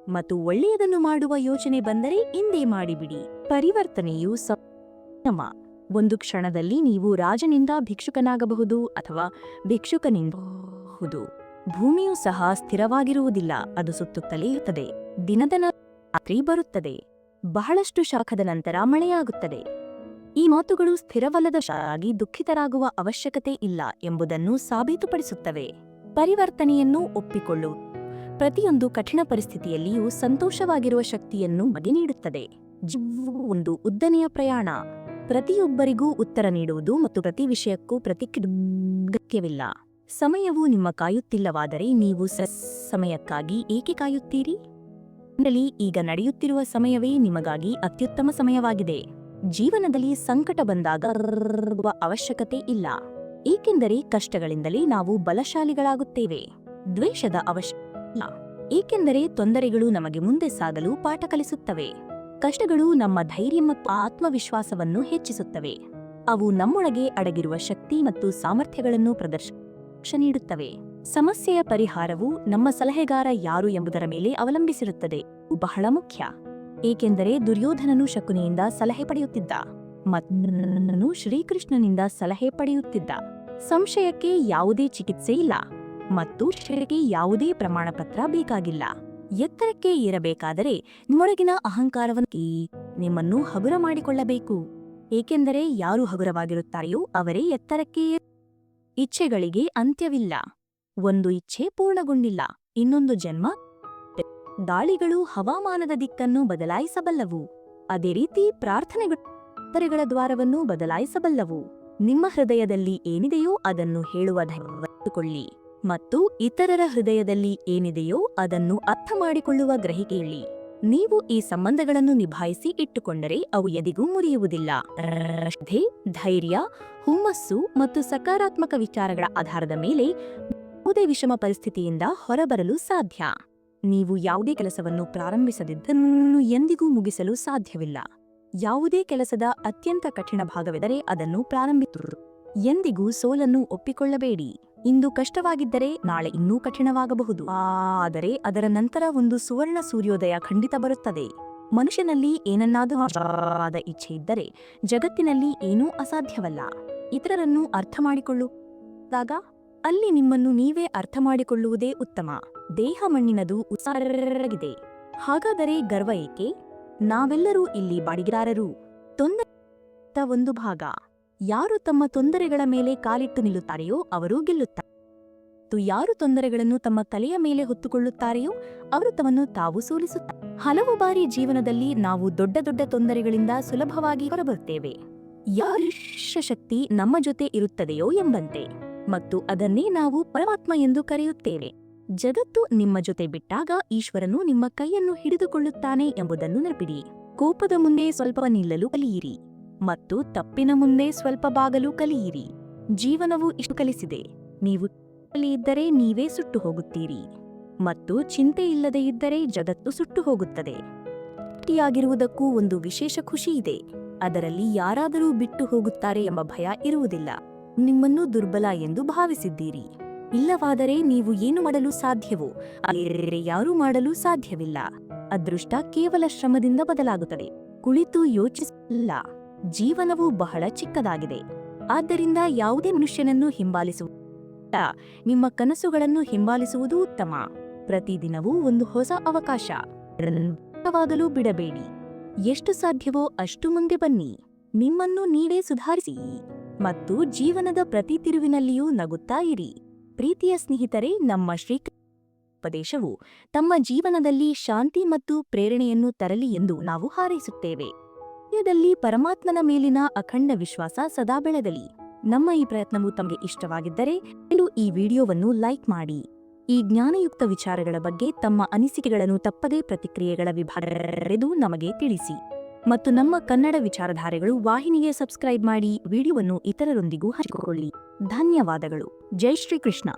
ಮತ್ತು ಒಳ್ಳೆಯದನ್ನು ಮಾಡುವ ಯೋಚನೆ ಬಂದರೆ ಇಂದೇ ಮಾಡಿಬಿಡಿ. ಪರಿವರ್ತನೆಯು ಸಮ. ಒಂದು ಕ್ಷಣದಲ್ಲಿ ನೀವು ರಾಜನಿಂದ ಭಿಕ್ಷುಕನಾಗಬಹುದು ಅಥವಾ ಭಿಕ್ಷುಕನಿಂದ. ಭೂಮಿಯೂ ಸಹ ಸ್ಥಿರವಾಗಿರುವುದಿಲ್ಲ, ಅದು ಸುತ್ತುತ್ತಲೇ ಇರುತ್ತದೆ. ದಿನದ ರಾತ್ರಿ ಬರುತ್ತದೆ, ಬಹಳಷ್ಟು ಶಾಖದ ನಂತರ ಮಳೆಯಾಗುತ್ತದೆ. ಈ ಮಾತುಗಳು ಸ್ಥಿರವಲ್ಲದ ಆಗಿ ದುಃಖಿತರಾಗುವ ಅವಶ್ಯಕತೆ ಇಲ್ಲ ಎಂಬುದನ್ನು ಸಾಬೀತುಪಡಿಸುತ್ತವೆ. ಪರಿವರ್ತನೆಯನ್ನು ಒಪ್ಪಿಕೊಳ್ಳು. ಪ್ರತಿಯೊಂದು ಕಠಿಣ ಪರಿಸ್ಥಿತಿಯಲ್ಲಿಯೂ ಸಂತೋಷವಾಗಿರುವ ಶಕ್ತಿಯನ್ನು ನಮಗೆ ನೀಡುತ್ತದೆ. ಜೀವನವು ಒಂದು ಉದ್ದನೆಯ ಪ್ರಯಾಣ. ಪ್ರತಿಯೊಬ್ಬರಿಗೂ ಉತ್ತರ ನೀಡುವುದು ಮತ್ತು ಪ್ರತಿ ವಿಷಯಕ್ಕೂ ಅಗತ್ಯವಿಲ್ಲ. ಸಮಯವು ನಿಮ್ಮ ಕಾಯುತ್ತಿಲ್ಲವಾದರೆ ನೀವು ಸಮಯಕ್ಕಾಗಿ ಏಕೆ ಕಾಯುತ್ತೀರಿ? ಈಗ ನಡೆಯುತ್ತಿರುವ ಸಮಯವೇ ನಿಮಗಾಗಿ ಅತ್ಯುತ್ತಮ ಸಮಯವಾಗಿದೆ. ಜೀವನದಲ್ಲಿ ಸಂಕಟ ಬಂದಾಗ ಅವಶ್ಯಕತೆ ಇಲ್ಲ, ಏಕೆಂದರೆ ಕಷ್ಟಗಳಿಂದಲೇ ನಾವು ಬಲಶಾಲಿಗಳಾಗುತ್ತೇವೆ. ದ್ವೇಷದ ಅವಶ್ಯಕತೆ ಇಲ್ಲ, ಏಕೆಂದರೆ ತೊಂದರೆಗಳು ನಮಗೆ ಮುಂದೆ ಸಾಗಲು ಪಾಠ ಕಲಿಸುತ್ತವೆ. ಕಷ್ಟಗಳು ನಮ್ಮ ಧೈರ್ಯ ಮತ್ತು ಆತ್ಮವಿಶ್ವಾಸವನ್ನು ಹೆಚ್ಚಿಸುತ್ತವೆ. ಅವು ನಮ್ಮೊಳಗೆ ಅಡಗಿರುವ ಶಕ್ತಿ ಮತ್ತು ಸಾಮರ್ಥ್ಯಗಳನ್ನು ಪ್ರದರ್ಶನ ನೀಡುತ್ತವೆ. ಸಮಸ್ಯೆಯ ಪರಿಹಾರವು ನಮ್ಮ ಸಲಹೆಗಾರ ಯಾರು ಎಂಬುದರ ಮೇಲೆ ಅವಲಂಬಿಸಿರುತ್ತದೆ. ಬಹಳ ಮುಖ್ಯ, ಏಕೆಂದರೆ ದುರ್ಯೋಧನನು ಶಕುನಿಯಿಂದ ಸಲಹೆ ಪಡೆಯುತ್ತಿದ್ದ ಮತ್ತು ಶ್ರೀಕೃಷ್ಣನಿಂದ ಸಲಹೆ ಪಡೆಯುತ್ತಿದ್ದ. ಸಂಶಯಕ್ಕೆ ಯಾವುದೇ ಚಿಕಿತ್ಸೆ ಇಲ್ಲ ಮತ್ತು ಶಿಕ್ಷೆಗೆ ಯಾವುದೇ ಪ್ರಮಾಣಪತ್ರ ಬೇಕಾಗಿಲ್ಲ. ಎತ್ತರಕ್ಕೆ ಏರಬೇಕಾದರೆ ನಿಮ್ಮೊಳಗಿನ ಅಹಂಕಾರವನ್ನು ನಿಮ್ಮನ್ನು ಹಗುರ ಮಾಡಿಕೊಳ್ಳಬೇಕು, ಏಕೆಂದರೆ ಯಾರು ಹಗುರವಾಗಿರುತ್ತಾರೆಯೋ ಅವರೇ ಎತ್ತರಕ್ಕೆ ಇಚ್ಛೆಗಳಿಗೆ ಅಂತ್ಯವಿಲ್ಲ. ಒಂದು ಇಚ್ಛೆ ಪೂರ್ಣಗೊಂಡಿಲ್ಲ, ಇನ್ನೊಂದು ಜನ್ಮ. ಗಾಳಿಗಳು ಹವಾಮಾನದ ದಿಕ್ಕನ್ನು ಬದಲಾಯಿಸಬಲ್ಲವು. ಅದೇ ರೀತಿ ಪ್ರಾರ್ಥನೆಗಳ ದ್ವಾರವನ್ನು ಬದಲಾಯಿಸಬಲ್ಲವು. ನಿಮ್ಮ ಹೃದಯದಲ್ಲಿ ಏನಿದೆಯೋ ಅದನ್ನು ಹೇಳುವ ಧೈರ್ಯವನ್ನು ಮತ್ತು ಇತರರ ಹೃದಯದಲ್ಲಿ ಏನಿದೆಯೋ ಅದನ್ನು ಅರ್ಥ ಮಾಡಿಕೊಳ್ಳುವ ಗ್ರಹಿಕೆಯಲ್ಲಿ ನೀವು ಈ ಸಂಬಂಧಗಳನ್ನು ನಿಭಾಯಿಸಿ ಇಟ್ಟುಕೊಂಡರೆ ಅವು ಎಂದಿಗೂ ಮುರಿಯುವುದಿಲ್ಲ. ಶ್ರದ್ಧೆ, ಧೈರ್ಯ, ಹುಮ್ಮಸ್ಸು ಮತ್ತು ಸಕಾರಾತ್ಮಕ ವಿಚಾರಗಳ ಆಧಾರದ ಮೇಲೆ ಯಾವುದೇ ವಿಷಮ ಪರಿಸ್ಥಿತಿಯಿಂದ ಹೊರಬರಲು ಸಾಧ್ಯ. ನೀವು ಯಾವುದೇ ಕೆಲಸವನ್ನು ಪ್ರಾರಂಭಿಸದಿದ್ದನ್ನು ಎಂದಿಗೂ ಮುಗಿಸಲು ಸಾಧ್ಯವಿಲ್ಲ. ಯಾವುದೇ ಕೆಲಸದ ಅತ್ಯಂತ ಕಠಿಣ ಭಾಗವೆಂದರೆ ಅದನ್ನು ಪ್ರಾರಂಭಿಸುವುದು. ಎಂದಿಗೂ ಸೋಲನ್ನು ಒಪ್ಪಿಕೊಳ್ಳಬೇಡಿ. ಇಂದು ಕಷ್ಟವಾಗಿದ್ದರೆ ನಾಳೆ ಇನ್ನೂ ಕಠಿಣವಾಗಬಹುದು, ಆದರೆ ಅದರ ನಂತರ ಒಂದು ಸುವರ್ಣ ಸೂರ್ಯೋದಯ ಖಂಡಿತ ಬರುತ್ತದೆ. ಮನುಷ್ಯನಲ್ಲಿ ಏನನ್ನಾದರೂ ಆದ ಇಚ್ಛೆ ಇದ್ದರೆ ಜಗತ್ತಿನಲ್ಲಿ ಏನೂ ಅಸಾಧ್ಯವಲ್ಲ. ಇತರರನ್ನು ಅರ್ಥ ಮಾಡಿಕೊಳ್ಳುವಾಗ ಅಲ್ಲಿ ನಿಮ್ಮನ್ನು ನೀವೇ ಅರ್ಥ ಮಾಡಿಕೊಳ್ಳುವುದೇ ಉತ್ತಮ. ದೇಹ ಮಣ್ಣಿನದು, ಉತ್ಸಾಹವಾಗಿದೆ. ಹಾಗಾದರೆ ಗರ್ವ ಏಕೆ? ನಾವೆಲ್ಲರೂ ಇಲ್ಲಿ ಬಾಡಿಗೆದಾರರು. ತೊಂದರೆ ಒಂದು ಭಾಗ. ಯಾರು ತಮ್ಮ ತೊಂದರೆಗಳ ಮೇಲೆ ಕಾಲಿಟ್ಟು ನಿಲ್ಲುತ್ತಾರೆಯೋ ಅವರು ಗೆಲ್ಲುತ್ತಾರೆ. ಯಾರು ತೊಂದರೆಗಳನ್ನು ತಮ್ಮ ತಲೆಯ ಮೇಲೆ ಹೊತ್ತುಕೊಳ್ಳುತ್ತಾರೆಯೋ ಅವರು ತಮ್ಮನ್ನು ತಾವು ಸೋಲಿಸುತ್ತಾರೆ. ಹಲವು ಬಾರಿ ಜೀವನದಲ್ಲಿ ನಾವು ದೊಡ್ಡ ದೊಡ್ಡ ತೊಂದರೆಗಳಿಂದ ಸುಲಭವಾಗಿ ಹೊರಬರುತ್ತೇವೆ. ಯಾರ ಶಕ್ತಿ ನಮ್ಮ ಜೊತೆ ಇರುತ್ತದೆಯೋ ಎಂಬಂತೆ, ಮತ್ತು ಅದನ್ನೇ ನಾವು ಪರಮಾತ್ಮ ಎಂದು ಕರೆಯುತ್ತೇವೆ. ಜಗತ್ತು ನಿಮ್ಮ ಜೊತೆ ಬಿಟ್ಟಾಗ ಈಶ್ವರನು ನಿಮ್ಮ ಕೈಯನ್ನು ಹಿಡಿದುಕೊಳ್ಳುತ್ತಾನೆ ಎಂಬುದನ್ನು ನೆನಪಿಡಿ. ಕೋಪದ ಮುಂದೆ ಸ್ವಲ್ಪ ನಿಲ್ಲಲು ಕಲಿಯಿರಿ ಮತ್ತು ತಪ್ಪಿನ ಮುಂದೆ ಸ್ವಲ್ಪ ಬಾಗಲು ಕಲಿಯಿರಿ. ಜೀವನವು ಇಷ್ಟು ಕಲಿಸಿದೆ. ನೀವು ಇದ್ದರೆ ನೀವೇ ಸುಟ್ಟು ಹೋಗುತ್ತೀರಿ ಮತ್ತು ಚಿಂತೆ ಇಲ್ಲದೆ ಇದ್ದರೆ ಜಗತ್ತು ಸುಟ್ಟು ಹೋಗುತ್ತದೆ. ಆಗಿರುವುದಕ್ಕೂ ಒಂದು ವಿಶೇಷ ಖುಷಿ ಇದೆ. ಅದರಲ್ಲಿ ಯಾರಾದರೂ ಬಿಟ್ಟು ಹೋಗುತ್ತಾರೆ ಎಂಬ ಭಯ ಇರುವುದಿಲ್ಲ. ನಿಮ್ಮನ್ನು ದುರ್ಬಲ ಎಂದು ಭಾವಿಸಿದ್ದೀರಿ. ಇಲ್ಲವಾದರೆ ನೀವು ಏನು ಮಾಡಲು ಸಾಧ್ಯವೋ ಬೇರೆ ಯಾರೂ ಮಾಡಲು ಸಾಧ್ಯವಿಲ್ಲ. ಅದೃಷ್ಟ ಕೇವಲ ಶ್ರಮದಿಂದ ಬದಲಾಗುತ್ತದೆ. ಕುಳಿತು ಯೋಚಿಸಿಲ್ಲ. ಜೀವನವು ಬಹಳ ಚಿಕ್ಕದಾಗಿದೆ. ಆದ್ದರಿಂದ ಯಾವುದೇ ಮನುಷ್ಯನನ್ನು ಹಿಂಬಾಲಿಸುವ ನಿಮ್ಮ ಕನಸುಗಳನ್ನು ಹಿಂಬಾಲಿಸುವುದು ಉತ್ತಮ. ಪ್ರತಿದಿನವೂ ಒಂದು ಹೊಸ ಅವಕಾಶ. ವಾಗಲು ಬಿಡಬೇಡಿ. ಎಷ್ಟು ಸಾಧ್ಯವೋ ಅಷ್ಟು ಮುಂದೆ ಬನ್ನಿ. ನಿಮ್ಮನ್ನು ನೀವೇ ಸುಧಾರಿಸಿ ಮತ್ತು ಜೀವನದ ಪ್ರತಿ ತಿರುವಿನಲ್ಲಿಯೂ ನಗುತ್ತಾ ಇರಿ. ಪ್ರೀತಿಯ ಸ್ನೇಹಿತರೆ, ನಮ್ಮ ಉಪದೇಶವು ತಮ್ಮ ಜೀವನದಲ್ಲಿ ಶಾಂತಿ ಮತ್ತು ಪ್ರೇರಣೆಯನ್ನು ತರಲಿ ಎಂದು ನಾವು ಹಾರೈಸುತ್ತೇವೆ. ಹೃದಯದಲ್ಲಿ ಪರಮಾತ್ಮನ ಮೇಲಿನ ಅಖಂಡ ವಿಶ್ವಾಸ ಸದಾ ಬೆಳೆದಲಿ. ನಮ್ಮ ಈ ಪ್ರಯತ್ನವು ತಮಗೆ ಇಷ್ಟವಾಗಿದ್ದರೆ ಈ ವಿಡಿಯೋವನ್ನು ಲೈಕ್ ಮಾಡಿ. ಈ ಜ್ಞಾನಯುಕ್ತ ವಿಚಾರಗಳ ಬಗ್ಗೆ ತಮ್ಮ ಅನಿಸಿಕೆಗಳನ್ನು ತಪ್ಪದೇ ಪ್ರತಿಕ್ರಿಯೆಗಳ ವಿಭಾಗರೆದು ನಮಗೆ ತಿಳಿಸಿ. ಮತ್ತು ನಮ್ಮ ಕನ್ನಡ ವಿಚಾರಧಾರೆಗಳು ವಾಹಿನಿಗೆ ಸಬ್ಸ್ಕ್ರೈಬ್ ಮಾಡಿ ವಿಡಿಯೋವನ್ನು ಇತರರೊಂದಿಗೂ ಹಂಚಿಕೊಳ್ಳಿ. ಧನ್ಯವಾದಗಳು. ಜೈ ಶ್ರೀ ಕೃಷ್ಣ.